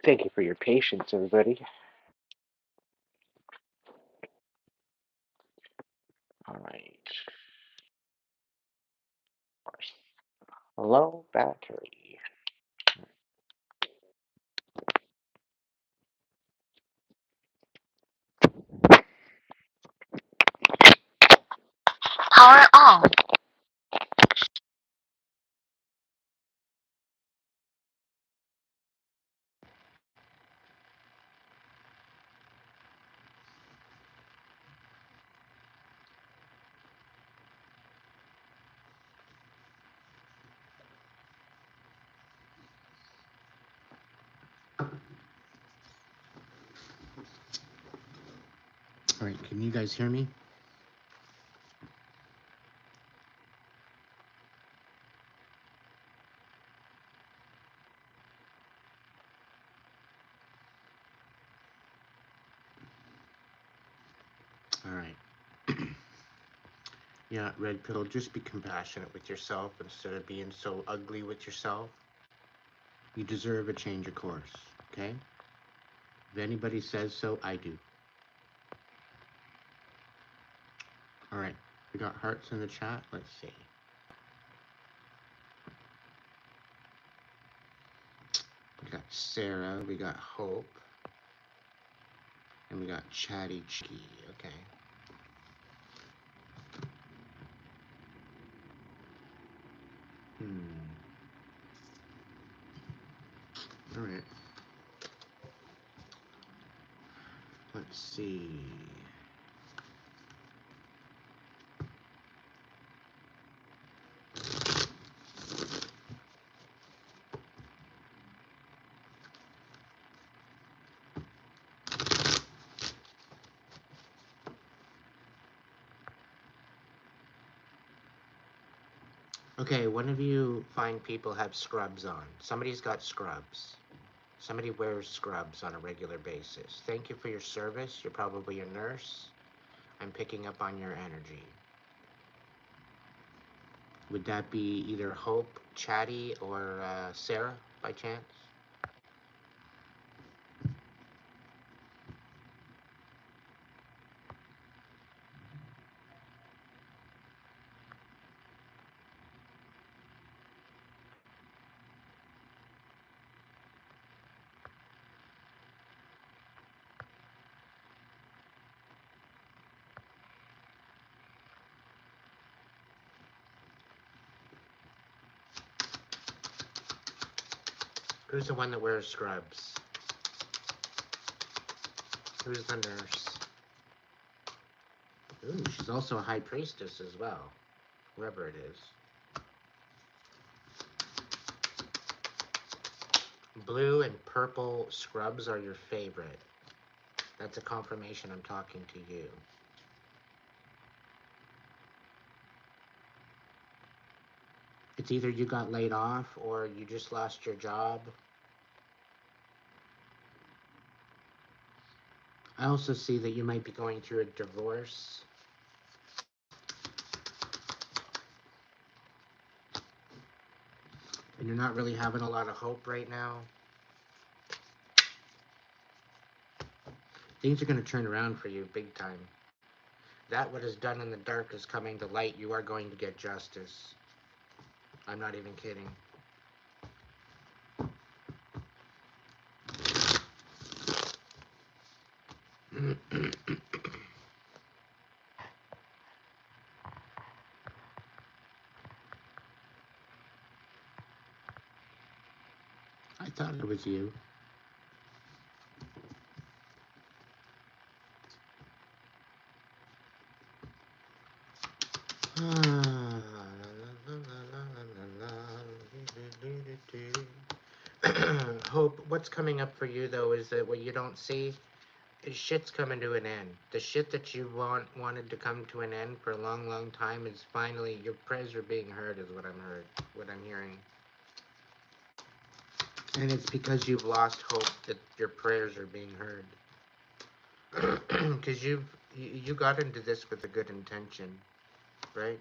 Thank you for your patience, everybody. All right. Low battery. Power on. All right, can you guys hear me? All right. Yeah, Red Pill, just be compassionate with yourself instead of being so ugly with yourself. You deserve a change of course, okay? If anybody says so, I do. All right, we got hearts in the chat. Let's see. We got Sarah, we got Hope, and we got Chatty Cheeky, okay? All right. Let's see. Okay, one of you fine people have scrubs on. Somebody's got scrubs. Somebody wears scrubs on a regular basis. Thank you for your service. You're probably a nurse. I'm picking up on your energy. Would that be either Hope, Chatty, or Sarah by chance? Who's the one that wears scrubs? Who's the nurse? Ooh, she's also a high priestess as well, whoever it is. Blue and purple scrubs are your favorite. That's a confirmation I'm talking to you. It's either you got laid off or you just lost your job. I also see that you might be going through a divorce. And you're not really having a lot of hope right now. Things are going to turn around for you big time. That what is done in the dark is coming to light. You are going to get justice. I'm not even kidding. I thought it was you. Hope, what's coming up for you though is that what you don't see is shit's coming to an end. The shit that you wanted to come to an end for a long, long time is finally, your prayers are being heard is what I'm hearing. And it's because you've lost hope that your prayers are being heard. Because you got into this with a good intention, right?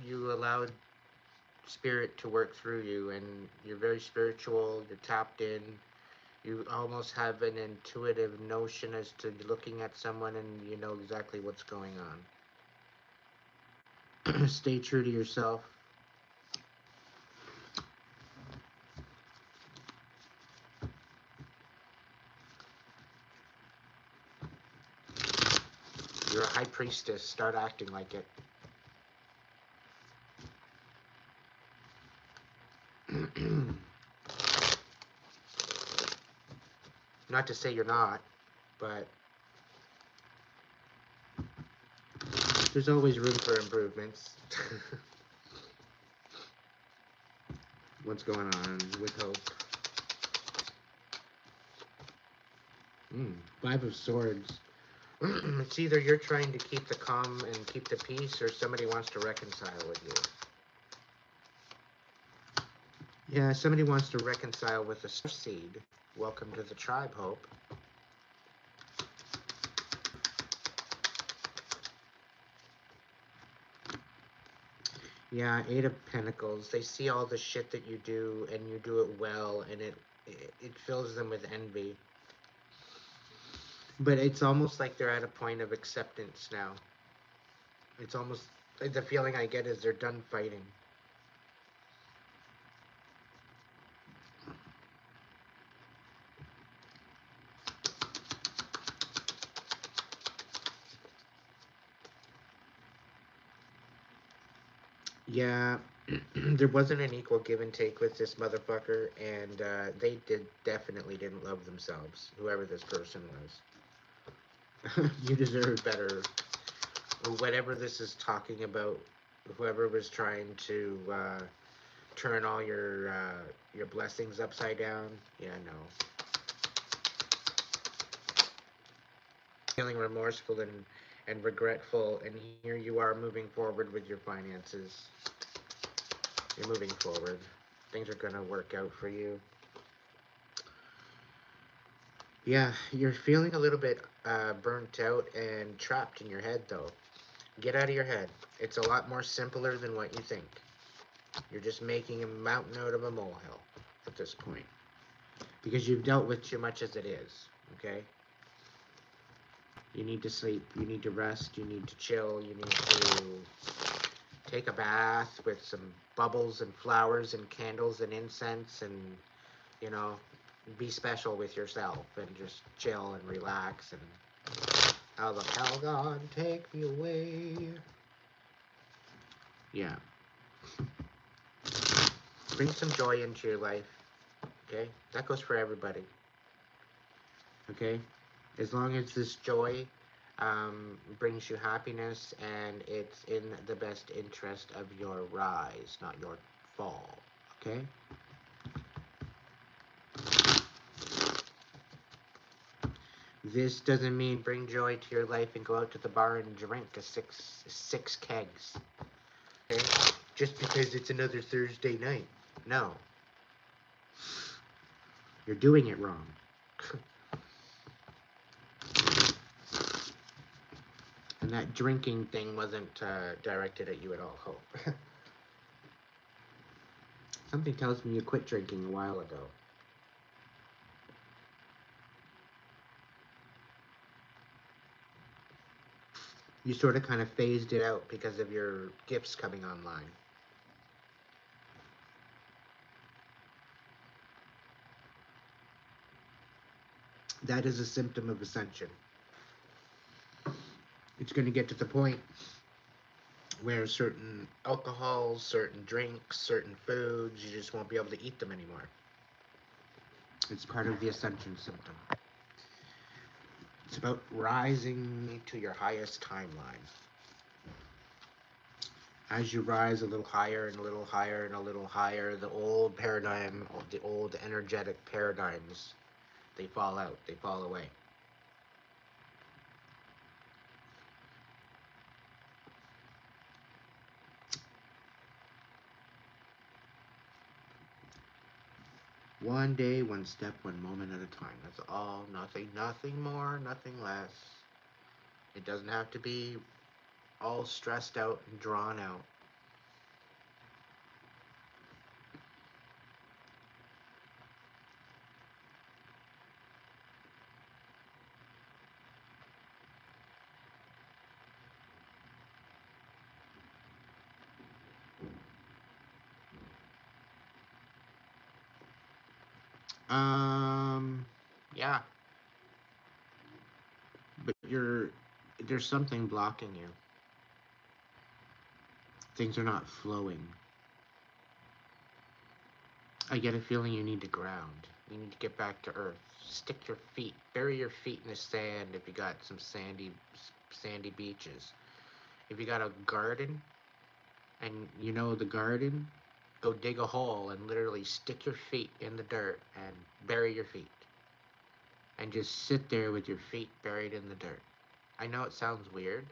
You allowed spirit to work through you, and you're very spiritual. You're tapped in. You almost have an intuitive notion as to looking at someone, and you know exactly what's going on. Stay true to yourself. You're a high priestess. Start acting like it. Not to say you're not, but there's always room for improvements. What's going on with hope? Five of Swords. It's either you're trying to keep the calm and keep the peace, or somebody wants to reconcile with you. Yeah, somebody wants to reconcile with the star seed. Welcome to the tribe, Hope. Yeah, Eight of Pentacles. They see all the shit that you do, and you do it well, and it fills them with envy. But it's almost like they're at a point of acceptance now. It's almost like the feeling I get is they're done fighting. Yeah, there wasn't an equal give and take with this motherfucker, and they definitely didn't love themselves, whoever this person was. You deserve better. Whatever this is talking about, whoever was trying to turn all your blessings upside down. Yeah, no. Feeling remorseful and regretful, and here you are moving forward with your finances. You're moving forward. Things are gonna work out for you. Yeah, you're feeling a little bit burnt out and trapped in your head, though. Get out of your head. It's a lot more simpler than what you think. You're just making a mountain out of a molehill at this point because you've dealt with too much as it is. Okay. You need to sleep. You need to rest. You need to chill. You need to take a bath with some bubbles and flowers and candles and incense, and you know, be special with yourself and just chill and relax. And how the hell God take me away. Yeah. Bring some joy into your life. Okay? That goes for everybody. Okay? As long as this joy brings you happiness and it's in the best interest of your rise, not your fall. Okay? This doesn't mean bring joy to your life and go out to the bar and drink a six kegs. Okay? Just because it's another Thursday night. No. You're doing it wrong. And that drinking thing wasn't directed at you at all, Hope. Something tells me you quit drinking a while ago. You sort of kind of phased it out because of your gifts coming online. That is a symptom of ascension. It's going to get to the point where certain alcohols, certain drinks, certain foods, you just won't be able to eat them anymore. It's part of the ascension symptom. It's about rising to your highest timeline. As you rise a little higher and a little higher and a little higher, the old paradigm, the old energetic paradigms, they fall out, they fall away. One day, one step, one moment at a time. That's all. Nothing more, nothing less. It doesn't have to be all stressed out and drawn out. Yeah. But there's something blocking you. Things are not flowing. I get a feeling you need to ground. You need to get back to earth. Stick your feet, bury your feet in the sand if you got some sandy beaches. If you got a garden and you know the garden, go dig a hole and literally stick your feet in the dirt and bury your feet. And just sit there with your feet buried in the dirt. I know it sounds weird.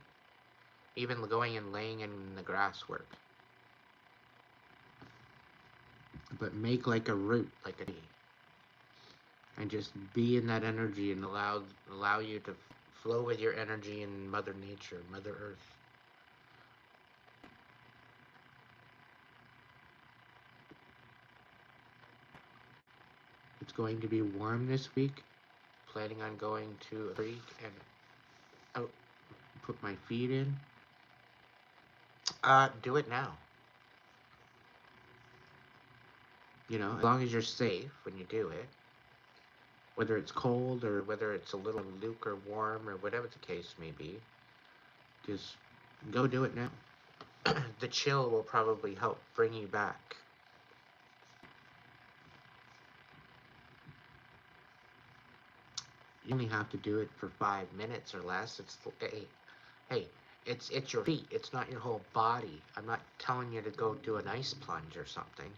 Even going and laying in the grass work. But make like a root, like a tree. And just be in that energy and allow you to flow with your energy in Mother Nature, Mother Earth. It's going to be warm this week. Planning on going to a creek and out, put my feet in. Do it now. You know, as long as you're safe when you do it. Whether it's cold or whether it's a little lukewarm or whatever the case may be, just go do it now. The chill will probably help bring you back. You only have to do it for 5 minutes or less. Hey, it's your feet. It's not your whole body. I'm not telling you to go do an ice plunge or something.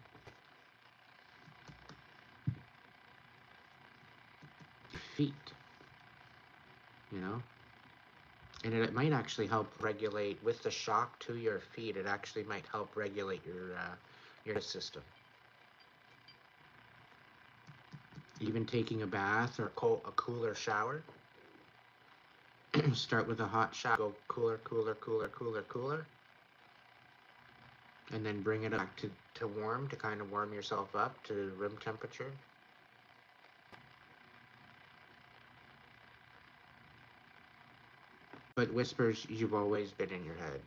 Feet, you know, and it might actually help regulate with the shock to your feet. It actually might help regulate your system. Even taking a bath or a cooler shower. Start with a hot shower, go cooler, cooler, cooler, cooler, cooler, and then bring it back to warm, to kind of warm yourself up to room temperature. But whispers, you've always been in your head.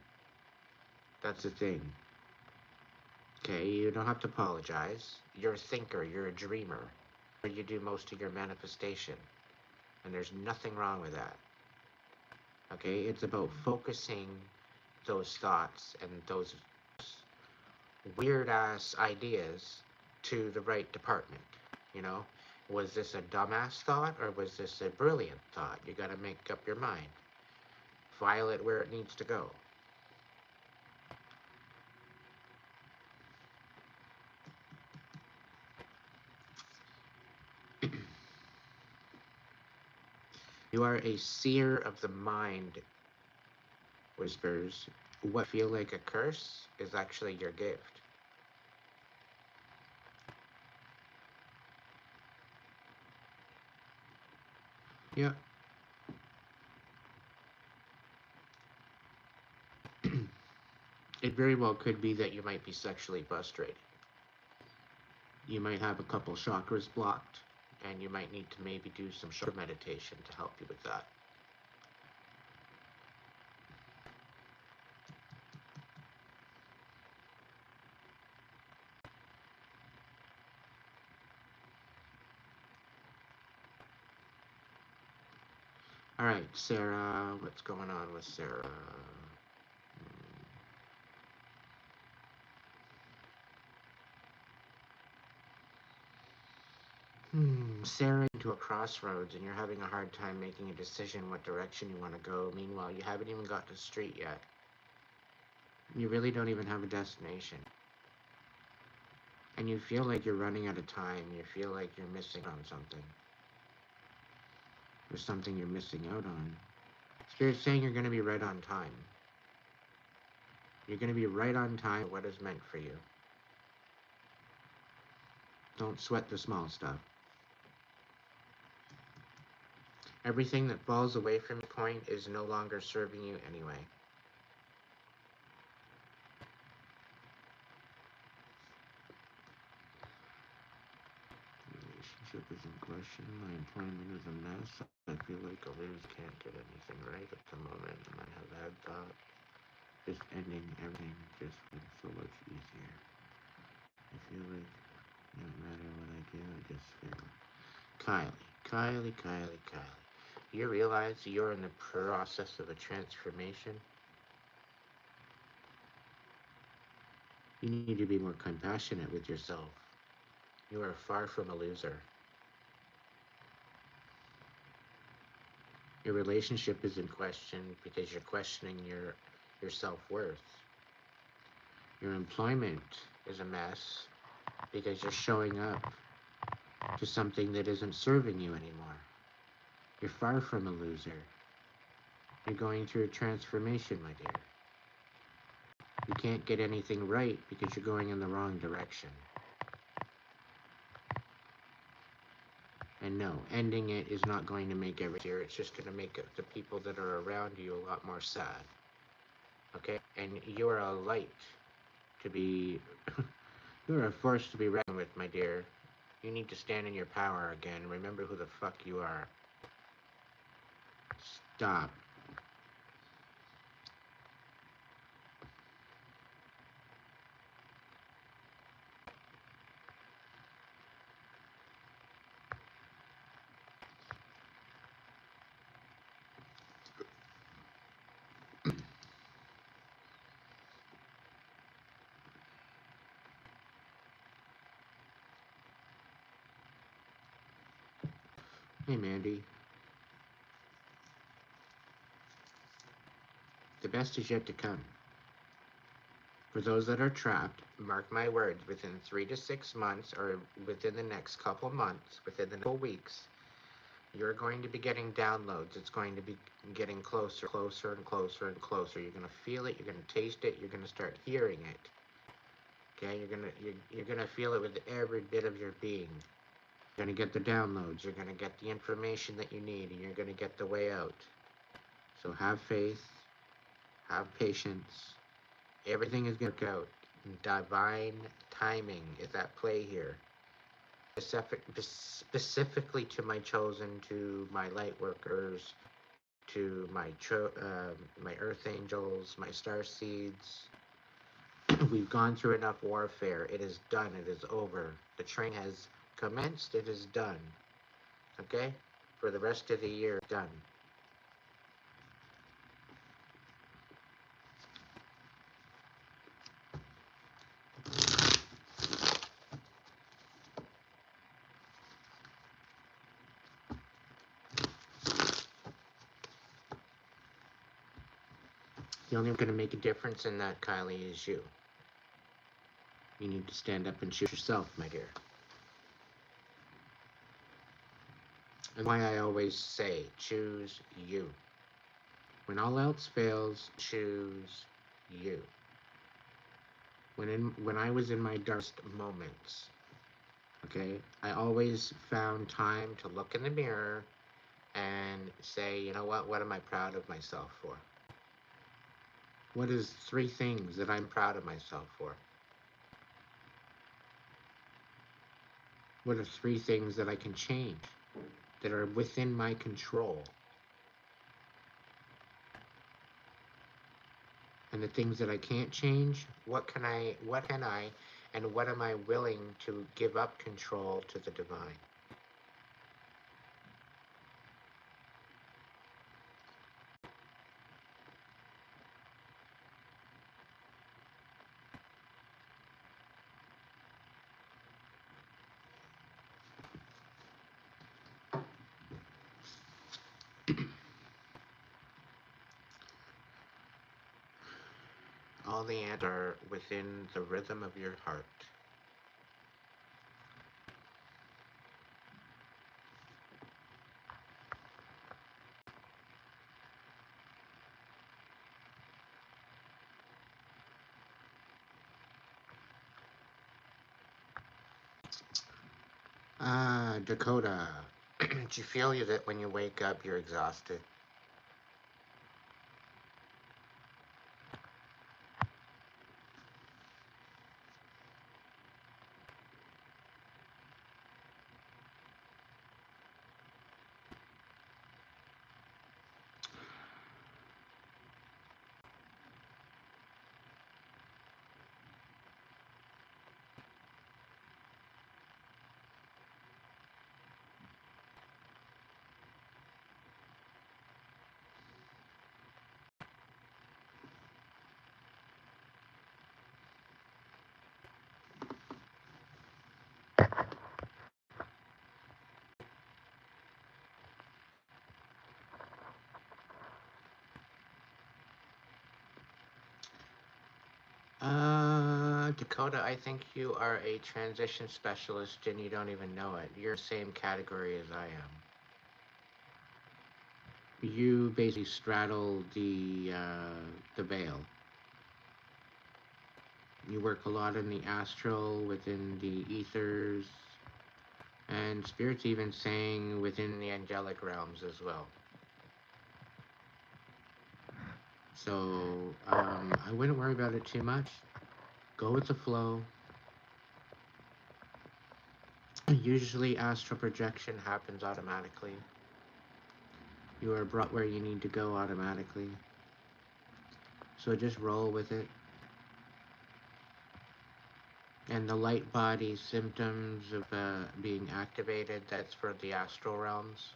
That's the thing. Okay, you don't have to apologize. You're a thinker, you're a dreamer. You do most of your manifestation. And there's nothing wrong with that. Okay, it's about focusing those thoughts and those weird ass ideas to the right department. You know, was this a dumbass thought or was this a brilliant thought? You got to make up your mind. File it where it needs to go. You are a seer of the mind, whispers. What feel like a curse is actually your gift. Yeah. It very well could be that you might be sexually frustrated. You might have a couple chakras blocked, and you might need to maybe do some chakra meditation to help you with that. All right, Sarah, what's going on with Sarah? Sarah, into a crossroads and you're having a hard time making a decision what direction you want to go. Meanwhile, you haven't even got to the street yet. You really don't even have a destination. And you feel like you're running out of time. You feel like you're missing on something. There's something you're missing out on. Spirit's saying you're going to be right on time. You're going to be right on time for what is meant for you. Don't sweat the small stuff. Everything that falls away from your point is no longer serving you anyway. Relationship is in question. My employment is a mess. I feel like I really can't get anything right at the moment, and I have had thought just ending everything just been so much easier. I feel like no matter what I do, I just fail. Kylie. You realize you're in the process of a transformation? You need to be more compassionate with yourself. You are far from a loser. Your relationship is in question because you're questioning your self-worth. Your employment is a mess because you're showing up to something that isn't serving you anymore. You're far from a loser. You're going through a transformation, my dear. You can't get anything right because you're going in the wrong direction. And no, ending it is not going to make everything easier. It's just going to make the people that are around you a lot more sad. Okay? And you're a light to be, you're a force to be reckoned with, my dear. You need to stand in your power again. Remember who the fuck you are. Stop. Hey, Mandy. The best is yet to come. For those that are trapped, mark my words, within 3 to 6 months, or within the next couple months, within the couple weeks, you're going to be getting downloads. It's going to be getting closer, closer, and closer, and closer. You're going to feel it. You're going to taste it. You're going to start hearing it. Okay, you're gonna feel it with every bit of your being. You're gonna get the downloads. You're gonna get the information that you need, and you're gonna get the way out. So have faith. Have patience. Everything is going to work out. Divine timing is at play here. Specifically to my chosen, to my light workers, to my earth angels, my star seeds. We've gone through enough warfare. It is done. It is over. The training has commenced. It is done. Okay? For the rest of the year, done. The only one going to make a difference in that, Kylie, is you. You need to stand up and choose yourself, my dear. And why I always say, choose you. When all else fails, choose you. When I was in my darkest moments, okay, I always found time to look in the mirror and say, you know what am I proud of myself for? What is 3 things that I'm proud of myself for? What are 3 things that I can change, that are within my control? And the things that I can't change, what can I, and what am I willing to give up control to the divine? All the answers are within the rhythm of your heart. Dakota, do you feel that when you wake up, you're exhausted? Dakota, I think you are a transition specialist and you don't even know it. You're the same category as I am. you basically straddle the veil. You work a lot in the astral, within the ethers, and spirit's even saying within the angelic realms as well. So I wouldn't worry about it too much. Go with the flow. Usually, astral projection happens automatically. You are brought where you need to go automatically. So just roll with it. And the light body symptoms of being activated, that's for the astral realms.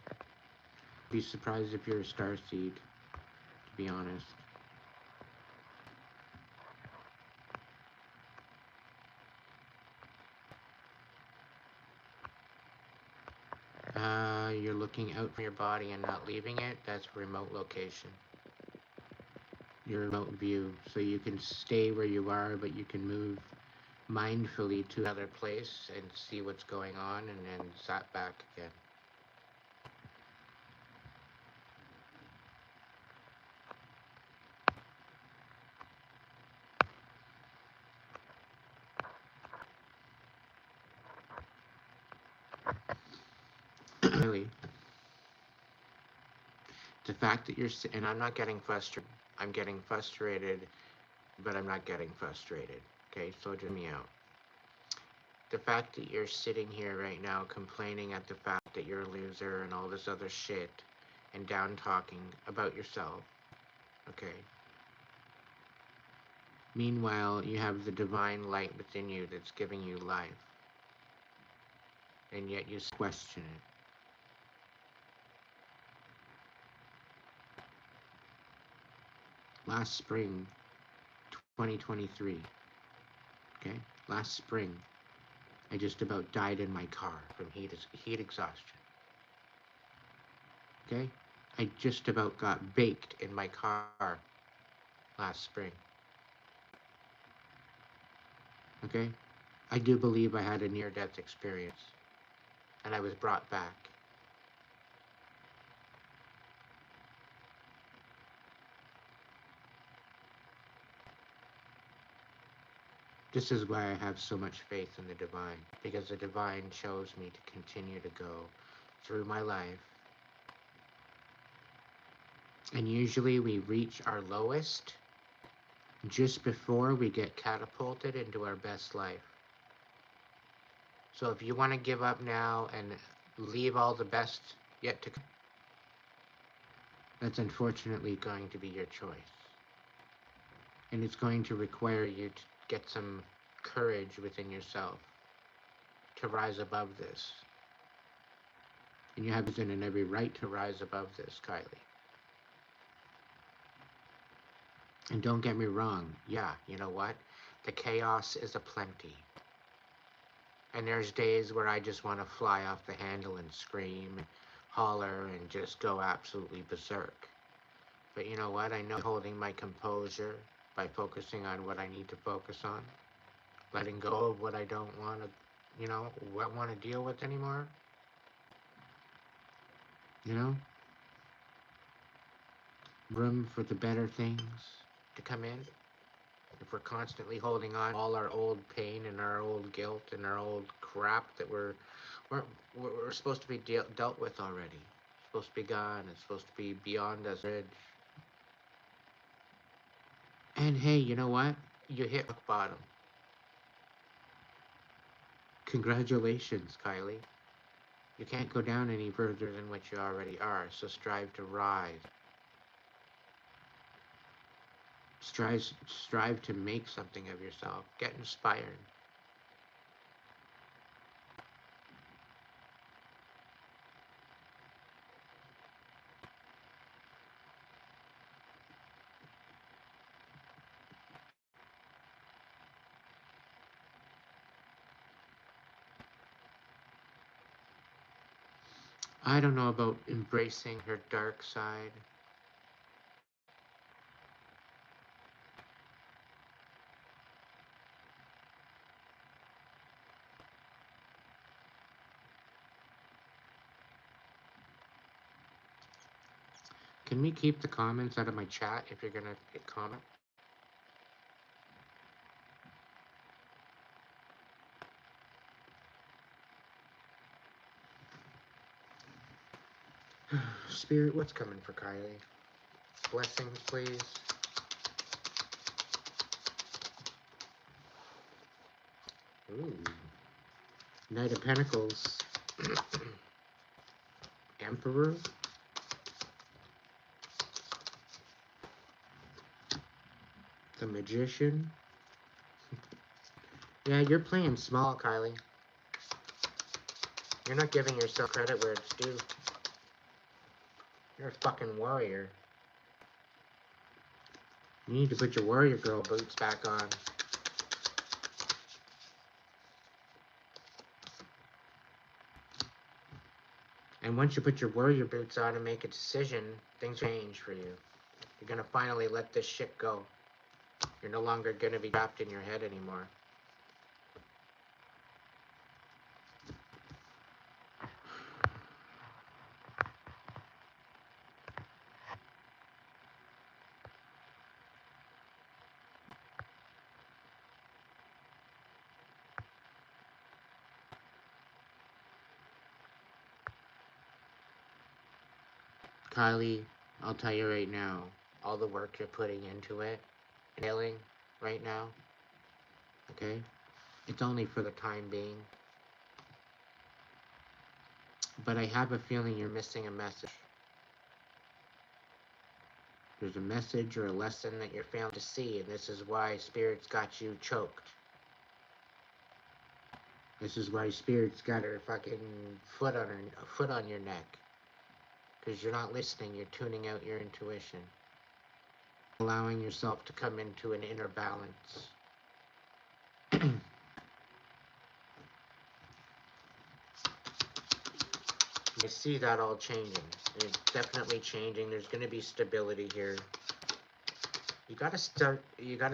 Be surprised if you're a starseed, to be honest. You're looking out from your body and not leaving it. That's remote location. Your remote view. So you can stay where you are, but you can move mindfully to another place and see what's going on and then zap back again. Really, the fact that and I'm not getting frustrated. I'm getting frustrated, but I'm not getting frustrated. Okay, so just me out. The fact that you're sitting here right now complaining at the fact that you're a loser and all this other shit and down talking about yourself, okay? Meanwhile, you have the divine light within you that's giving you life, and yet you question it. Last spring, 2023, okay? Last spring, I just about died in my car from heat exhaustion, okay? I just about got baked in my car last spring, okay? I do believe I had a near-death experience, and I was brought back. This is why I have so much faith in the divine, because the divine chose me to continue to go through my life. And usually we reach our lowest just before we get catapulted into our best life. So if you want to give up now and leave all the best yet to come, that's unfortunately going to be your choice. And it's going to require you to get some courage within yourself to rise above this. And you have every right to rise above this, Kylie. And don't get me wrong, yeah, you know what? The chaos is aplenty. And there's days where I just want to fly off the handle and scream and holler and just go absolutely berserk. But you know what? I know holding my composure by focusing on what I need to focus on, letting go of what I don't want to, what want to deal with anymore. You know, room for the better things to come in. If we're constantly holding on all our old pain and our old guilt and our old crap that we're supposed to be dealt with already. It's supposed to be gone. It's supposed to be beyond us. And hey, you know what? You hit rock bottom. Congratulations, Kylie. You can't go down any further than what you already are, so strive to rise. Strive to make something of yourself. Get inspired. I don't know about embracing her dark side. Can we keep the comments out of my chat if you're gonna comment? Spirit, what's coming for Kylie? Blessings, please. Ooh. Knight of Pentacles. Emperor. The Magician. Yeah, you're playing small, Kylie. You're not giving yourself credit where it's due. You're a fucking warrior. You need to put your warrior girl boots back on. And once you put your warrior boots on and make a decision, things change for you. You're gonna finally let this shit go. You're no longer gonna be trapped in your head anymore. Kylie, I'll tell you right now, all the work you're putting into it, nailing right now, okay? It's only for the time being. But I have a feeling you're missing a message. There's a message or a lesson that you're failing to see, and this is why Spirit's got you choked. This is why Spirit's got her fucking foot on your neck. Because you're not listening, you're tuning out your intuition. Allowing yourself to come into an inner balance. I see that all changing. It's definitely changing. There's going to be stability here. You gotta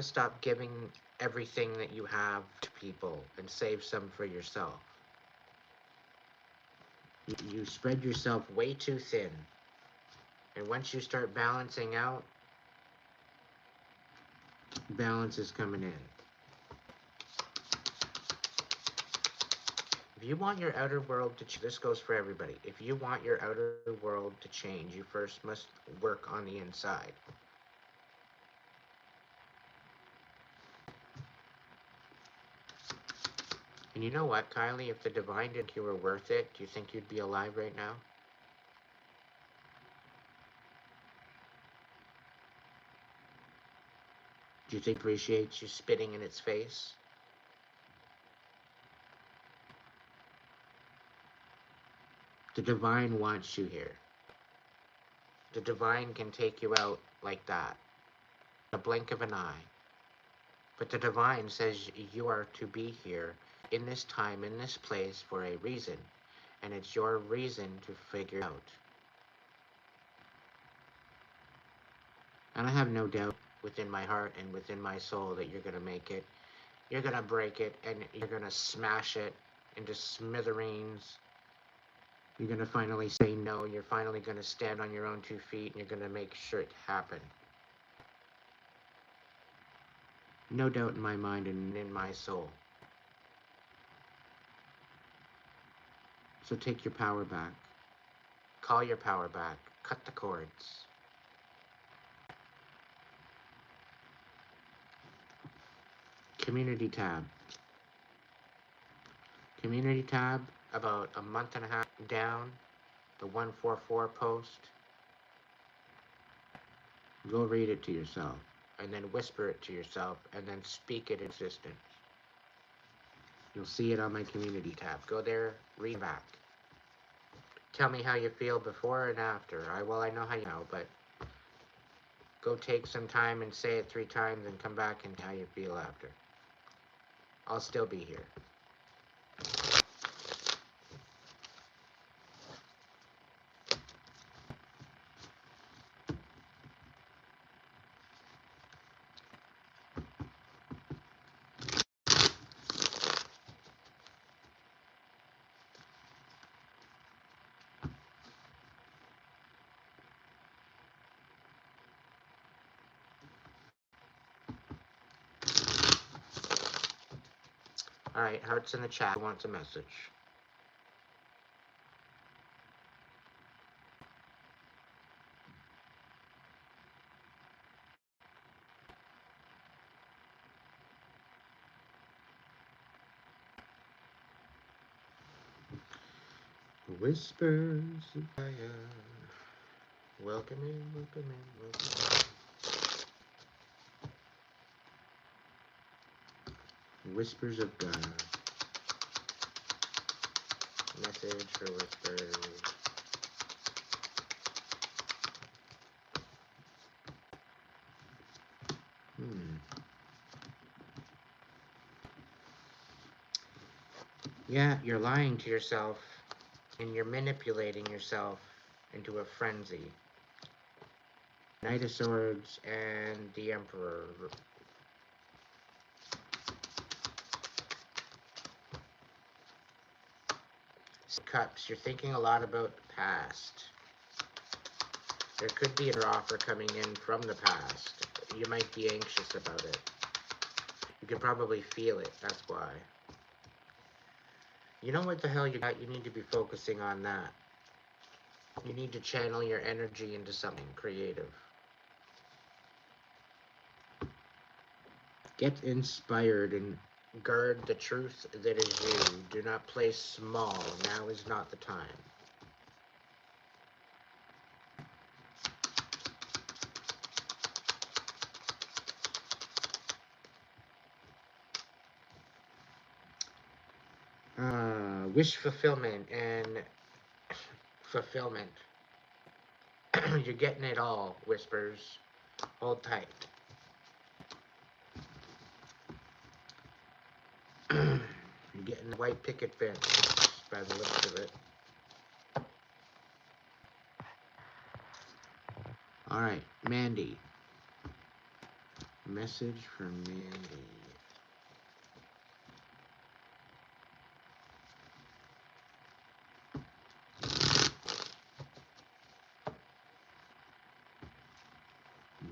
stop giving everything that you have to people and save some for yourself. You spread yourself way too thin. And once you start balancing out, balance is coming in. If you want your outer world to change, this goes for everybody. If you want your outer world to change, you first must work on the inside. And you know what, Kylie? If the divine didn't think you were worth it, do you think you'd be alive right now? Do you think it appreciates you spitting in its face? The divine wants you here. The divine can take you out like that, in a blink of an eye. But the divine says you are to be here in this time, in this place, for a reason. And it's your reason to figure out. And I have no doubt within my heart and within my soul that you're going to make it. You're going to break it, and you're going to smash it into smithereens. You're going to finally say no. You're finally going to stand on your own 2 feet, and you're going to make sure it happen. No doubt in my mind and in my soul. So take your power back. Call your power back. Cut the cords. Community tab. Community tab, about a month and a half down, the 144 post. Go read it to yourself, and then whisper it to yourself, and then speak it in existence. You'll see it on my community tab. Go there, read back. Tell me how you feel before and after. I know how you know, but go take some time and say it 3 times and come back and how you feel after. I'll still be here. Alright, hearts in the chat. Who wants a message? Whispers of fire. Welcome in, welcome in, welcome in. Whispers of God. Message for whispers. Yeah, you're lying to yourself and you're manipulating yourself into a frenzy. Knight of Swords and the Emperor. Cups, you're thinking a lot about the past. There could be an offer coming in from the past. You might be anxious about it. You can probably feel it, that's why. You know what the hell you got? You need to be focusing on that. You need to channel your energy into something creative. Get inspired and guard the truth that is you. Do not play small. Now is not the time. Wish fulfillment and fulfillment. You're getting it all, Whispers. Hold tight. You're getting the white picket fence by the looks of it. Alright, Mandy. Message from Mandy.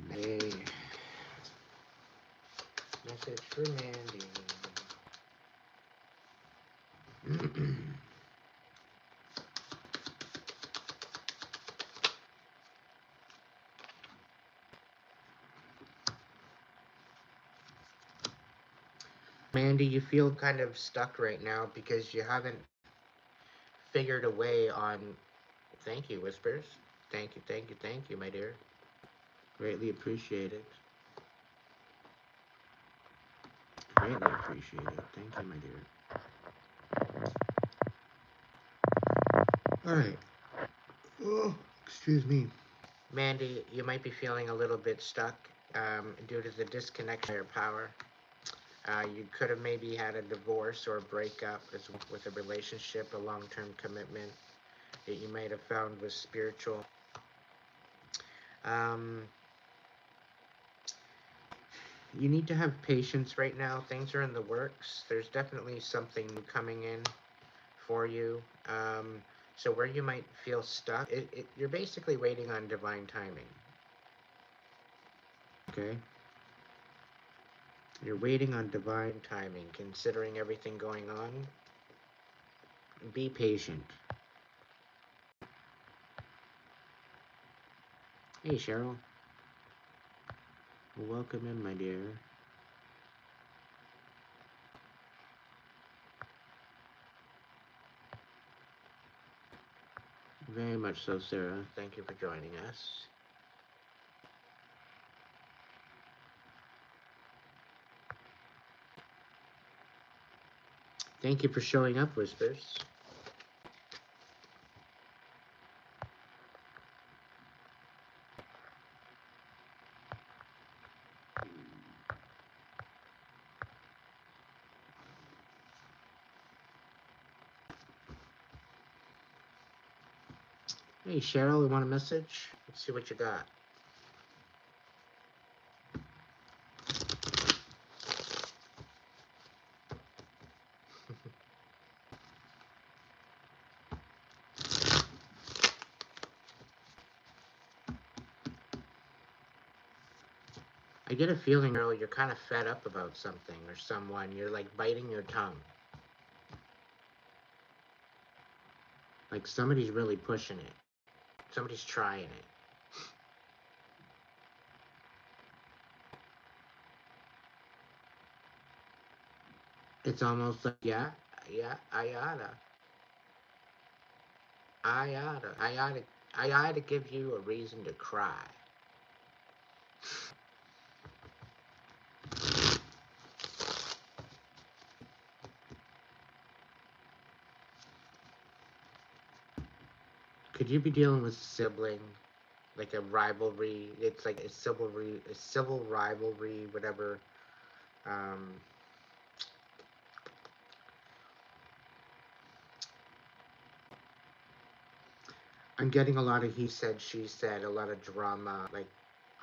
Hey. Message for Mandy. Mandy, you feel kind of stuck right now because you haven't figured a way on. Thank you, Whispers. Thank you, thank you, thank you, my dear. Greatly appreciate it. Greatly appreciate it. Thank you, my dear. Alright. Oh, excuse me. Mandy, you might be feeling a little bit stuck due to the disconnection of your power. You could have maybe had a divorce or a breakup with a relationship, a long-term commitment that you might have found was spiritual. You need to have patience right now. Things are in the works. There's definitely something new coming in for you. So where you might feel stuck, you're basically waiting on divine timing. Okay? You're waiting on divine timing, considering everything going on. Be patient. Hey, Cheryl. Welcome in, my dear. Very much so, Sarah. Thank you for joining us. Thank you for showing up, Whispers. Hey, Cheryl, you want a message? Let's see what you got. I get a feeling, Cheryl, you're kind of fed up about something or someone. You're like biting your tongue. Like somebody's really pushing it. Somebody's trying it. It's almost like, yeah, yeah, I oughta give you a reason to cry. Could you be dealing with a sibling, like a rivalry? It's like a civil rivalry, whatever. Um, I'm getting a lot of he said, she said, a lot of drama. Like,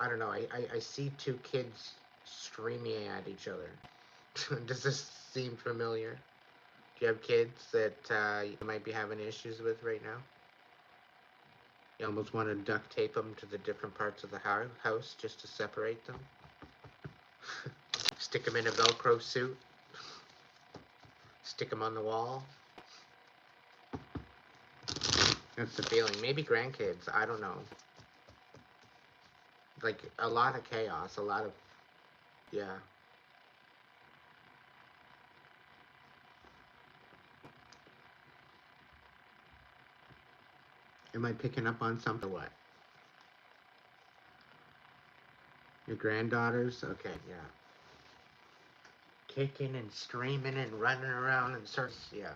I don't know. I see two kids screaming at each other. Does this seem familiar? Do you have kids that you might be having issues with right now? You almost want to duct tape them to the different parts of the house just to separate them. Stick them in a Velcro suit. Stick them on the wall. That's the feeling. Maybe grandkids. I don't know. Like a lot of chaos. A lot of, yeah. Am I picking up on something or what? Your granddaughters? Okay, yeah. Kicking and screaming and running around and circles. Yeah.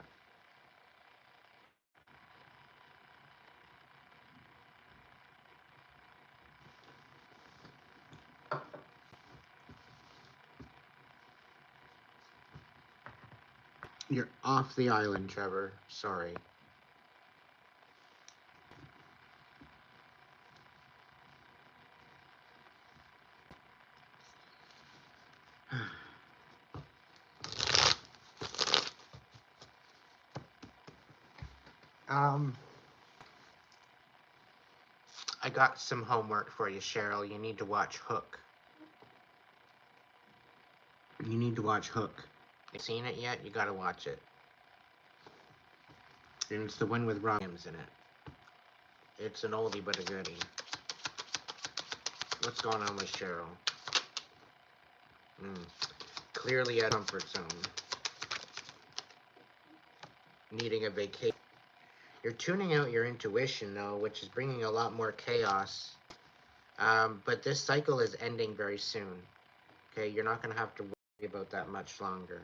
You're off the island, Trevor. Sorry. um, I got some homework for you, Cheryl. You need to watch Hook. You need to watch Hook. You seen it yet? You gotta watch it. And it's the one with Robin Williams in it. It's an oldie but a goodie. What's going on with Cheryl? Clearly a comfort zone. Needing a vacation. You're tuning out your intuition, though, which is bringing a lot more chaos. But this cycle is ending very soon. Okay, you're not going to have to worry about that much longer.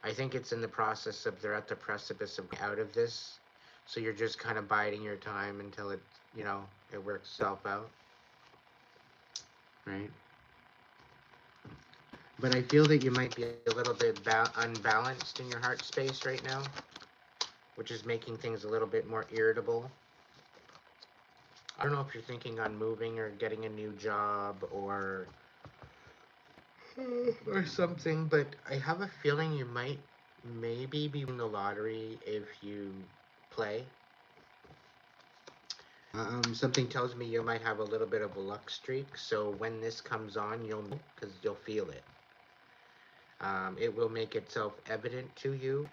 I think it's in the process of they're at the precipice of out of this, so you're just kind of biding your time until it, it works itself out, right? But I feel that you might be a little bit unbalanced in your heart space right now, which is making things a little bit more irritable. I don't know if you're thinking on moving or getting a new job or something, but I have a feeling you might maybe be winning the lottery if you play. Something tells me you might have a little bit of a luck streak, so when this comes on, you'll know because you'll feel it. It will make itself evident to you,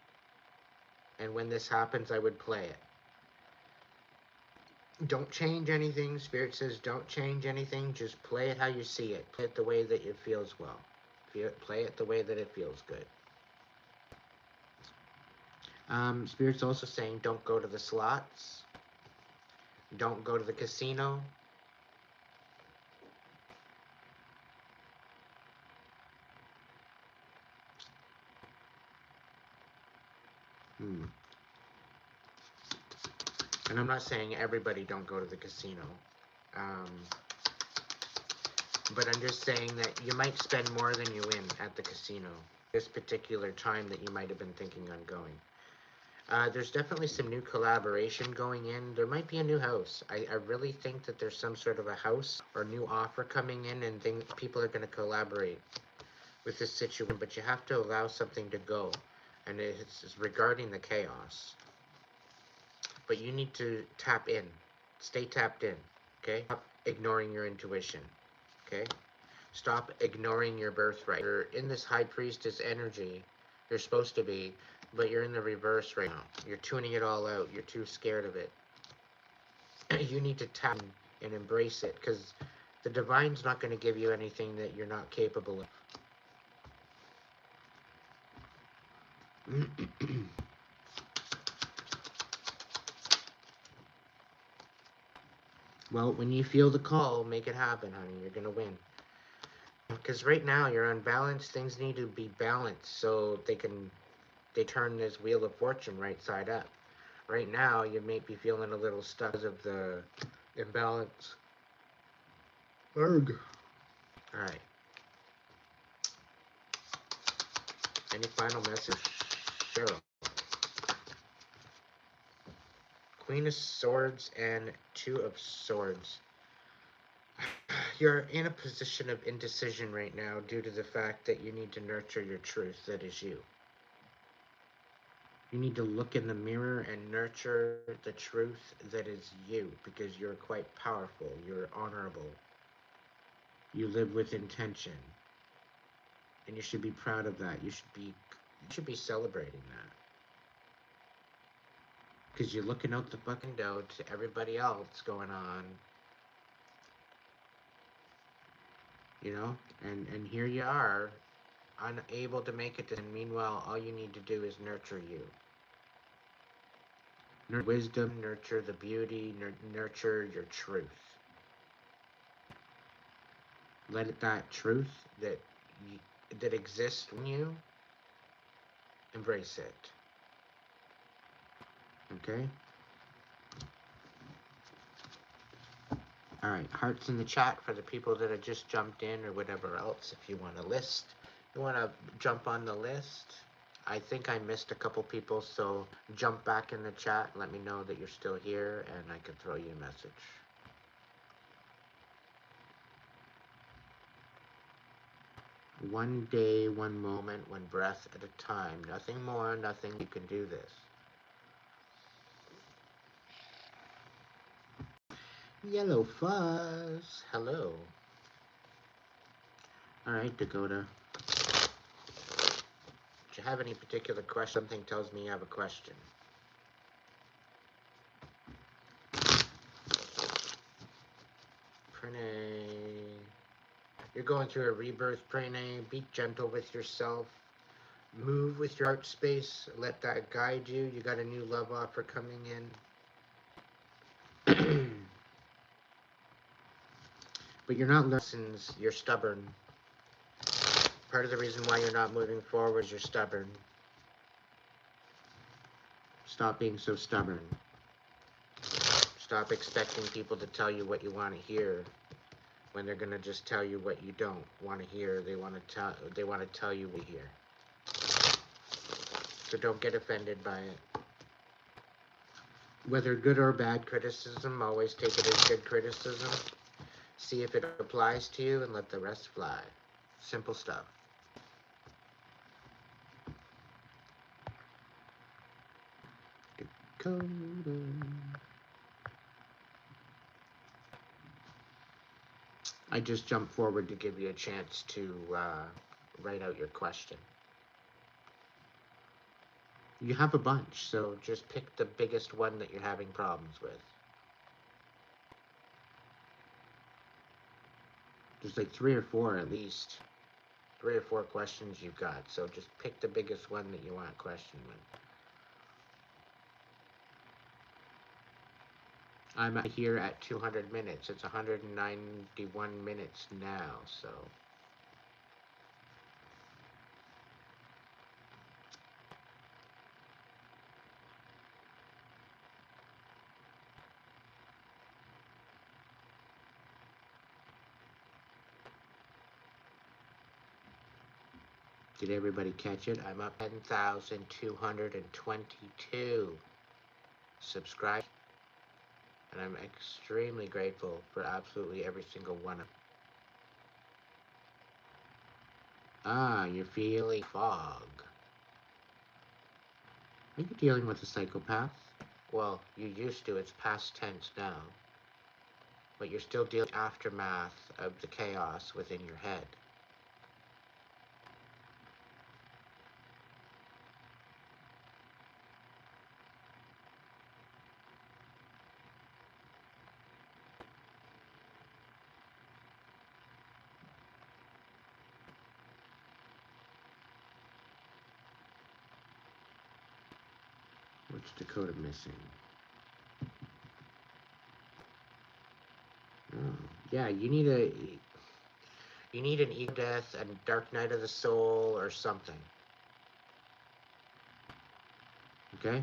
and when this happens, I would play it. Don't change anything. Spirit says don't change anything. Just play it how you see it. Play it the way that it feels well. Play it the way that it feels good. Spirit's also saying don't go to the slots. Don't go to the casino. And I'm not saying everybody don't go to the casino. Um, but I'm just saying that you might spend more than you win at the casino this particular time that you might have been thinking on going. There's definitely some new collaboration going in. There might be a new house. I really think that there's some sort of a house or new offer coming in, and people are going to collaborate with this situation, but you have to allow something to go, and it's regarding the chaos. But you need to tap in. Stay tapped in, okay? Stop ignoring your intuition, okay? Stop ignoring your birthright. You're in this high priestess energy. You're supposed to be, But you're in the reverse right now. You're tuning it all out. You're too scared of it. You need to tap and embrace it, because the divine's not going to give you anything that you're not capable of. Well, when you feel the call, make it happen, honey. You're going to win. Because right now you're unbalanced. Things need to be balanced so they turn this wheel of fortune right side up. Right now you may be feeling a little stuck because of the imbalance. Arg. All right. Any final message, Cheryl? Queen of Swords and Two of Swords. You're in a position of indecision right now due to the fact that you need to nurture your truth that is you. You need to look in the mirror and nurture the truth that is you, because you're quite powerful. You're honorable. You live with intention. And you should be proud of that. You should be celebrating that. Because you're looking out the fucking window to everybody else going on, you know? And here you are, unable to make it. And meanwhile, all you need to do is nurture you. Nurture wisdom, nurture the beauty, nurture your truth. Let that truth that exists in you, embrace it. Okay? Alright, hearts in the chat for the people that have just jumped in or whatever else. If you want a list, you want to jump on the list. I think I missed a couple people, so jump back in the chat. Let me know that you're still here, and I can throw you a message. One day, one moment, one breath at a time. Nothing more, nothing. You can do this. Yellow fuzz. Hello. Alright, Dakota. Do you have any particular question? Something tells me you have a question. Pranay. You're going through a rebirth, Pranay. Be gentle with yourself. Move with your heart space. Let that guide you. You got a new love offer coming in. But you're not lessons. You're stubborn. Part of the reason why you're not moving forward is you're stubborn. Stop being so stubborn. Stop expecting people to tell you what you want to hear when they're gonna just tell you what you don't want to hear. They want to tell you what you hear. So don't get offended by it. Whether good or bad criticism, always take it as good criticism. See if it applies to you and let the rest fly. Simple stuff. Dakota. I just jumped forward to give you a chance to write out your question. You have a bunch, so just pick the biggest one that you're having problems with. There's like 3 or 4 at least. 3 or 4 questions you've got, so just pick the biggest one that you want to question with. I'm here at 200 minutes. It's 191 minutes now, so. Did everybody catch it? I'm up 10,222 subscribers, and I'm extremely grateful for absolutely every single one of them. Ah, you're feeling fog. Are you dealing with a psychopath? Well, you used to. It's past tense now. But you're still dealing with the aftermath of the chaos within your head. What's Dakota missing? Oh, yeah, you need an ego death, a dark night of the soul, or something. Okay?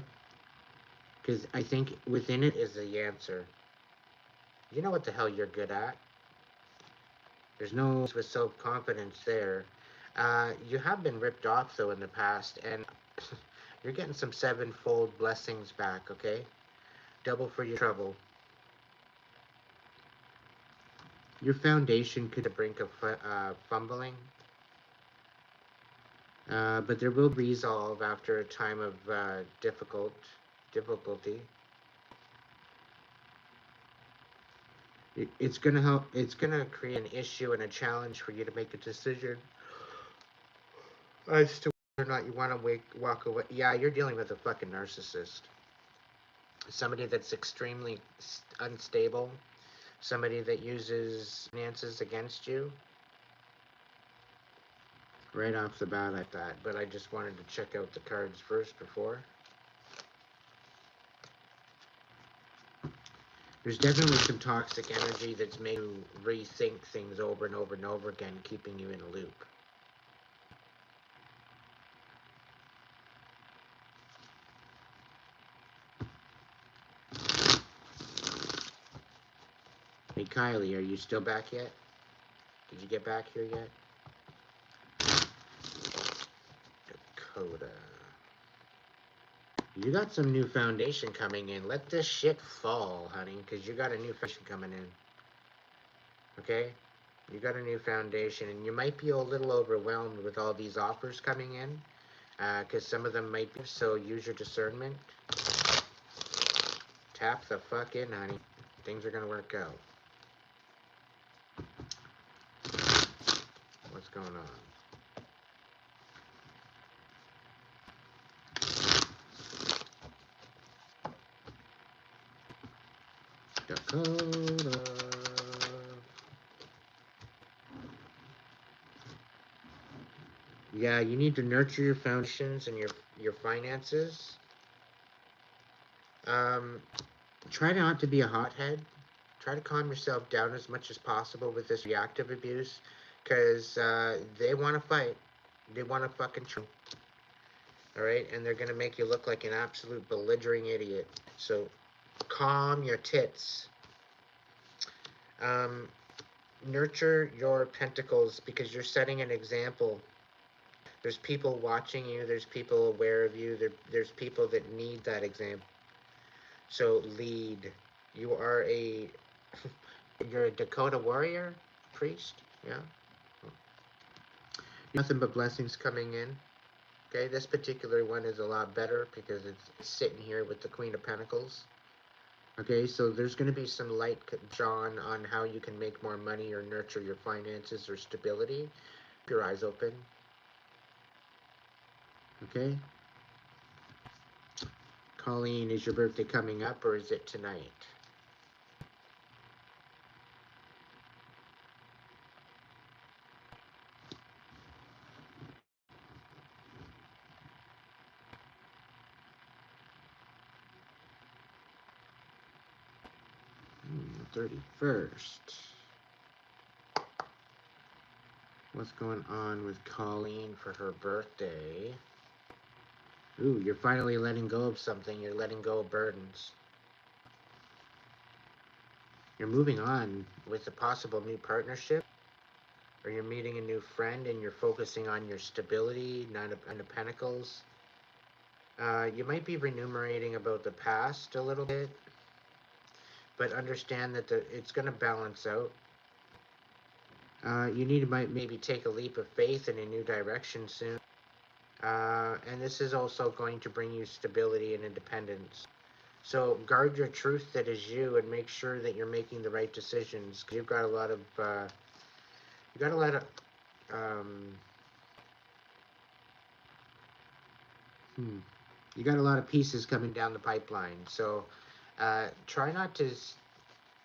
Because I think within it is the answer. You know what the hell you're good at. There's no with self-confidence there. You have been ripped off though in the past, and you're getting some sevenfold blessings back. Okay, double for your trouble. Your foundation could be the brink of fumbling, but there will be resolve after a time of difficulty. It's gonna help. It's gonna create an issue and a challenge for you to make a decision as to whether or not you want to walk away. Yeah, you're dealing with a fucking narcissist. Somebody that's extremely unstable. Somebody that uses finances against you. Right off the bat, I thought, but I just wanted to check out the cards first before. There's definitely some toxic energy that's made you rethink things over and over and over again, keeping you in a loop. Hey, Kylie, are you still back yet? Did you get back here yet? Dakota. You got some new foundation coming in. Let this shit fall, honey, because you got a new foundation coming in. Okay? You got a new foundation, and you might be a little overwhelmed with all these offers coming in, because some of them might be, so use your discernment. Tap the fuck in, honey. Things are going to work out. What's going on? Dakota. Yeah, you need to nurture your foundations and your finances. Try not to be a hothead. Try to calm yourself down as much as possible with this reactive abuse, because they want to fight. They want to fucking try. All right, and they're gonna make you look like an absolute belligerent idiot. So calm your tits. Um, Nurture your pentacles because you're setting an example. There's people watching you. There's people aware of you. There's people that need that example. So lead. You are you're a Dakota warrior, priest. Yeah. Nothing but blessings coming in. Okay, this particular one is a lot better because it's sitting here with the Queen of Pentacles. Okay, so there's going to be some light drawn on how you can make more money or nurture your finances or stability. Keep your eyes open. Okay? Colleen, is your birthday coming up or is it tonight? The 31st. What's going on with Colleen for her birthday? Ooh, you're finally letting go of something. You're letting go of burdens. You're moving on with a possible new partnership, or you're meeting a new friend and you're focusing on your stability, Nine of Pentacles. You might be remunerating about the past a little bit, but understand that it's going to balance out. You need to maybe take a leap of faith in a new direction soon. And this is also going to bring you stability and independence. So guard your truth that is you and make sure that you're making the right decisions. Cause you've got a lot of, um, you got a lot of pieces coming down the pipeline. So try to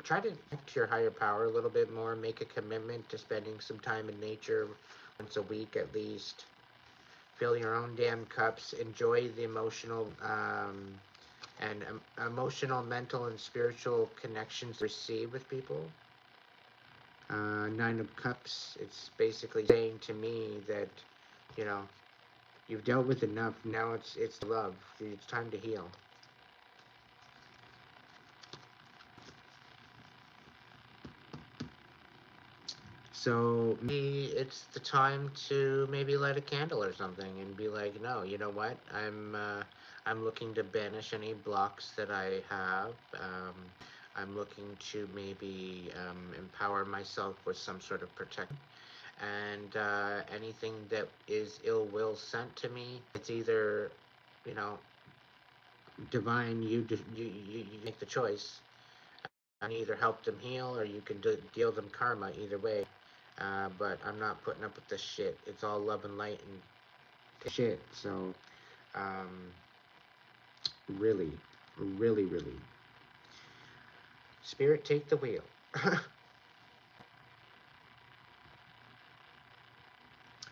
connect to your higher power a little bit more. Make a commitment to spending some time in nature once a week at least. Fill your own damn cups. Enjoy the emotional And emotional, mental, and spiritual connections receive with people. Nine of Cups, it's basically saying to me that, you know, you've dealt with enough. Now it's love. It's time to heal. So maybe it's the time to maybe light a candle or something and be like, no, you know what? I'm looking to banish any blocks that I have. I'm looking to maybe empower myself with some sort of protection. And anything that is ill will sent to me, it's either, you know, divine. You make the choice. And either help them heal or you can deal them karma. Either way. But I'm not putting up with this shit. It's all love and light and shit. So, um, really, really, Spirit, take the wheel.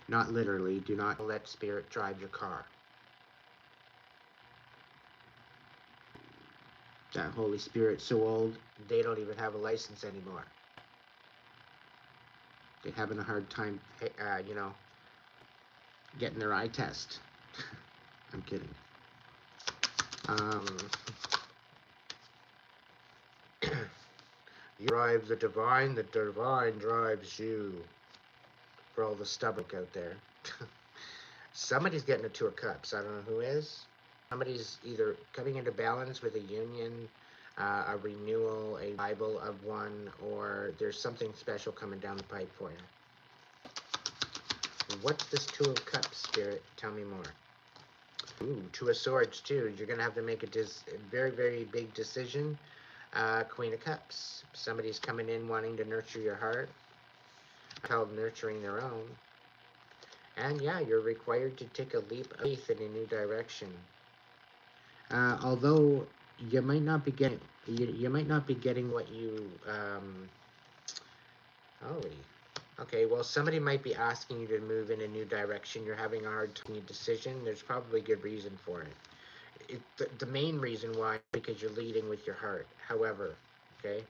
Not literally. Do not let Spirit drive your car. That Holy Spirit's so old, they don't even have a license anymore. They're having a hard time, getting their eye test. I'm kidding. Um, you drive the divine drives you. For all the stubborn out there. Somebody's getting a Two of Cups. I don't know who is. Somebody's either coming into balance with a union, a renewal, a Bible of one, or there's something special coming down the pipe for you. What's this Two of Cups, Spirit? Tell me more. Ooh, Two of Swords, too. You're going to have to make a very, very big decision. Queen of Cups. Somebody's coming in wanting to nurture your heart. Called nurturing their own. And yeah, you're required to take a leap of faith in a new direction. Although you might not be getting you might not be getting what you holy. Okay, well, somebody might be asking you to move in a new direction. You're having a hard time making a decision. There's probably good reason for it. The main reason why, because you're leading with your heart. However, okay,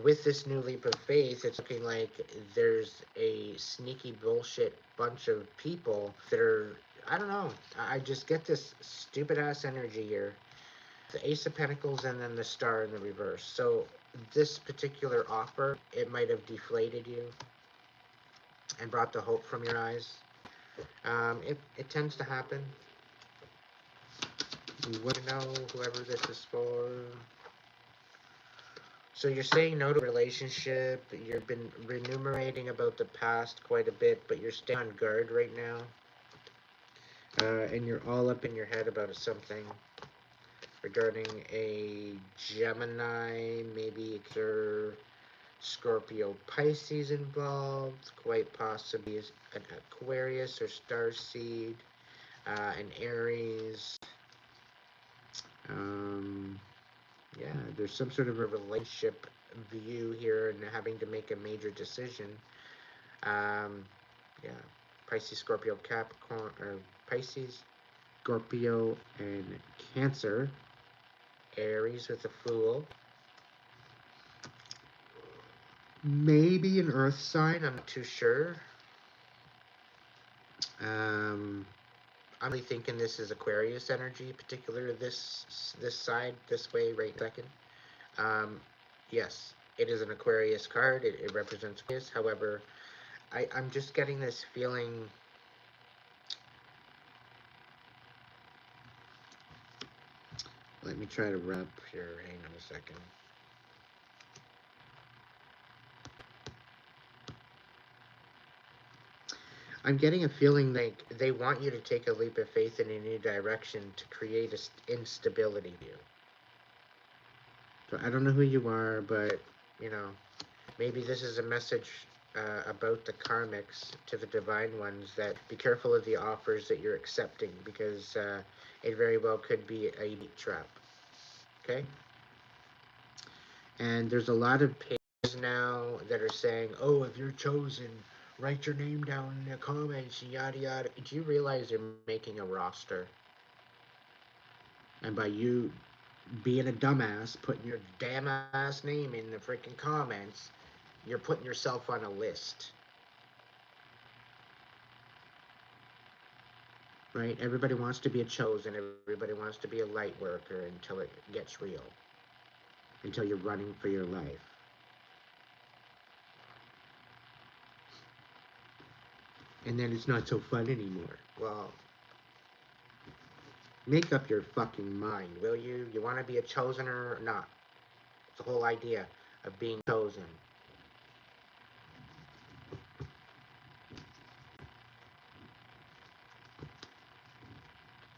with this new leap of faith, it's looking like there's a sneaky bullshit bunch of people that are, I don't know, I just get this stupid ass energy here. The Ace of Pentacles and then the Star in the reverse. So this particular offer, it might have deflated you and brought the hope from your eyes. It tends to happen. You wouldn't know whoever this is for. So you're saying no to a relationship. You've been remunerating about the past quite a bit, but you're staying on guard right now. And you're all up in your head about something regarding a Gemini, maybe your Scorpio, Pisces involved, quite possibly an Aquarius or Starseed, an Aries. Um, yeah, there's some sort of a relationship view here and having to make a major decision. Yeah, Pisces, Scorpio, Capricorn, or Pisces, Scorpio, and Cancer. Aries with the Fool. Maybe an Earth sign. I'm not too sure. I'm really thinking this is Aquarius energy, particular this side, this way, right second. Um, yes, it is an Aquarius card. It represents Aquarius. However, I'm just getting this feeling. Let me try to wrap here. Hang on a second. I'm getting a feeling like they want you to take a leap of faith in a new direction to create instability in you. So I don't know who you are, but you know, maybe this is a message about the karmics to the divine ones that be careful of the offers that you're accepting because it very well could be a meat trap. Okay? And there's a lot of pages now that are saying, oh, if you're chosen, write your name down in the comments, yada yada. Do you realize they're making a roster? And by you, being a dumbass, putting your damn ass name in the freaking comments, you're putting yourself on a list. Right? Everybody wants to be a chosen, everybody wants to be a light worker until it gets real, until you're running for your life. And then it's not so fun anymore. Well, make up your fucking mind, will you? You want to be a chosen or not? It's the whole idea of being chosen.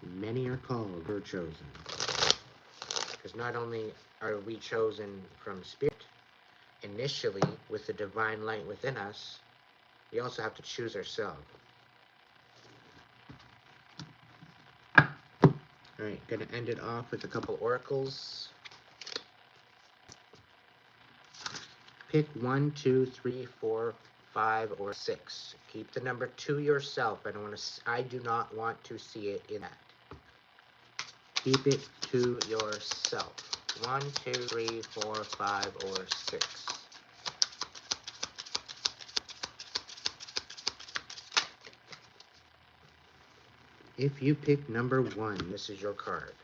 Many are called, we're chosen. Because not only are we chosen from spirit, initially with the divine light within us, we also have to choose ourselves. Alright, gonna end it off with a couple oracles. Pick 1, 2, 3, 4, 5, or 6. Keep the number to yourself. I do not want to see it in that. Keep it to yourself. 1, 2, 3, 4, 5, or 6. If you pick number 1, this is your card.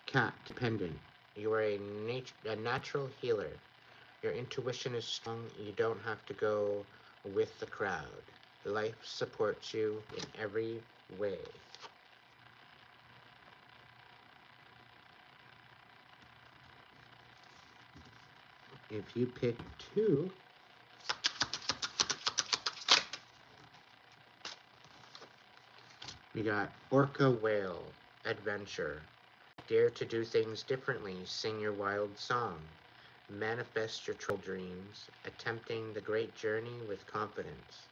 Cat, dependent. You are a natural healer. Your intuition is strong. You don't have to go with the crowd. Life supports you in every way. If you pick 2, we got Orca Whale, Adventure. Dare to do things differently. Sing your wild song. Manifest your troll dreams. Attempting the great journey with confidence.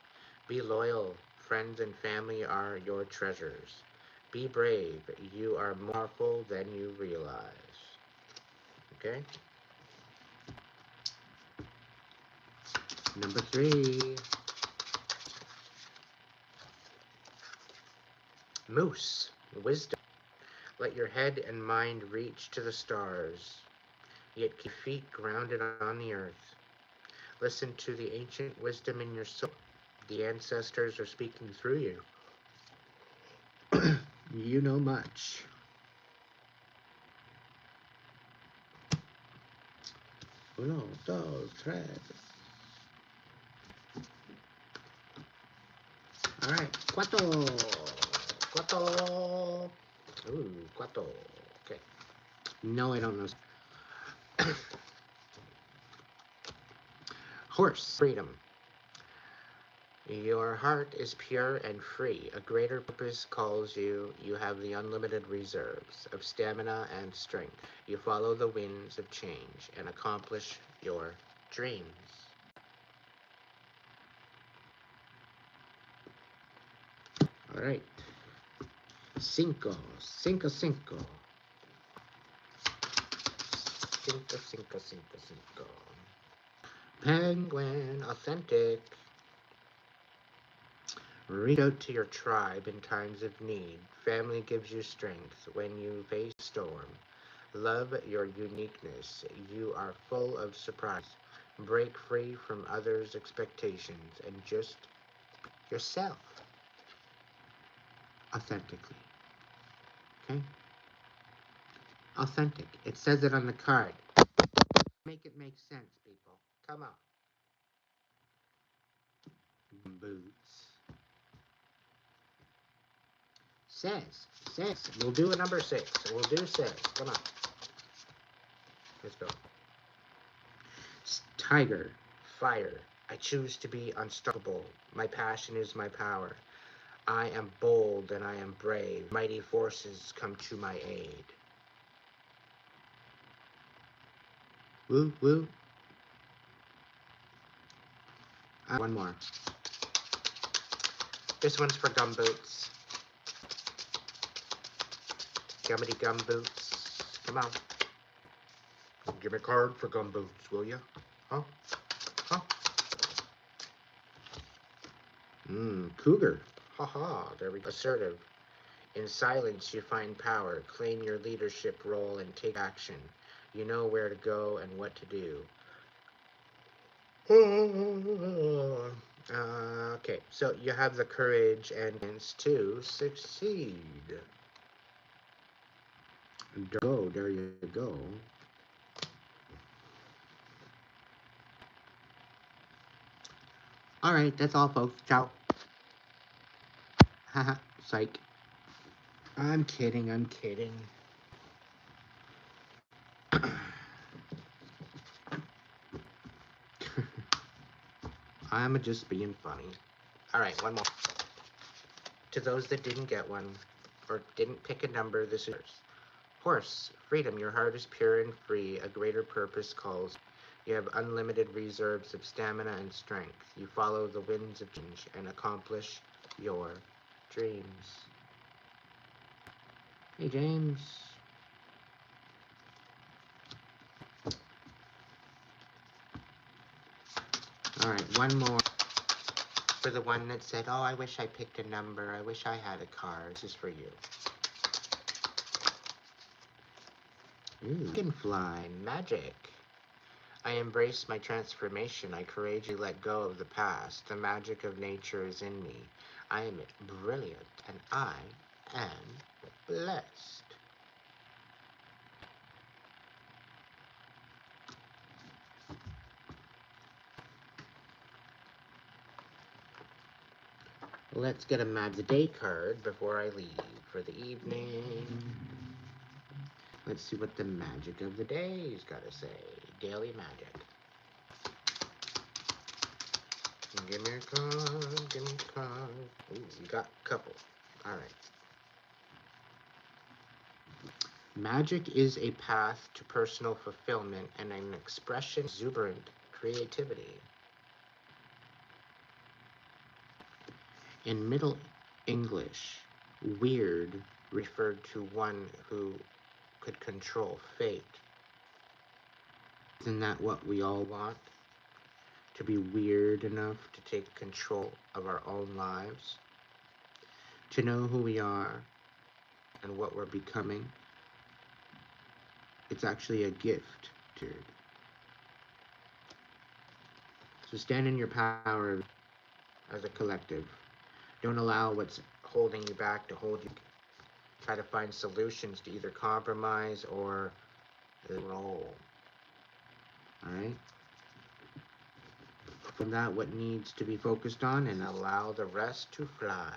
Be loyal. Friends and family are your treasures. Be brave. You are more powerful than you realize. Okay? Number 3. Moose, wisdom. Let your head and mind reach to the stars, yet keep your feet grounded on the earth. Listen to the ancient wisdom in your soul. The ancestors are speaking through you. You know much. 1, 2, 3. All right, 4. 4. Ooh, 4. Okay. No, I don't know. Horse, freedom. Your heart is pure and free. A greater purpose calls you. You have the unlimited reserves of stamina and strength. You follow the winds of change and accomplish your dreams. All right. 5. 5, 5. 5, 5, 5, 5. Penguin, authentic. Reach out to your tribe in times of need. Family gives you strength when you face a storm. Love your uniqueness. You are full of surprise. Break free from others' expectations and just yourself authentically. Okay? Authentic. It says it on the card. Make it make sense, people. Come on. Boots. Says. We'll do a number 6. We'll do 6. Come on. Let's go. Tiger. Fire. I choose to be unstoppable. My passion is my power. I am bold and I am brave. Mighty forces come to my aid. Woo, woo. One more. This one's for gumboots. Gummity gumboots. Come on. Give me a card for gumboots, will ya? Huh? Huh? Cougar. Haha, there we go. Assertive. In silence, you find power, claim your leadership role, and take action. You know where to go and what to do. Okay, so you have the courage and to succeed. There you go. All right, that's all, folks. Ciao. Haha, psych. I'm kidding, I'm kidding. I'm just being funny. All right, one more. To those that didn't get one or didn't pick a number, this is yours. Horse, freedom. Your heart is pure and free. A greater purpose calls. You have unlimited reserves of stamina and strength. You follow the winds of change and accomplish your dreams. Hey, James. All right, one more. For the one that said, oh, I wish I picked a number. I wish I had a card. This is for you. Ooh, dragonfly, magic. I embrace my transformation. I courageously let go of the past. The magic of nature is in me. I am brilliant, and I am blessed. Let's get a Mad the Day card before I leave for the evening. Let's see what the magic of the day's got to say. Daily magic. Give me a card, give me a card. Ooh, we got a couple. All right. Magic is a path to personal fulfillment and an expression of exuberant creativity. In Middle English, weird referred to one who could control fate. Isn't that what we all want? To be weird enough to take control of our own lives? To know who we are and what we're becoming? It's actually a gift, dude. So stand in your power as a collective. Don't allow what's holding you back to hold you. Try to find solutions to either compromise or roll. Alright? From that, what needs to be focused on, and allow the rest to fly.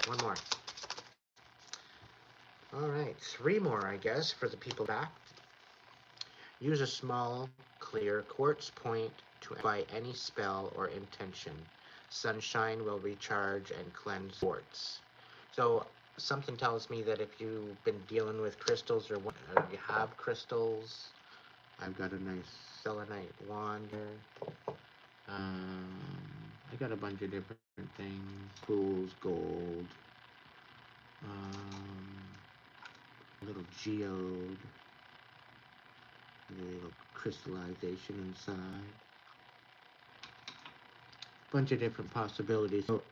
One more. Alright, three more, I guess, for the people back. Use a small, clear quartz point to amplify any spell or intention. Sunshine will recharge and cleanse quartz. So something tells me that if you've been dealing with crystals or you have crystals, I've got a nice selenite wand here. I got a bunch of different things. Pools, gold, little geode, a little crystallization inside. Bunch of different possibilities. So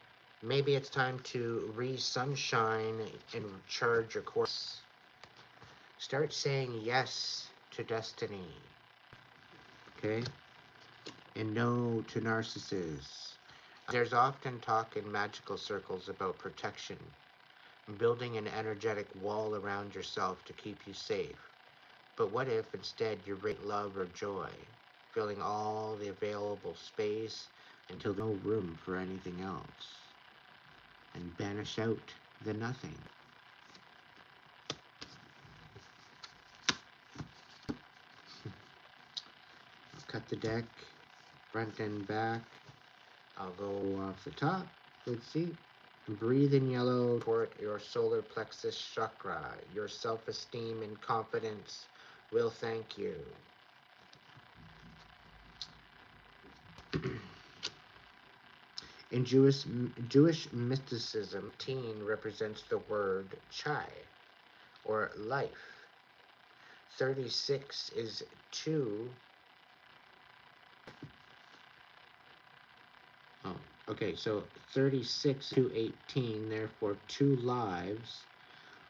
maybe it's time to re-sunshine and recharge your course. Start saying yes to destiny. Okay? And no to narcissists. There's often talk in magical circles about protection, building an energetic wall around yourself to keep you safe. But what if instead you rate love or joy, filling all the available space until there's no room for anything else, and banish out the nothing? I'll cut the deck, front and back. I'll go off the top. Let's see. Breathe in yellow toward your solar plexus chakra. Your self-esteem and confidence will thank you. In Jewish mysticism, teen represents the word chai, or life. 36 is 2. Oh, Okay, so 36 to 18, therefore 2 lives.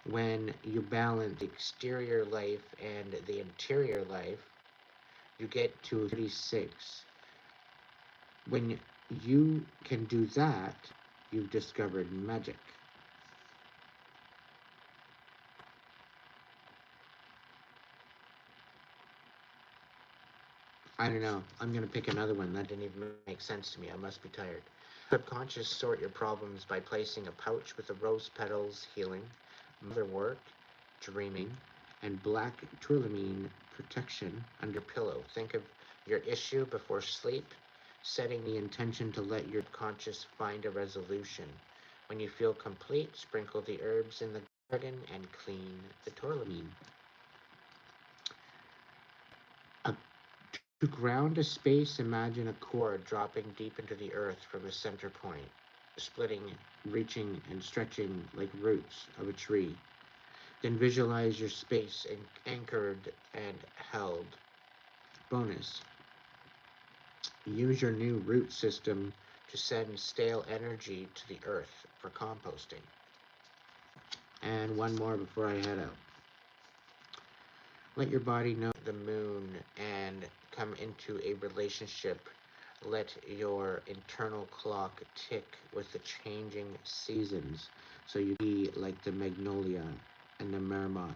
When you balance the exterior life and the interior life, you get to 36. When you can do that, you've discovered magic. I don't know. I'm going to pick another one. That didn't even make sense to me. I must be tired. Subconscious sort your problems by placing a pouch with the rose petals healing, motherwork, dreaming, and black tourmaline protection under pillow. Think of your issue before sleep, setting the intention to let your conscious find a resolution. When you feel complete, sprinkle the herbs in the garden and clean the tourmaline. A To ground a space, imagine a cord dropping deep into the earth from a center point, splitting, reaching, and stretching like roots of a tree. Then visualize your space anchored and held. Bonus, use your new root system to send stale energy to the earth for composting. And one more before I head out. Let your body know the moon and come into a relationship. Let your internal clock tick with the changing seasons, so you be like the magnolia and the marmot,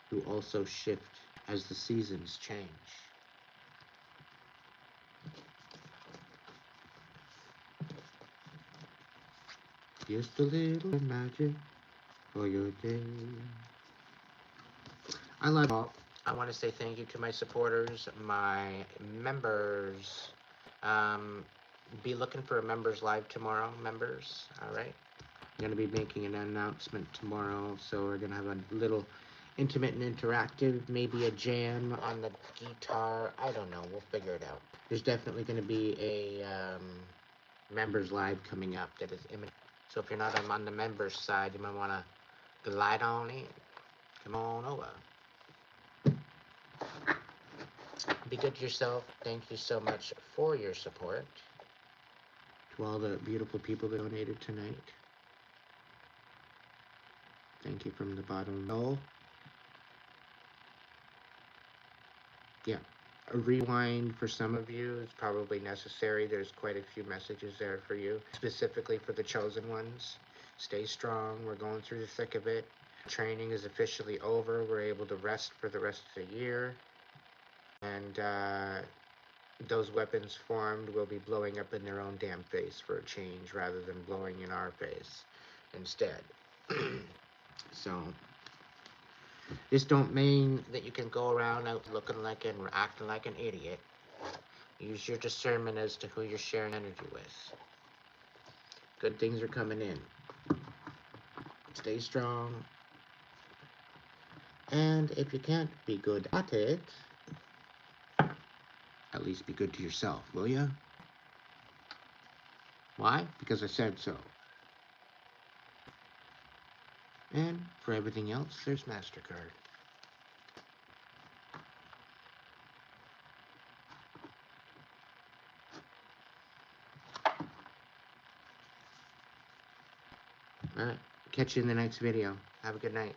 who also shift as the seasons change. Just a little magic for your day. I love you all. I want to say thank you to my supporters, my members. Um, be looking for a members live tomorrow, members. All right. I'm going to be making an announcement tomorrow, so we're going to have a little intimate and interactive, maybe a jam on the guitar. I don't know. We'll figure it out. There's definitely going to be a members live coming up that is imminent. So if you're not on the members side, you might want to glide on in. Come on over. Be good to yourself. Thank you so much for your support. To all the beautiful people that donated tonight, thank you from the bottom of the soul. Yeah, a rewind for some of you is probably necessary. There's quite a few messages there for you, specifically for the chosen ones. Stay strong. We're going through the thick of it. Training is officially over. We're able to rest for the rest of the year. And those weapons formed will be blowing up in their own damn face for a change rather than blowing in our face instead. So this don't mean that you can go around out looking like and acting like an idiot. Use your discernment as to who you're sharing energy with. Good things are coming in. Stay strong. And if you can't be good at it, at least be good to yourself, will ya? Why? Because I said so. And for everything else, there's MasterCard. Alright, catch you in the next video. Have a good night.